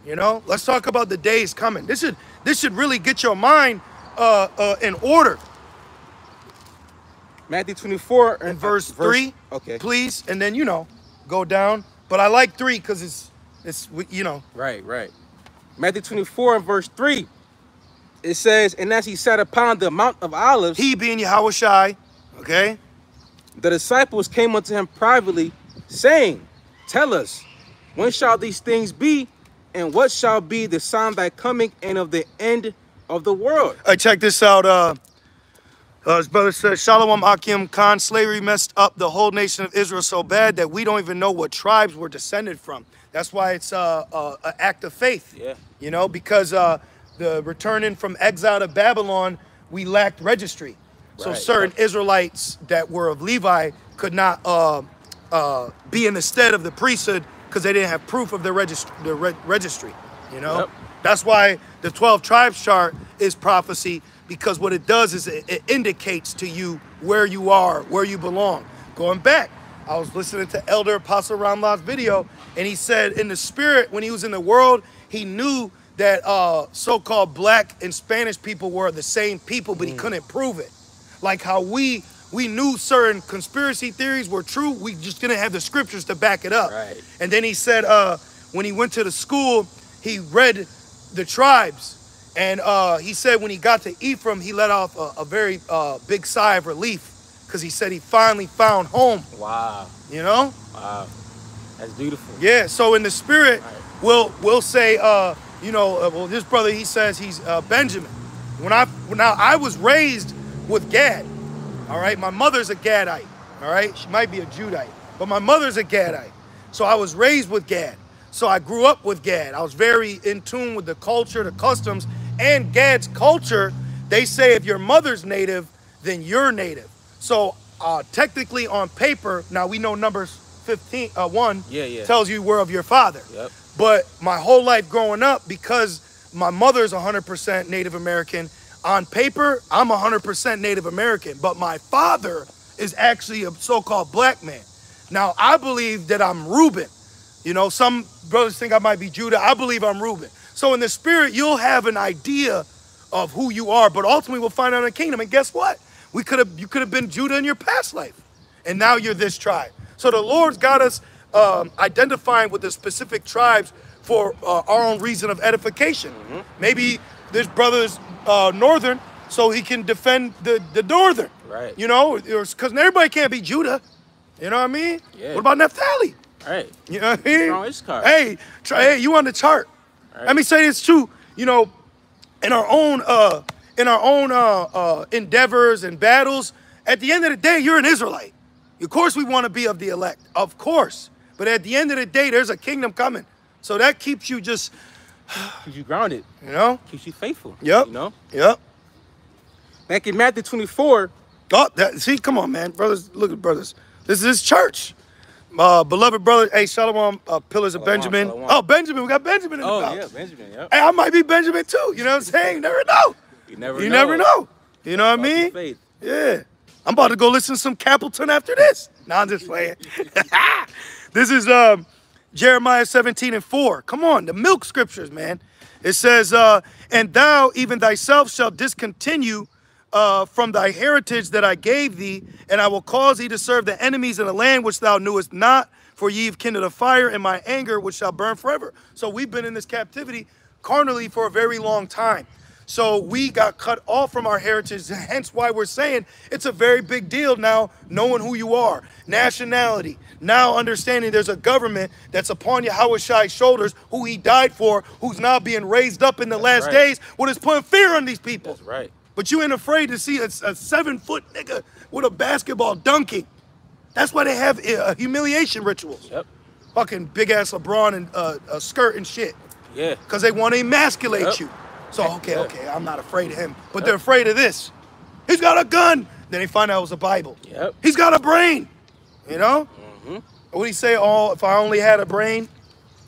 You know, let's talk about the days coming. This should really get your mind in order. Matthew 24 and verse 3. Okay. Please, and then, you know, go down. But I like 3 because it's, you know. Right. Matthew 24 and verse 3. It says, and as he sat upon the Mount of Olives. He being Yahushai, okay. The disciples came unto him privately, saying, tell us, when shall these things be? And what shall be the sign of thy coming and of the end of the world? All right, check this out. His brother says, Shalom Akim Khan, slavery messed up the whole nation of Israel so bad that we don't even know what tribes we're descended from. That's why it's an act of faith. Yeah. You know, because the returning from exile to Babylon, we lacked registry. So certain Israelites that were of Levi could not be in the stead of the priesthood because they didn't have proof of their registry. You know, that's why the 12 tribes chart is prophecy. Because what it does is it indicates to you where you are, where you belong. Going back, I was listening to Elder Apostle Ramlah's video, and he said in the spirit, when he was in the world, he knew that so-called black and Spanish people were the same people, but he couldn't prove it. Like how we knew certain conspiracy theories were true, we just didn't have the scriptures to back it up. Right. And then he said when he went to the school, he read the tribes. And he said when he got to Ephraim, he let off a very big sigh of relief because he said he finally found home. Wow. You know? Wow. That's beautiful. Yeah, so in the spirit, we'll say, you know, well, this brother, he says he's Benjamin. Now, I was raised with Gad, all right? My mother's a Gadite, all right? She might be a Judite, but my mother's a Gadite. So I was raised with Gad. So I grew up with Gad. I was very in tune with the culture, the customs, and Gad's culture. They say if your mother's native, then you're native. So technically on paper, now we know Numbers 1 tells you we're of your father. Yep. But my whole life growing up, because my mother's 100% Native American, on paper, I'm 100% Native American. But my father is actually a so-called black man. Now, I believe that I'm Reuben. You know, some brothers think I might be Judah. I believe I'm Reuben. So in the spirit, you'll have an idea of who you are, but ultimately we'll find out in the kingdom. And guess what? You could have been Judah in your past life, and now you're this tribe. So the Lord's got us identifying with the specific tribes for our own reason of edification. Maybe this brother's northern, so he can defend the northern. Right. You know, because everybody can't be Judah. You know what I mean? Yeah. What about Naphtali? Right. You know what I mean? On his card. Hey, hey, you on the chart. Right. Let me say this too. You know, in our own endeavors and battles, at the end of the day, you're an Israelite. Of course, we want to be of the elect, of course. But at the end of the day, there's a kingdom coming. So that keeps you just keeps you grounded. You know? Keeps you faithful. Yep. You know? Yep. Back in Matthew 24. Oh, see, come on, man. Brothers, look at brothers. This is his church. Beloved brother, hey, Shalom, Pillars of Benjamin. Shalom. Oh, Benjamin, we got Benjamin in the house. Oh, yeah, Benjamin, yeah. Hey, I might be Benjamin too, you know what I'm saying? You never know. You never know. You know what I mean? Faith. Yeah. I'm about to go listen to some Capleton after this. No, I'm just playing. This is Jeremiah 17:4. Come on, the milk scriptures, man. It says, and thou, even thyself, shalt discontinue from thy heritage that I gave thee, and I will cause thee to serve the enemies in a land which thou knewest not, for ye have kindled a fire in my anger, which shall burn forever. So we've been in this captivity carnally for a very long time. So we got cut off from our heritage, hence why we're saying it's a very big deal now, knowing who you are, nationality, now understanding there's a government that's upon Yahushai's shoulders, who he died for, who's now being raised up in the last days, what is putting fear on these people. That's right. But you ain't afraid to see a 7-foot nigga with a basketball dunking. That's why they have humiliation rituals. Yep. Fucking big ass LeBron and a skirt and shit. Yeah. Because they want to emasculate you. So, okay, I'm not afraid of him. But they're afraid of this. He's got a gun. Then they find out it was a Bible. Yep. He's got a brain. You know? What do you say? Oh, if I only had a brain.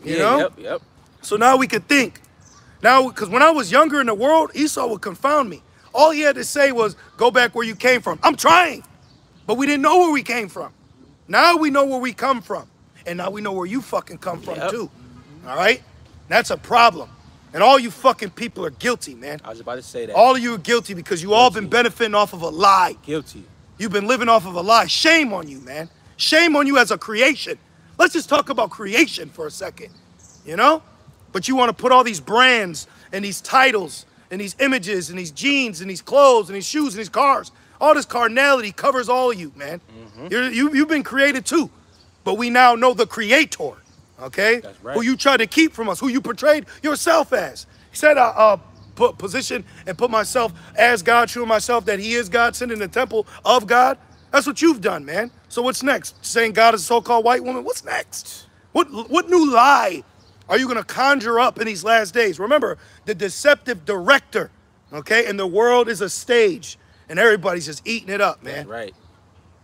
You know? Yep. So now we could think. Now, because when I was younger in the world, Esau would confound me. All he had to say was, go back where you came from. I'm trying. But we didn't know where we came from. Now we know where we come from. And now we know where you fucking come from too. All right? That's a problem. And all you fucking people are guilty, man. I was about to say that. All of you are guilty because you all been benefiting off of a lie. Guilty. You've been living off of a lie. Shame on you, man. Shame on you as a creation. Let's just talk about creation for a second, you know? But you want to put all these brands and these titles and these images and these jeans and these clothes and these shoes and these cars. All this carnality covers all of you, man. You've been created too. But we now know the creator, okay? That's right. Who you tried to keep from us, who you portrayed yourself as. He said, put position and put myself as God, showing myself that he is God, sitting in the temple of God. That's what you've done, man. So what's next? Saying God is a so-called white woman? What's next? What new lie are you going to conjure up in these last days? Remember, the deceptive director, okay? And the world is a stage, and everybody's just eating it up, man. That's right.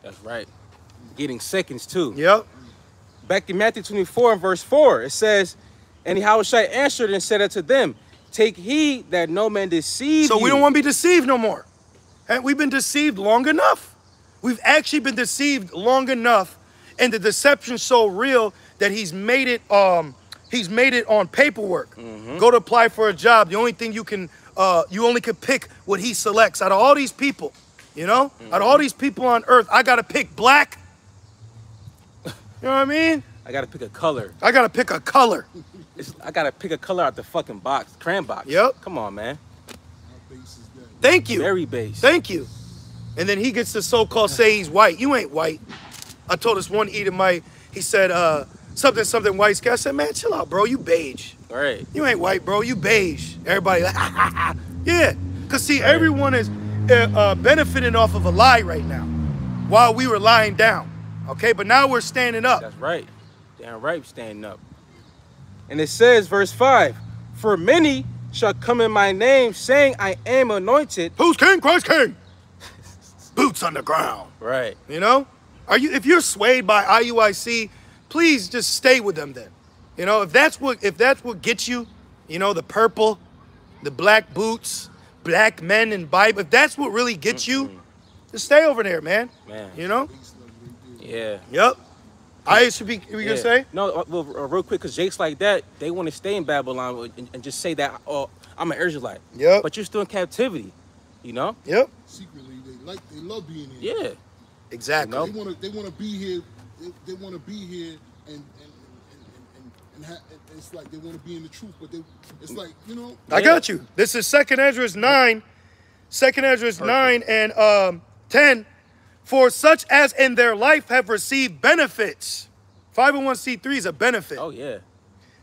That's right. Getting seconds, too. Yep. Back in Matthew 24 and verse 4, it says, and Yahushua answered and said unto them, take heed that no man deceive you. So we don't want to be deceived no more. And we've been deceived long enough. We've actually been deceived long enough, and the deception's so real that he's made it on paperwork. Go to apply for a job. The only thing you only can pick what he selects. Out of all these people, you know? Out of all these people on earth, I gotta pick black. You know what I mean? I gotta pick a color. I gotta pick a color. I gotta pick a color out the fucking box, crayon box. Yep. Come on, man. Thank you. Very base. Thank you. And then he gets to so-called say he's white. You ain't white. I told this one Edomite, he said, something white skin. I said, man, chill out, bro. You beige. Right. You ain't white, bro. You beige. Everybody like, yeah. Because, see, everyone is benefiting off of a lie right now while we were lying down. Okay? But now we're standing up. That's right. Damn right, standing up. And it says, verse 5, for many shall come in my name, saying, I am anointed. Who's king? Christ king. Boots on the ground. Right. You know? If you're swayed by IUIC, please just stay with them then. You know, if that's what gets you, you know, the purple, the black boots, black men in Bible, if that's what really gets you, just stay over there, man. Man. You know? Yeah. Yep. I should be, we gonna say? No, well, real quick, because Jakes like that, they want to stay in Babylon and just say that, oh, I'm an Israelite. Yep. But you're still in captivity, you know? Yep. Secretly, they love being here. Yeah. Exactly. You know? They want to be here. They want to be here, and it's like they want to be in the truth, but it's like, you know. I got you. This is 2nd Ezra 9. 2nd Ezra 9 and 10. For such as in their life have received benefits. 501c3 is a benefit. Oh, yeah.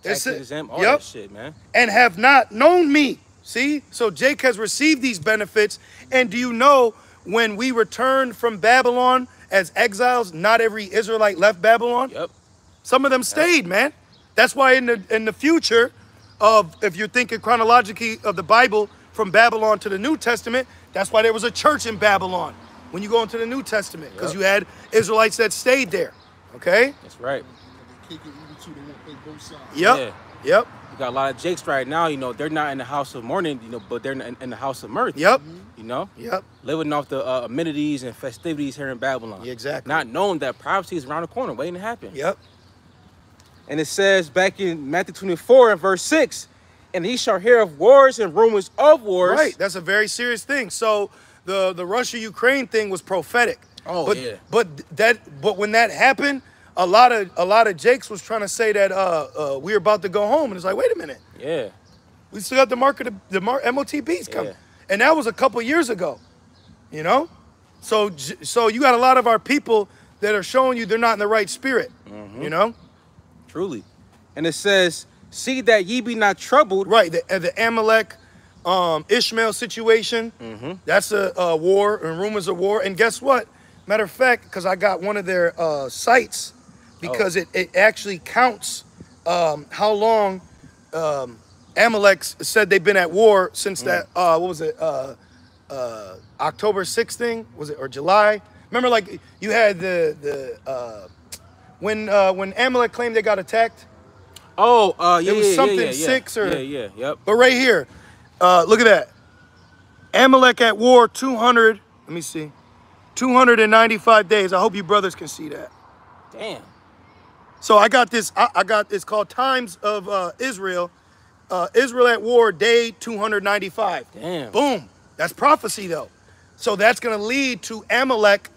Tax exempt, all that shit, man. And have not known me. See? So Jake has received these benefits. And do you know when we returned from Babylon as exiles, not every Israelite left Babylon? Yep. Some of them stayed, man. That's why in the future of, if you're thinking chronologically of the Bible from Babylon to the New Testament, that's why there was a church in Babylon when you go into the New Testament, because you had Israelites that stayed there. Okay? That's right. Yep. Yeah. Yep. You got a lot of Jakes right now, you know, they're not in the house of mourning, you know, but they're in the house of mirth. Yep. You know? Yep. Living off the amenities and festivities here in Babylon. Yeah, exactly. Not knowing that prophecy is around the corner, waiting to happen. Yep. And it says back in Matthew 24 and verse 6, and he shall hear of wars and rumors of wars. Right. That's a very serious thing. So the Russia-Ukraine thing was prophetic. Oh, but, yeah. But when that happened, a lot of Jakes was trying to say that we're about to go home, and it's like, wait a minute. Yeah. We still got the MOTBs coming, and that was a couple years ago. You know, so you got a lot of our people that are showing you they're not in the right spirit. You know, truly. And it says, see that ye be not troubled. Right. The Amalek, Ishmael situation. That's a war and rumors of war. And guess what? Matter of fact, because I got one of their sites, because it actually counts how long Amalek said they've been at war since that, what was it, October 6th thing? Was it, or July? Remember, like, you had when Amalek claimed they got attacked? Yeah, it was something yeah. 6 or... Yep. But right here, look at that. Amalek at war, 200, let me see, 295 days. I hope you brothers can see that. Damn. So I got this, it's called Times of Israel. Israel at war, day 295. Damn. Boom. That's prophecy, though. So that's going to lead to Amalek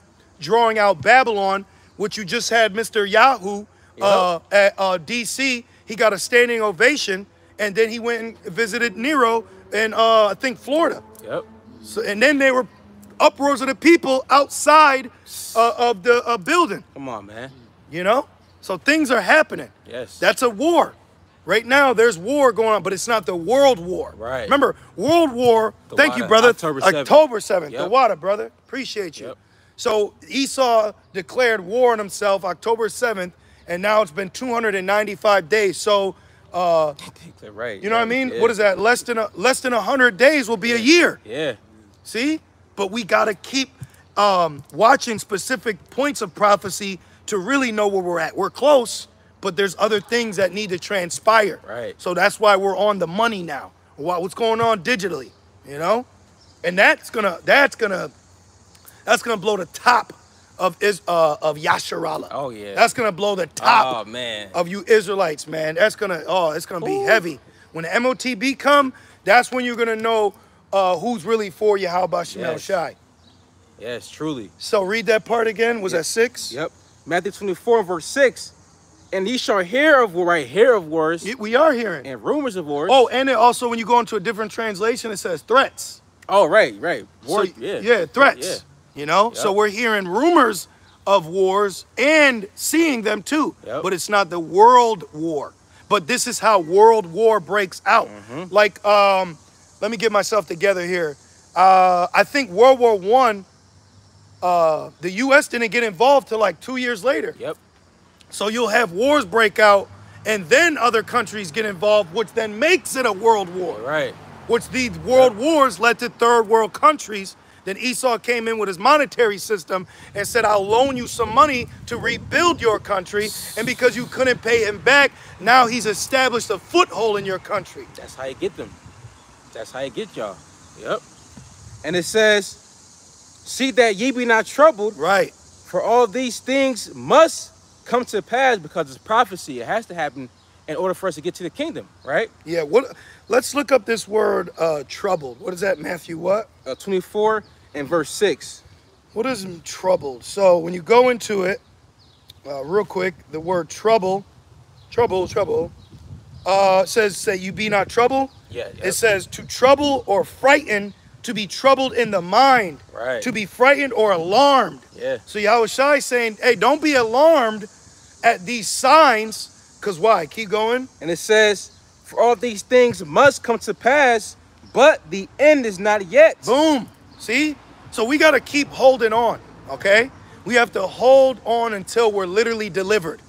drawing out Babylon, which you just had Mr. Yahoo at DC. He got a standing ovation, and then he went and visited Nero in I think Florida. Yep. So, and then they were uproars of the people outside of the building. Come on, man. You know, so things are happening. Yes. That's a war. Right now, there's war going on, but it's not the world war. Right. Remember, world war, thank you, brother. October 7th. October 7th, Yep. the water, brother. Appreciate you. Yep. So Esau declared war on himself October 7th, and now it's been 295 days. So, right. you know what I mean? Yeah. What is that? Less than 100 days will be a year. Yeah. See? But we got to keep watching specific points of prophecy to really know where we're at. We're close, but there's other things that need to transpire. Right. So that's why we're on the money now. What's going on digitally, you know? And that's gonna blow the top of Yasharallah. Oh yeah. That's gonna blow the top man. of you Israelites, man. It's gonna be heavy. When the MOTB come, that's when you're gonna know who's really for Yahweh Shemel Shai. Yes, truly. So read that part again. Was that 6? Yep. Matthew 24, verse 6. And ye shall hear of wars. We are hearing. And rumors of wars. Oh, and it also, when you go into a different translation, it says threats. Oh, right. War, So, yeah, threats. Yeah. You know? Yep. So we're hearing rumors of wars and seeing them too. Yep. But it's not the world war. But this is how world war breaks out. Like, let me get myself together here. I think World War I, the U.S. didn't get involved till like 2 years later. Yep. So you'll have wars break out, and then other countries get involved, which then makes it a world war. Right. Which these world wars led to third world countries. Then Esau came in with his monetary system and said, I'll loan you some money to rebuild your country. And because you couldn't pay him back, now he's established a foothold in your country. That's how you get them. That's how you get y'all. Yep. And it says, see that ye be not troubled. Right. For all these things must come to pass because it's prophecy. It has to happen in order for us to get to the kingdom, right? Yeah. Let's look up this word troubled. What is that, Matthew? What? 24 and verse 6. What is troubled? So when you go into it, real quick, the word trouble, says, say you be not troubled. Yeah. Yep. It says to trouble or frighten, to be troubled in the mind, right. To be frightened or alarmed. Yeah. So Yahushua is saying, hey, don't be alarmed at these signs, because why? Keep going. And it says, for all these things must come to pass, but the end is not yet. Boom. See? So we got to keep holding on, okay? We have to hold on until we're literally delivered.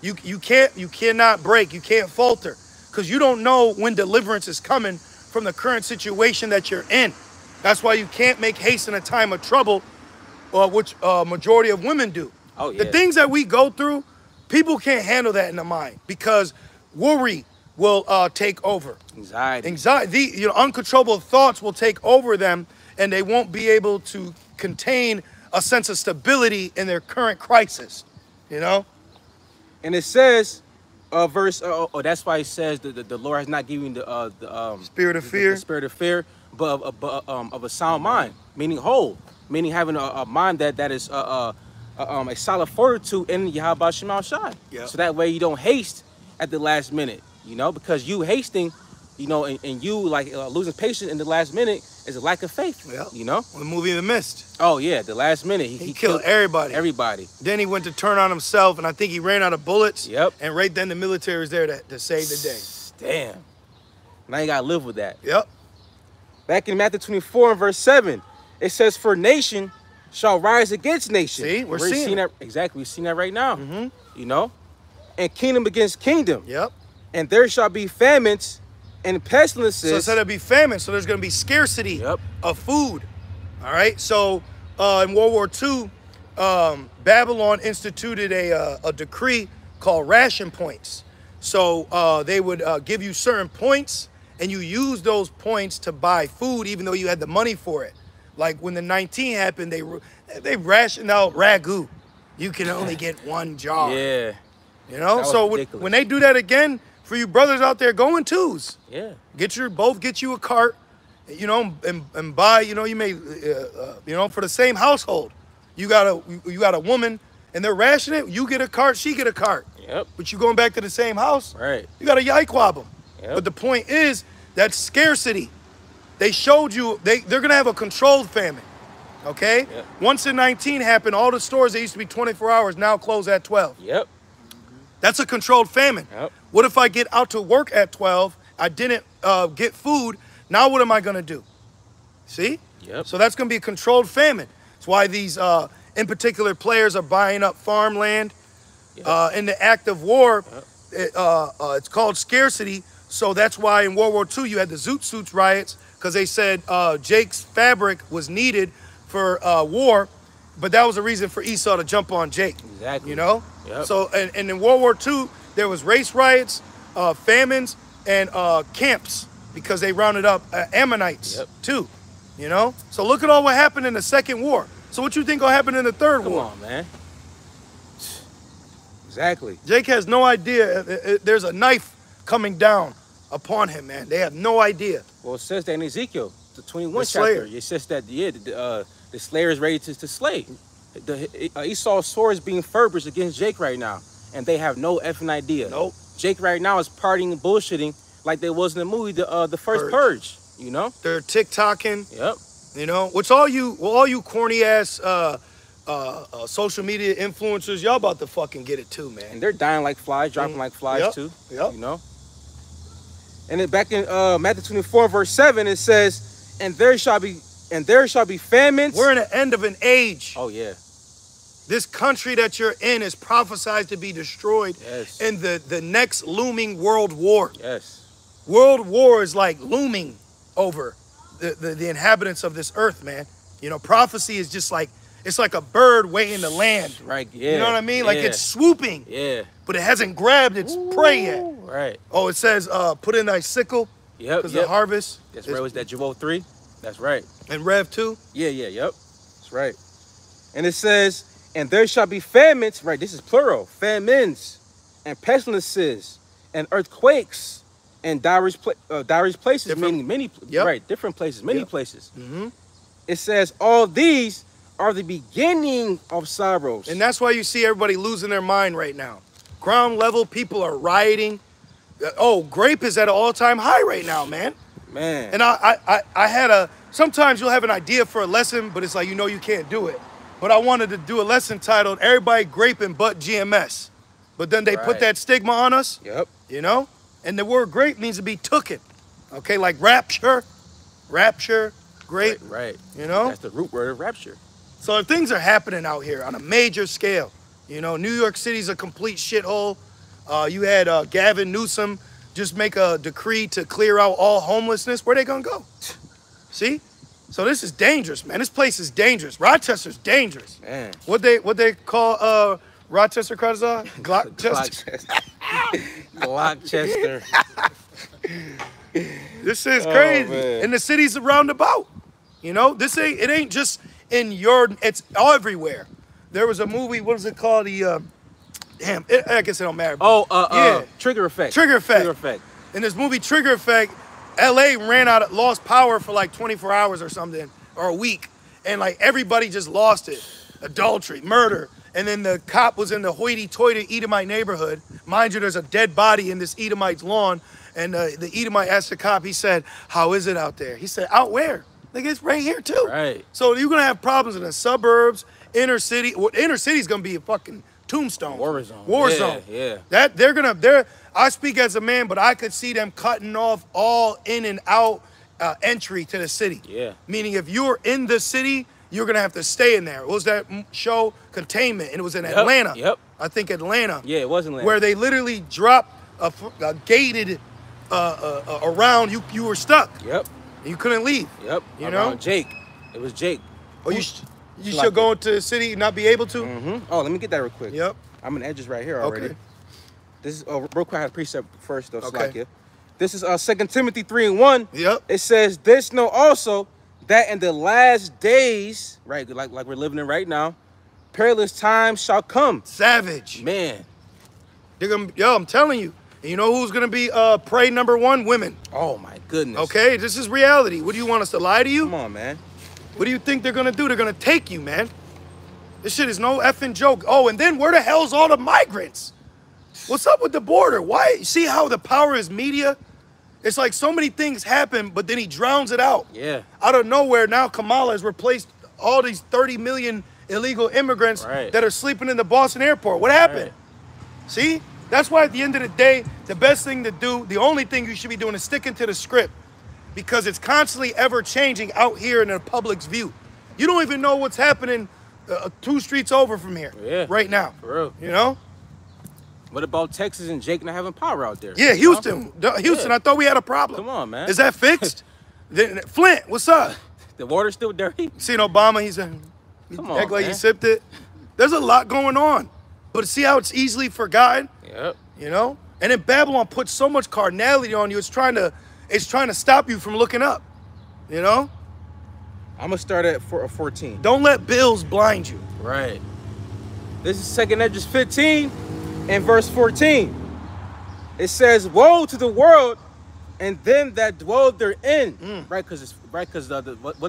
You cannot break. You can't falter, because you don't know when deliverance is coming from the current situation that you're in. That's why you can't make haste in a time of trouble, which majority of women do. Oh, yeah. The things that we go through, people can't handle that in the mind because worry will take over. Anxiety, uncontrollable thoughts will take over them, and they won't be able to contain a sense of stability in their current crisis, you know? And it says, that's why it says that the Lord has not given the spirit of fear. The spirit of fear, but of a sound mind, meaning whole, meaning having a mind that is a solid fortitude in Yahweh Shema Shai. Yep. So that way you don't haste at the last minute, because you hasting, and you like losing patience in the last minute is a lack of faith. Yeah. The movie The Mist. Oh yeah, the last minute he killed everybody. Everybody. Then he went to turn on himself, and I think he ran out of bullets. Yep. And right then the military was there to save the day. Damn. Now you gotta live with that. Yep. Back in Matthew 24 and verse 7, it says, "For nation shall rise against nation." See, we're seeing that exactly. We're seeing that right now. And kingdom against kingdom. Yep. And there shall be famines and pestilences. So it said there'll be famine, so there's going to be scarcity of food. All right. So in World War II, Babylon instituted a decree called ration points. So they would give you certain points, and you use those points to buy food, even though you had the money for it. Like when the 19 happened, they rationed out ragu. You can only get one jar. Yeah. So when they do that again, for you brothers out there, go in twos. Yeah. Get you a cart, and buy, you may, for the same household, You got a woman, and they're rationing it. You get a cart, she get a cart. Yep. But you going back to the same house. Right. You got a yiquab them. Yep. But the point is that scarcity. They showed you they're gonna have a controlled famine. Okay? Yep. Once in 19 happened, all the stores that used to be 24 hours now close at 12. Yep. That's a controlled famine. Yep. What if I get out to work at 12, I didn't get food, now what am I gonna do? See? Yep. So that's gonna be a controlled famine. That's why these, in particular, players are buying up farmland. Yep. In the act of war, yep. It's called scarcity. So that's why in World War II, you had the Zoot Suits riots, because they said Jake's fabric was needed for war, but that was a reason for Esau to jump on Jake. Exactly. You know? Yep. So, and in World War II, there was race riots, famines, and camps, because they rounded up Ammonites, yep. too. You know? So look at all what happened in the Second War. So what you think will happen in the Third War? Come on, man. Exactly. Jake has no idea. There's a knife coming down upon him, man. They have no idea. Well, it says that in Ezekiel, the 21 chapter. It says that, yeah, the slayer is ready to slay. Esau's sword is being furbished against Jake right now, and they have no effing idea. Nope. Jake right now is partying and bullshitting like there was in the movie, the first Purge. You know? They're TikToking. Yep. You know, which all you corny ass social media influencers, y'all about to fucking get it too, man. And they're dying like flies, dropping like flies yep. too. Yep. You know. And then back in Matthew 24, verse 7, it says, "And there shall be famines." We're in the end of an age. Oh yeah. This country that you're in is prophesied to be destroyed yes. in the next looming world war. Yes. World war is like looming over the inhabitants of this earth, man. You know, prophecy is just like, it's like a bird waiting to land. Right, yeah. You know what I mean? Yeah. Like it's swooping. Yeah. But it hasn't grabbed its prey yet. Right. Oh, it says, put in thy sickle. Yep. Because the harvest. That's right. Was that Joel 3? That's right. And Rev 2? Yeah, yep. That's right. And it says, "And there shall be famines," right, this is plural, famines, and pestilences, and earthquakes, and diverse places, different, meaning many, yep. right, different places, many yep. places. Mm-hmm. It says, "All these are the beginning of sorrows." And that's why you see everybody losing their mind right now. Ground level, people are rioting. Oh, grape is at an all-time high right now, man. Man. And I had sometimes you'll have an idea for a lesson, but it's like, you know you can't do it. But I wanted to do a lesson titled, "Everybody Graping But GMS." But then they put that stigma on us. Yep. You know? And the word grape means to be tooken. Okay, like rapture, grape. Right. You know? That's the root word of rapture. So things are happening out here on a major scale. You know, New York City's a complete shithole. You had Gavin Newsom just make a decree to clear out all homelessness. Where they gonna go? See? So this is dangerous, man. This place is dangerous. Rochester's dangerous. Man. What they call Rochester, Krazar? Glockchester. Glockchester. This is crazy. Man. And the city's around about. You know, it ain't just in it's everywhere. There was a movie, what is it called? I guess it don't matter. Oh, Trigger Effect. Trigger Effect. In this movie, Trigger Effect, LA lost power for like 24 hours or something, or a week. And like everybody just lost it. Adultery, murder. And then the cop was in the hoity-toity Edomite neighborhood. Mind you, there's a dead body in this Edomite's lawn. And the Edomite asked the cop, he said, "How is it out there?" He said, "Out where?" Like, it's right here too. Right. So you're gonna have problems in the suburbs, inner city. Well, inner city's gonna be a fucking tombstone. War zone. War zone. Yeah. I speak as a man, but I could see them cutting off all in and out entry to the city. Yeah. Meaning if you're in the city, you're gonna have to stay in there. What was that show, Containment? And it was in Atlanta. Yep. I think Atlanta. Yeah, it was Atlanta. Where they literally dropped a gated around you. You were stuck. Yep. You couldn't leave. Yep. You know? Jake. It was Jake. Oh, you should go into the city and not be able to? Mm-hmm. Oh, let me get that real quick. Yep. I'm in Edges right here already. Okay. This is real quick. I have a precept first though. Okay. This is 2 Timothy 3:1. Yep. It says, "This know also that in the last days," right, like we're living in right now, "perilous times shall come." Savage. Man. They're gonna. Yo, I'm telling you. And you know who's gonna be prey number one? Women. Oh my goodness. Okay, this is reality. What do you want us to lie to you? Come on, man. What do you think they're gonna do? They're gonna take you, man. This shit is no effing joke. Oh, and then where the hell's all the migrants? What's up with the border? Why? See how the power is media? It's like so many things happen, but then he drowns it out. Yeah. Out of nowhere, now Kamala has replaced all these 30 million illegal immigrants that are sleeping in the Boston airport. What happened? See? That's why at the end of the day, the best thing to do, the only thing you should be doing is sticking to the script, because it's constantly ever changing out here in the public's view. You don't even know what's happening 2 streets over from here right now. For real. You know? What about Texas and Jake not having power out there? Yeah, Houston. Houston, I thought we had a problem. Come on, man. Is that fixed? Flint, what's up? The water's still dirty? Seen Obama, he's Come on, act like man. he sipped it. There's a lot going on. But see how it's easily forgotten? Yep. You know? And then Babylon puts so much carnality on you, it's trying to stop you from looking up. You know? I'm gonna start at 14. Don't let bills blind you. Right. This is 2nd Esdras 15 and verse 14. It says, "Woe to the world and them that dwell therein." Right, because what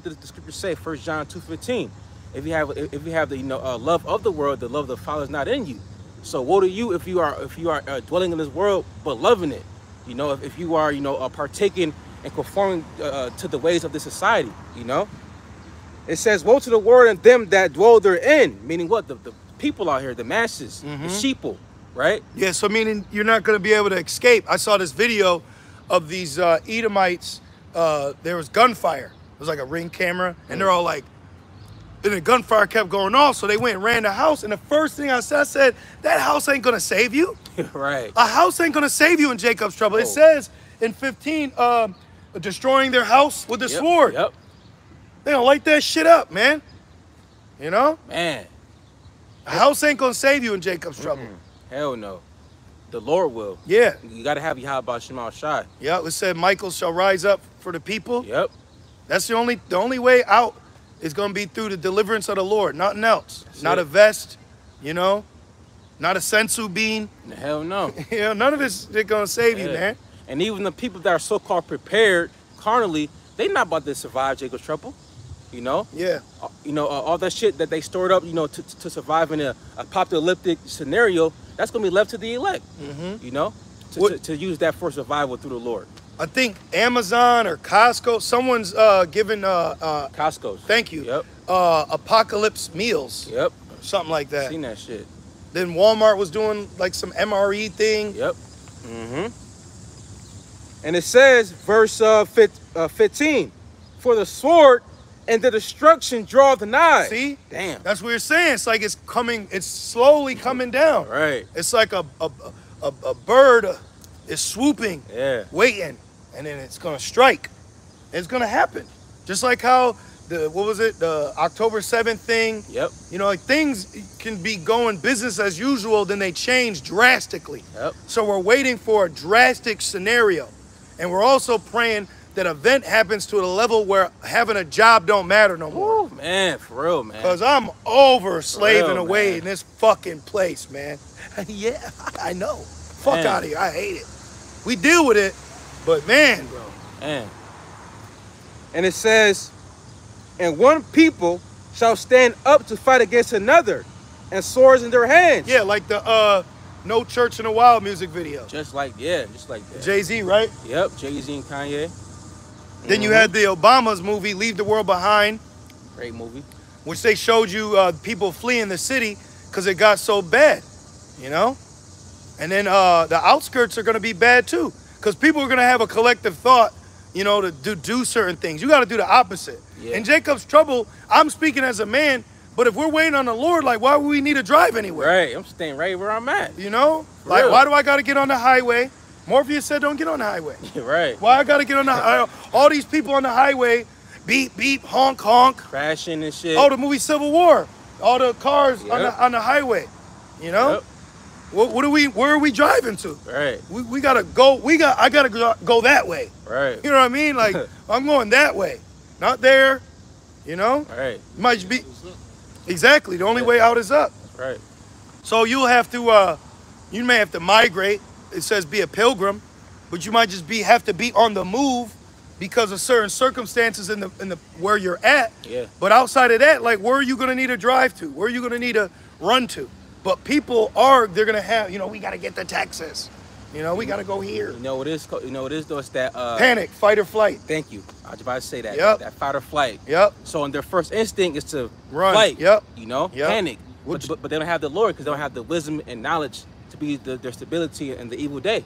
does the scripture say? 1 John 2:15. If you have the love of the world, the love of the Father is not in you. So woe to you if you are dwelling in this world but loving it. You know, if you are partaking and conforming to the ways of this society. You know, it says, "Woe to the world and them that dwell therein," meaning what? The people out here, the masses, the sheeple, right? Yeah, so meaning you're not going to be able to escape. I saw this video of these Edomites. There was gunfire. It was like a Ring camera, and they're all like, and the gunfire kept going off, so they went and ran the house, and the first thing I said, that house ain't going to save you. Right. A house ain't going to save you in Jacob's trouble. It says in 15, destroying their house with the sword. Yep. They don't light that shit up, man. You know? Man. A house ain't going to save you in Jacob's trouble. Hell no. The Lord will. Yeah. You got to have Yahweh Shema Shai. Yep, it said Michael shall rise up for the people. Yep. That's the only way out is going to be through the deliverance of the Lord, nothing else. That's not it. a vest, you know, not a sensu bean. Hell no. You know, none of this is going to save you, man. And even the people that are so-called prepared carnally, they not about to survive Jacob's trouble. You know? Yeah. All that shit that they stored up, to survive in a apocalyptic scenario, that's going to be left to the elect, you know, to use that for survival through the Lord. I think Amazon or Costco, someone's giving Costco's. Thank you. Yep. Apocalypse meals. Yep. Something like that. Seen that shit. Then Walmart was doing like some MRE thing. Yep. And it says, verse 15, "For the sword and the destruction draweth nigh." See? Damn. That's what you're saying. It's like it's slowly coming down. Right. It's like a bird is swooping, waiting, and then it's gonna strike. It's gonna happen. Just like how the October 7th thing. Yep. You know, like things can be going business as usual, then they change drastically. Yep. So we're waiting for a drastic scenario. And we're also praying that event happens to a level where having a job don't matter no more. Ooh, man, for real, man. Because I'm over slaving real, away man. in this fucking place, man. Yeah, I know. Fuck out of here. I hate it. We deal with it, but man, bro. Man. And it says, "And one people shall stand up to fight against another, and swords in their hands." Yeah, like the No Church in the Wild music video. Just like that. Jay-Z, right? Yep, Jay-Z and Kanye. Then you had the Obama's movie, Leave the World Behind. Great movie. Which they showed you people fleeing the city because it got so bad, you know? And then the outskirts are going to be bad too, because people are going to have a collective thought, you know, to do certain things. You got to do the opposite. Yeah. In Jacob's trouble, I'm speaking as a man, but if we're waiting on the Lord, like, why would we need to drive anywhere? Right, I'm staying right where I'm at. You know? For like, real. why do I got to get on the highway? Morpheus said don't get on the highway. Right. Why I got to get on the all these people on the highway, beep, beep, honk, honk. Crashing and shit. Oh, the movie Civil War. All the cars on the highway, you know? Yep. Where are we driving to? Right. We gotta go. I gotta go that way. Right. You know what I mean? Like I'm going that way, not there. You know. Right. Might be exactly the only way out is up. Right. So you'll have to. You may have to migrate. It says be a pilgrim, but you might just have to be on the move because of certain circumstances in the where you're at. Yeah. But outside of that, like, where are you gonna need to drive to? Where are you gonna need to run to? But people they're gonna have, we gotta get to Texas. We gotta go here. You know what it is though? It's that panic, fight or flight. Thank you. I was about to say that. Yep. That fight or flight. Yep. So their first instinct is to run. Fight. Yep. Yep. Panic. But they don't have the Lord because they don't have the wisdom and knowledge to be their stability in the evil day.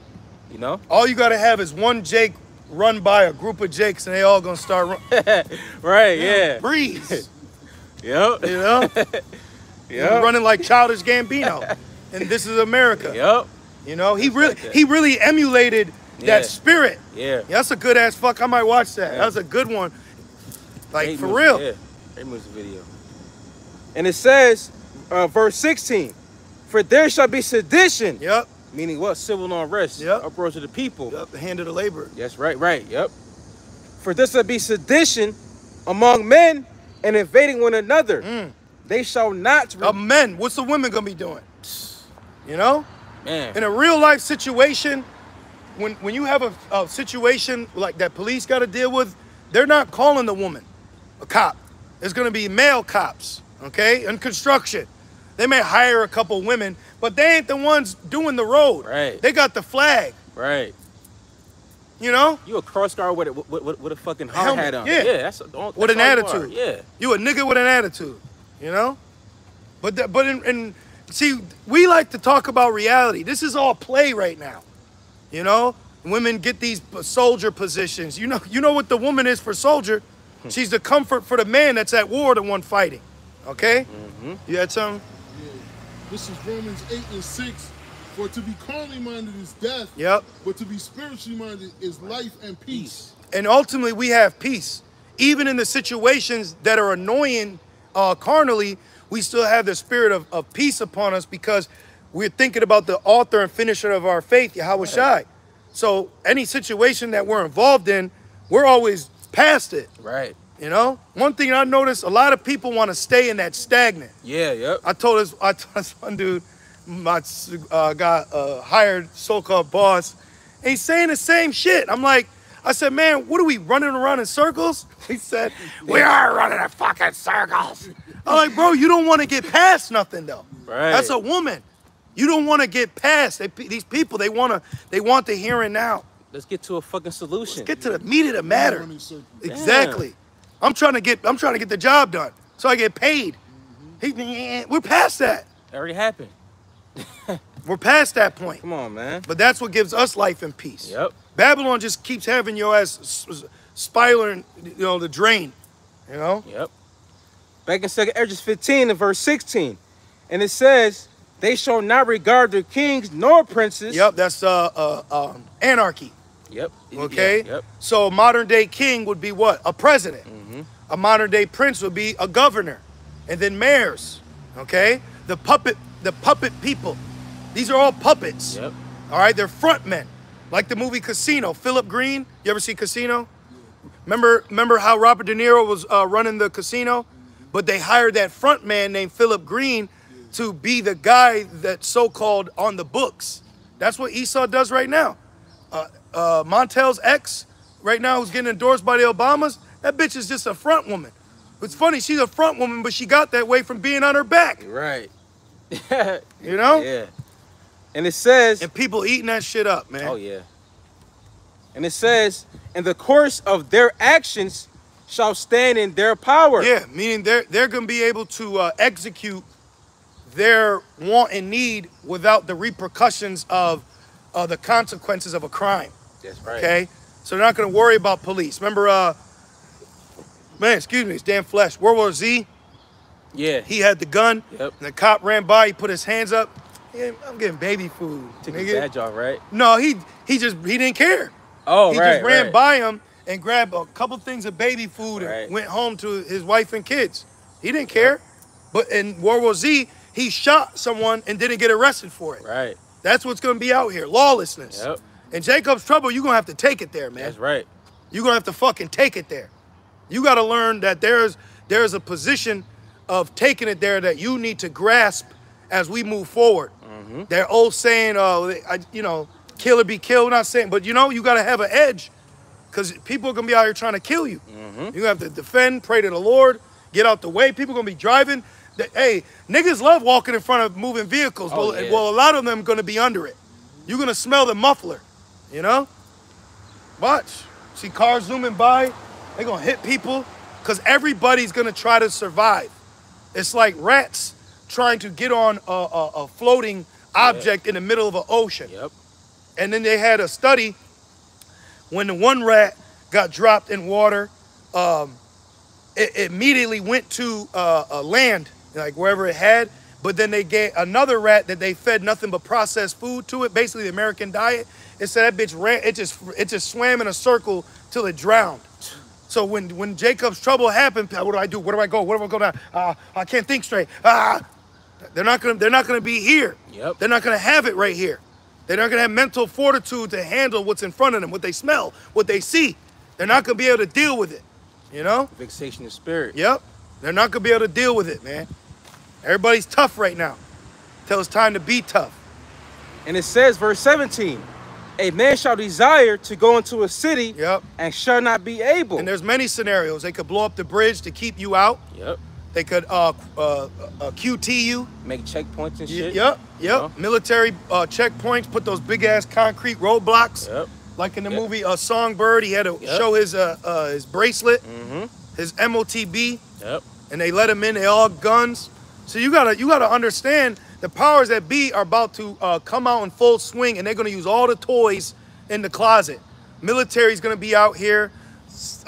All you gotta have is one Jake run by a group of Jakes and they all gonna start running. Right, yeah. Breeze. Yep. Yep. Running like Childish Gambino. And This Is America. Yep. He really emulated that spirit. Yeah. That's a good ass fuck. I might watch that. That was a good one. Like, Great for music, real. Yeah. Great music video. And it says, verse 16, for there shall be sedition. Yep. Meaning what? Civil unrest. Yep. Uproars of the people. Yep. The hand of the labor. Yes, right. Yep. For there shall be sedition among men and invading one another. They shall not. Men. What's the women gonna be doing? Man. In a real life situation, when you have a situation like that police got to deal with, they're not calling the woman a cop. There's going to be male cops, okay? In construction, they may hire a couple women, but they ain't the ones doing the road. Right. They got the flag. Right. You a cross guard with a fucking hard hat on. Yeah. That's with an attitude. Yeah. You a nigga with an attitude. But see, we like to talk about reality. This is all play right now. Women get these soldier positions. You know what the woman is for soldier? She's the comfort for the man that's at war, the one fighting. Okay? You had something? Yeah. This is Romans 8:6. For to be carnally minded is death. Yep. But to be spiritually minded is life and peace. And ultimately, we have peace. Even in the situations that are annoying carnally, we still have the spirit of peace upon us because we're thinking about the author and finisher of our faith, Yahweh Shai. So any situation that we're involved in, we're always past it. Right. One thing I noticed, a lot of people want to stay in that stagnant. Yeah, yep. I told this one dude, my got a hired so-called boss, and he's saying the same shit. I said, man, what are we running around in circles? He said, we are running in fucking circles. I'm like, bro, you don't want to get past nothing though. Right. That's a woman. You don't want to get past these people. They want the here and now. Let's get to a fucking solution. Let's get to the meat of the matter. Exactly. I'm trying to get the job done so I get paid. We're past that. It already happened. We're past that point. Come on, man. But that's what gives us life and peace. Yep. Babylon just keeps having your ass spiraling, the drain. Yep. Back in 2 Esdras 15 and verse 16, and it says, "They shall not regard their kings nor princes." Yep. That's anarchy. Yep. Okay. Yep. So a modern day king would be what? A president. A modern day prince would be a governor, and then mayors. Okay. The puppet people. These are all puppets. Yep. All right. They're front men. Like the movie Casino. Philip Green. You ever see Casino? Remember how Robert De Niro was running the casino? But they hired that front man named Philip Green to be the guy that's so-called on the books. That's what Esau does right now. Montel's ex right now, who's getting endorsed by the Obamas, that bitch is just a front woman. It's funny, she's a front woman, but she got that way from being on her back. Right. Yeah. And it says... And people eating that shit up, man. Oh, yeah. And it says, in the course of their actions shall stand in their power. Yeah, meaning they're going to be able to execute their want and need without the repercussions of the consequences of a crime. That's right. Okay? So they're not going to worry about police. Remember, it's Dan Flesh, World War Z? Yeah. He had the gun, Yep. and the cop ran by, he put his hands up. Yeah, I'm getting baby food. Took his badge off, right? No, he didn't care. Oh, he just ran by him and grabbed a couple things of baby food and went home to his wife and kids. He didn't care. But in World War Z, he shot someone and didn't get arrested for it. Right. That's what's going to be out here, lawlessness. Yep. And Jacob's trouble, you're going to have to take it there, man. That's right. You're going to have to fucking take it there. You got to learn that there's a position of taking it there that you need to grasp as we move forward. That old saying, kill or be killed, not saying, but you got to have an edge. because people are going to be out here trying to kill you. You're going to have to defend, pray to the Lord, get out the way. People are going to be driving. Hey, niggas love walking in front of moving vehicles. Oh, well, yeah. well, a lot of them are going to be under it. You're going to smell the muffler, you know? Watch. See cars zooming by. They're going to hit people because everybody's going to try to survive. It's like rats trying to get on a floating object in the middle of an ocean. Yep. And then they had a study when the one rat got dropped in water, it immediately went to land, like wherever it had. But then they gave another rat that they fed nothing but processed food to it, basically the American diet. It said that bitch ran, it just swam in a circle till it drowned. So when Jacob's trouble happened, what do I do? Where do I go? Where do I go now? I can't think straight. They're not gonna be here. Yep. They're not gonna have it right here. They're not gonna have mental fortitude to handle what's in front of them, what they smell, what they see. They're not gonna be able to deal with it. You know? Fixation of spirit. Yep. They're not gonna be able to deal with it, man. Everybody's tough right now. Till it's time to be tough. And it says, verse 17, a man shall desire to go into a city and shall not be able. And there's many scenarios. They could blow up the bridge to keep you out. Yep. They could QT you. Make checkpoints and shit. Yep. You know? Military checkpoints, put those big ass concrete roadblocks. Yep. Like in the movie Songbird, he had to show his bracelet, his MOTB. Yep. And they let him in, they all guns. So you gotta understand the powers that be are about to come out in full swing, and they're gonna use all the toys in the closet. Military's gonna be out here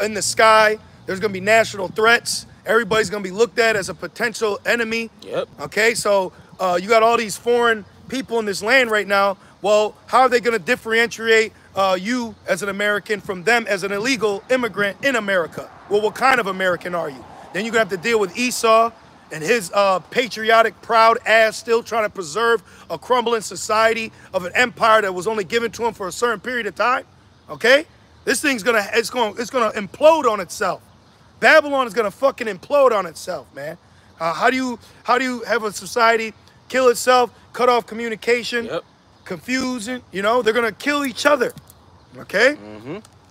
in the sky. There's gonna be national threats. Everybody's gonna be looked at as a potential enemy. Yep. Okay, so you got all these foreign people in this land right now. Well, how are they gonna differentiate you as an American from them as an illegal immigrant in America? Well, what kind of American are you? Then you're gonna have to deal with Esau and his patriotic, proud ass still trying to preserve a crumbling society of an empire that was only given to him for a certain period of time. Okay, this thing's gonna implode on itself. Babylon is gonna fucking implode on itself, man. How do you have a society kill itself, cut off communication, confusion? You know, they're gonna kill each other. Okay.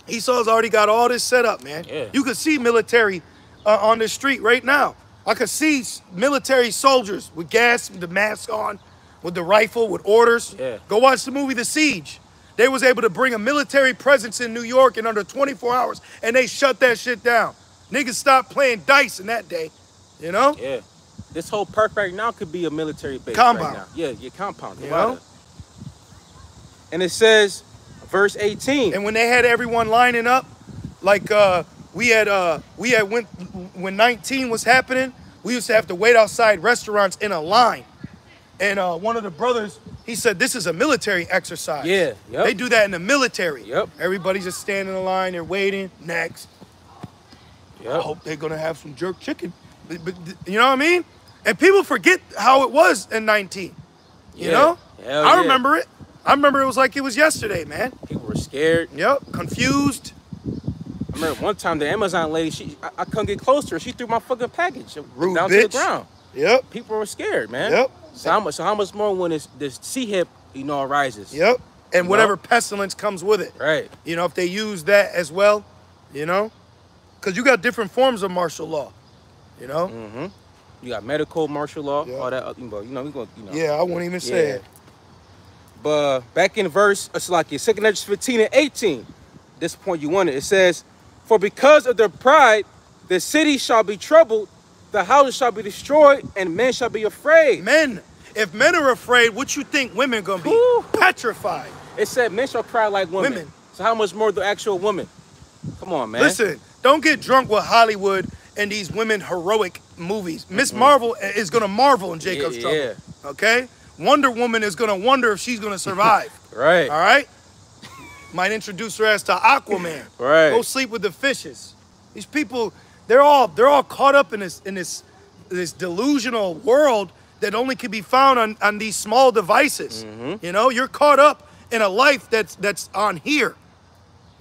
Esau's already got all this set up, man. Yeah. You could see military on the street right now. I could see military soldiers with gas, with the mask on, with the rifle, with orders. Yeah. Go watch the movie The Siege. They was able to bring a military presence in New York in under 24 hours, and they shut that shit down. Niggas stopped playing dice in that day, you know? Yeah. This whole park right now could be a military base Compound. right now. Yeah, your compound. You know? And it says, verse 18. And when they had everyone lining up, like we had when 19 was happening, we used to have to wait outside restaurants in a line. And one of the brothers, he said, this is a military exercise. Yeah, yep. They do that in the military. Yep. Everybody's just standing in line, they're waiting, next. Yep. I hope they're gonna have some jerk chicken. But, you know what I mean? And people forget how it was in 19. You know? Hell I remember it. I remember it was like it was yesterday, man. People were scared. Yep, confused. I remember one time the Amazon lady, I couldn't get close to her. She threw my fucking package Rude down bitch. to the ground. Yep. People were scared, man. Yep. So how much more when this sea hip, arises? Yep. And whatever pestilence comes with it. Right. You know, if they use that as well, you know? Because you got different forms of martial law, you know? You got medical, martial law, all that. Yeah, I won't even say it. But back in verse, it's like 2 Corinthians 15 and 18. This point you wanted. It says, for because of their pride, the city shall be troubled, the houses shall be destroyed, and men shall be afraid. Men, if men are afraid, what you think women gonna be? Woo. Petrified. It said men shall cry like women. So how much more the actual woman? Come on, man. Listen, don't get drunk with Hollywood and these women heroic movies. Miss Marvel is gonna marvel in Jacob's trouble. Yeah. Okay? Wonder Woman is gonna wonder if she's gonna survive. Right. All right? Might introduce her as to Aquaman. Right. Go sleep with the fishes. These people, they're all caught up in this delusional world that only can be found on these small devices. You know, you're caught up in a life that's on here.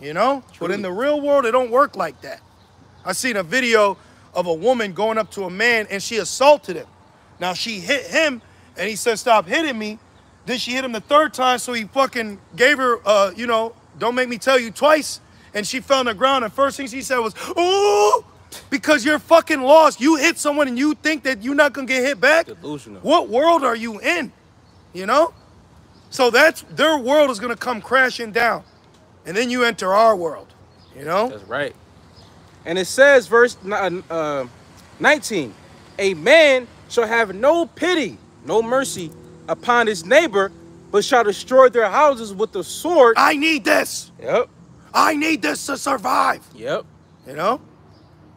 You know? But in the real world, it don't work like that. I seen a video of a woman going up to a man and she assaulted him. Now she hit him and he said, stop hitting me. Then she hit him the third time, so he fucking gave her, don't make me tell you twice. and she fell on the ground, and first thing she said was, "Ooh," because you're fucking lost. You hit someone and you think that you're not gonna get hit back. Delusional. What world are you in? You know? So that's their world is gonna come crashing down, and then you enter our world. You know? That's right. And it says, verse 19, a man shall have no pity, no mercy upon his neighbor, but shall destroy their houses with the sword. I need this. Yep. I need this to survive. Yep. You know?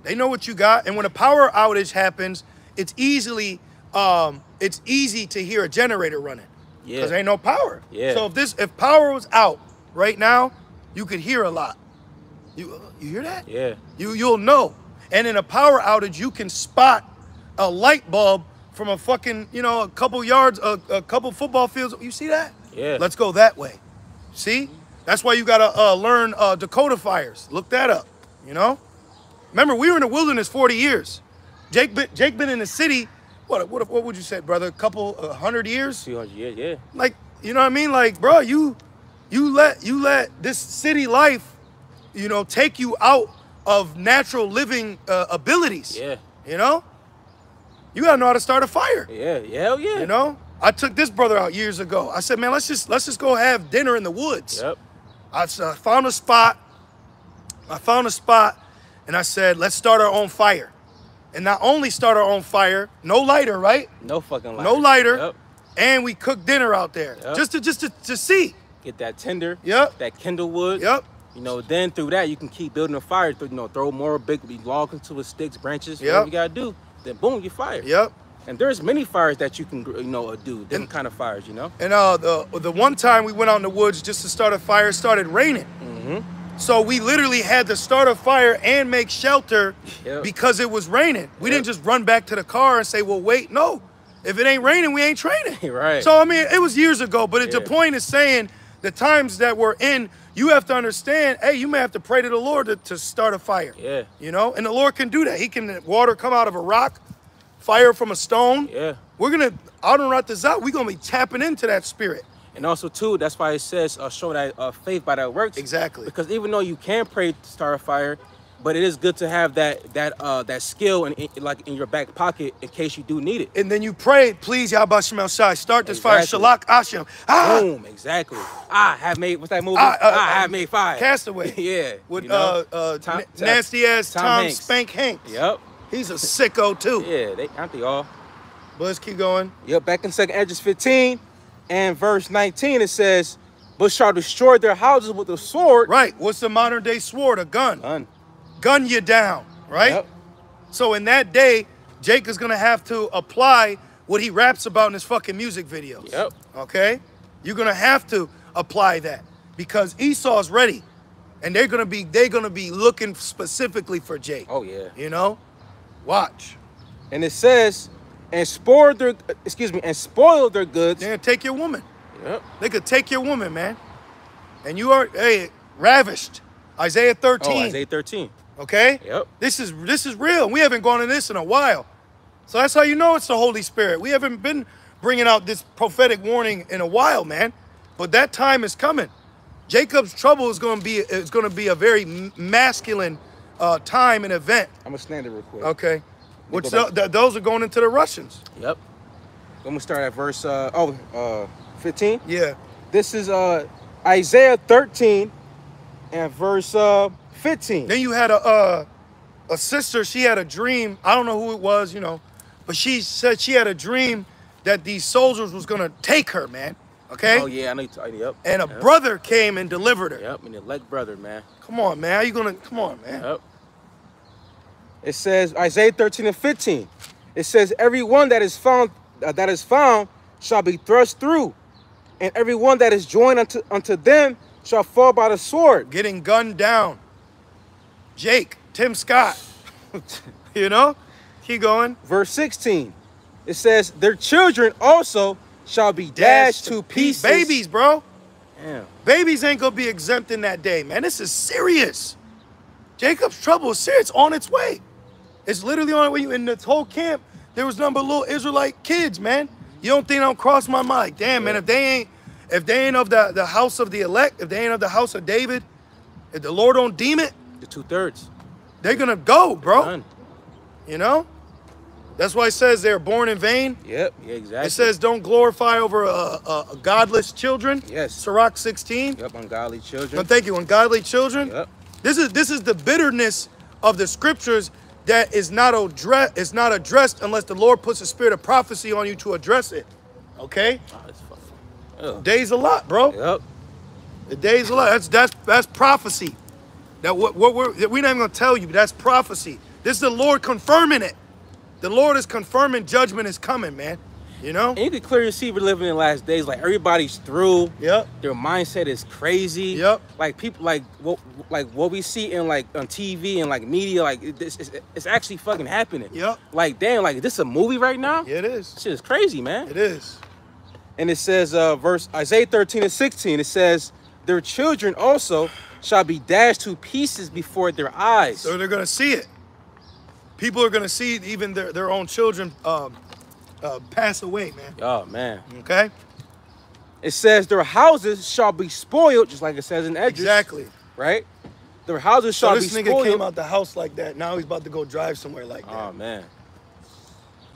They know what you got. And when a power outage happens, it's easy to hear a generator running. Yeah. Because there ain't no power. Yeah. So if power was out right now, you could hear a lot. You hear that? Yeah. You'll know. And in a power outage, you can spot a light bulb from a fucking, a couple yards, a couple football fields. You see that? Yeah. Let's go that way. See? That's why you gotta learn decodifiers. Look that up. You know? Remember, we were in the wilderness 40 years. Jake been in the city. What would you say, brother? A couple 100 years? 200 years, yeah. Like, you know what I mean? Like, bro, you let this city life, take you out of natural living abilities. Yeah. You know? You gotta know how to start a fire. Yeah, hell yeah. You know? I took this brother out years ago. I said, man, let's just go have dinner in the woods. Yep. I found a spot. And I said, let's start our own fire. And not only start our own fire, no lighter, right? No fucking lighter. No lighter. Yep. And we cooked dinner out there. Yep. Just to see. Get that tinder. Yep. That kindle wood. Yep. Then through that you can keep building a fire. Throw more big logs into it, sticks, branches, yep. whatever you gotta do. Then boom, you fire. Yep. And there's many fires that you can do, different kind of fires, And the one time we went out in the woods just to start a fire, it started raining. Mm-hmm. So we literally had to start a fire and make shelter because it was raining. We didn't just run back to the car and say, well, wait, no. If it ain't raining, we ain't training. Right. So, I mean, it was years ago, but the point is saying the times that we're in, you have to understand, hey, you may have to pray to the Lord to start a fire. Yeah. And the Lord can do that. He can, water come out of a rock, fire from a stone. Yeah. We're going to, out and right this out, we're going to be tapping into that spirit. And also, too, that's why it says, show that faith by that works. Exactly. Because even though you can pray to start a fire, but it is good to have that skill in your back pocket in case you do need it. And then you pray, please, Yahweh Shem El Shai, start this fire. Shalak Hashem. Ah! Boom, exactly. I have made, what's that movie? I have made fire. Castaway. Yeah. With nasty ass Tom Spank Hanks. Yep. He's a sicko too. Yeah, aren't they all? But let's keep going. Yep, back in 2nd Esdras 15 and verse 19, it says, but shall destroy their houses with a sword. Right. What's the modern day sword? A gun. Gun you down, right? Yep. So in that day, Jake is going to have to apply what he raps about in his fucking music videos. Yep. Okay? You're going to have to apply that because Esau's ready. And they're going to be looking specifically for Jake. Oh yeah. Watch. And it says, and spoil their goods. They're going to take your woman. Yep. They could take your woman, man. And you are ravished. Isaiah 13. Oh, Isaiah 13. Okay? Yep. This is real. We haven't gone in this in a while. So that's how you know it's the Holy Spirit. We haven't been bringing out this prophetic warning in a while, man. But that time is coming. Jacob's trouble is going to be a very masculine time and event. I'm going to stand it real quick. Okay. Those are going into the Russians. Yep. I'm going to start at verse 15. Yeah. This is Isaiah 13 and verse 15. Then you had a sister. She had a dream. I don't know who it was, but she said she had a dream that these soldiers was gonna take her, man. Okay. Oh yeah, I know. Yep. And a brother came and delivered her. Yep. And the elect brother, man. Come on, man. How you gonna? Come on, man. Yep. It says Isaiah 13 and 15. It says, "Everyone that is found shall be thrust through, and everyone that is joined unto them shall fall by the sword." Getting gunned down. Jake, Tim Scott. Keep going. Verse 16. It says, "Their children also shall be dashed to pieces." Babies, bro. Damn. Babies ain't gonna be exempt in that day, man. This is serious. Jacob's trouble is serious. It's on its way. It's literally on its way. In this whole camp, there was nothing but little Israelite kids, man. You don't think I don't cross my mind? Damn, man. If they ain't of the house of the elect, if they ain't of the house of David, If the Lord don't deem it, the 2/3. They're gonna go, bro. Done. You know? That's why it says they're born in vain. Yep, yeah, exactly. It says don't glorify over a godless children. Yes. Sirach 16. Yep, ungodly children. No, thank you, ungodly children. Yep. This is the bitterness of the scriptures that is not addressed unless the Lord puts a spirit of prophecy on you to address it. Okay? Oh, it's fucking. Day's a lot, bro. Yep. The day's a lot. That's prophecy. That we're not even gonna tell you, but that's prophecy. This is the Lord confirming it. The Lord is confirming judgment is coming, man. You know? And you can clearly see we're living in the last days. Like, everybody's through. Yep. Their mindset is crazy. Yep. Like, people, like what we see in, like, on TV and, like, media, like, it's actually fucking happening. Yep. Like, damn, like, is this a movie right now? Yeah, it is. This shit is crazy, man. It is. And it says, Isaiah 13:16, it says, their children also shall be dashed to pieces before their eyes. So they're gonna see it. People are gonna see even their own children pass away, man. Oh, man. Okay? It says their houses shall be spoiled, just like it says in Esdras. Exactly. Right? Their houses shall be spoiled. So this nigga came out the house like that. Now he's about to go drive somewhere like that. Oh, man.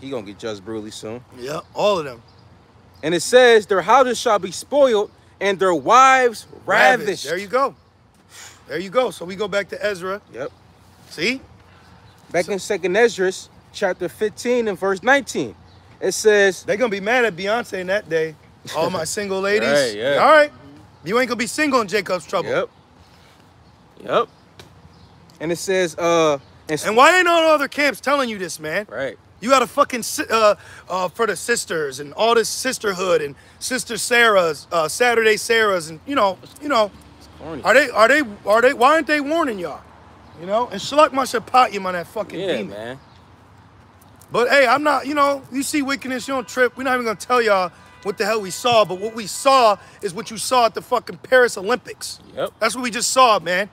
He gonna get judged brutally soon. Yeah, all of them. And it says their houses shall be spoiled and their wives ravished. There you go. There you go. So we go back to Ezra. Yep. See? Back in 2nd Esdras, chapter 15 and verse 19. It says... They're going to be mad at Beyonce in that day. All my single ladies. Right, yeah. All right. You ain't going to be single in Jacob's trouble. Yep. Yep. And it says... and why ain't all the other camps telling you this, man? Right. You got to fucking... for the sisters and all this sisterhood and Sister Sarah's, Saturday Sarah's and, you know... Are they, why aren't they warning y'all? You know? And Shalak Mashapatiyam on that fucking demon. Man. But hey, I'm not, you see wickedness, you don't trip. We're not even gonna tell y'all what the hell we saw, but what we saw is what you saw at the fucking Paris Olympics. Yep. That's what we just saw, man.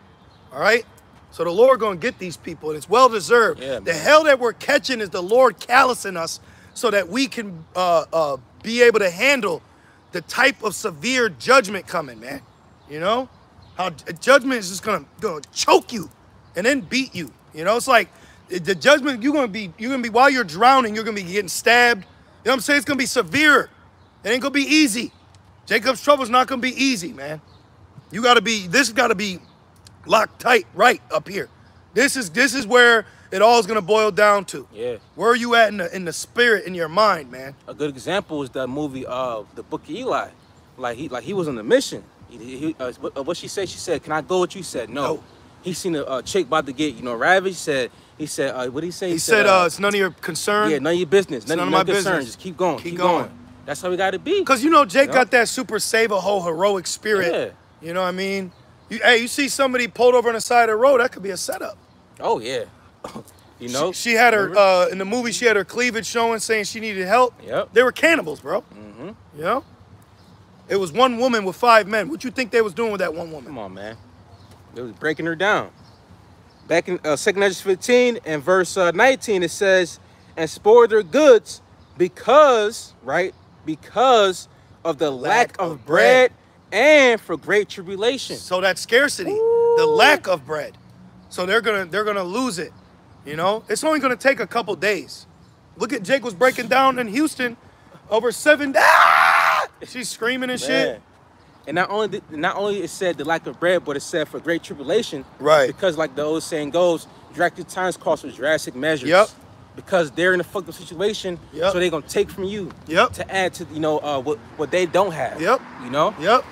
All right? So the Lord gonna get these people, and it's well deserved. Yeah, the hell that we're catching is the Lord callousing us so that we can be able to handle the type of severe judgment coming, man. You know? How judgment is just gonna choke you and then beat you. You know, it's like the judgment you're gonna be while you're drowning, you're gonna be getting stabbed. You know what I'm saying? It's gonna be severe. It ain't gonna be easy. Jacob's trouble is not gonna be easy, man. This gotta be locked tight right up here. This is where it all is gonna boil down to. Yeah. Where are you at in the spirit, in your mind, man? A good example is that movie The Book of Eli. Like he was on a mission. What she said, can I go with you? He said, no. He seen a chick about to get, ravaged. He said, what did he say? He said, it's none of your concern. Yeah, none of your business. None of my concern. business. Just keep going. Keep going. That's how we got to be. Because, Jake got that super save a whole heroic spirit. Yeah. You know what I mean? You see somebody pulled over on the side of the road, that could be a setup. Oh, yeah. She had her, in the movie, she had her cleavage showing, saying she needed help. Yep. They were cannibals, bro. Mm-hmm. You know? It was one woman with 5 men. What you think they was doing with that one woman? Come on, man. They was breaking her down. Back in 2nd Esdras 15 and verse 19, it says, and spoiled their goods because of the lack of bread and for great tribulation. So that scarcity, the lack of bread. So they're gonna lose it. It's only gonna take a couple days. Look at Jake was breaking down in Houston over 7 days. She's screaming and shit. And not only it said the lack of bread, but it said for great tribulation. Right. Because like the old saying goes, drastic times calls for drastic measures. Yep. Because they're in a fucked up situation, so they're gonna take from you. Yep. To add to what they don't have. Yep. Yep.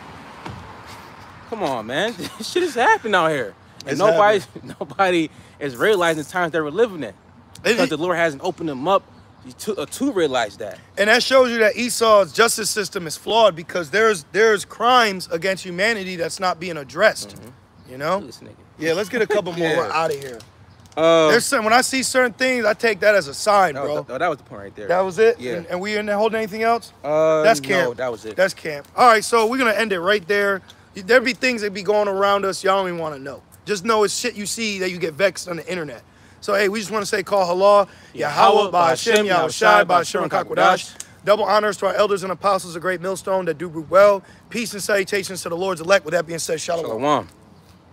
Come on, man. This shit is happening out here, and nobody is realizing the times that we're living in. Because the Lord hasn't opened them up to realize that. And that shows you that Esau's justice system is flawed because there's crimes against humanity that's not being addressed. Mm-hmm. Yeah, let's get a couple more. We're out of here. When I see certain things, I take that as a sign, bro. That was the point right there. That was it? Yeah. And we in there holding anything else? That's camp. No, that was it. That's camp. All right, so we're going to end it right there. There be things that be going around us y'all don't even want to know. Just know it's shit you see that you get vexed on the internet. So, hey, we just want to say, call halal, Yahweh, Ba'Hashem, Yahushai, Ba'Hashem, and Kakwadash. Double honors to our elders and apostles, a great millstone that do root well. Peace and salutations to the Lord's elect. With that being said, shalom. Shalom.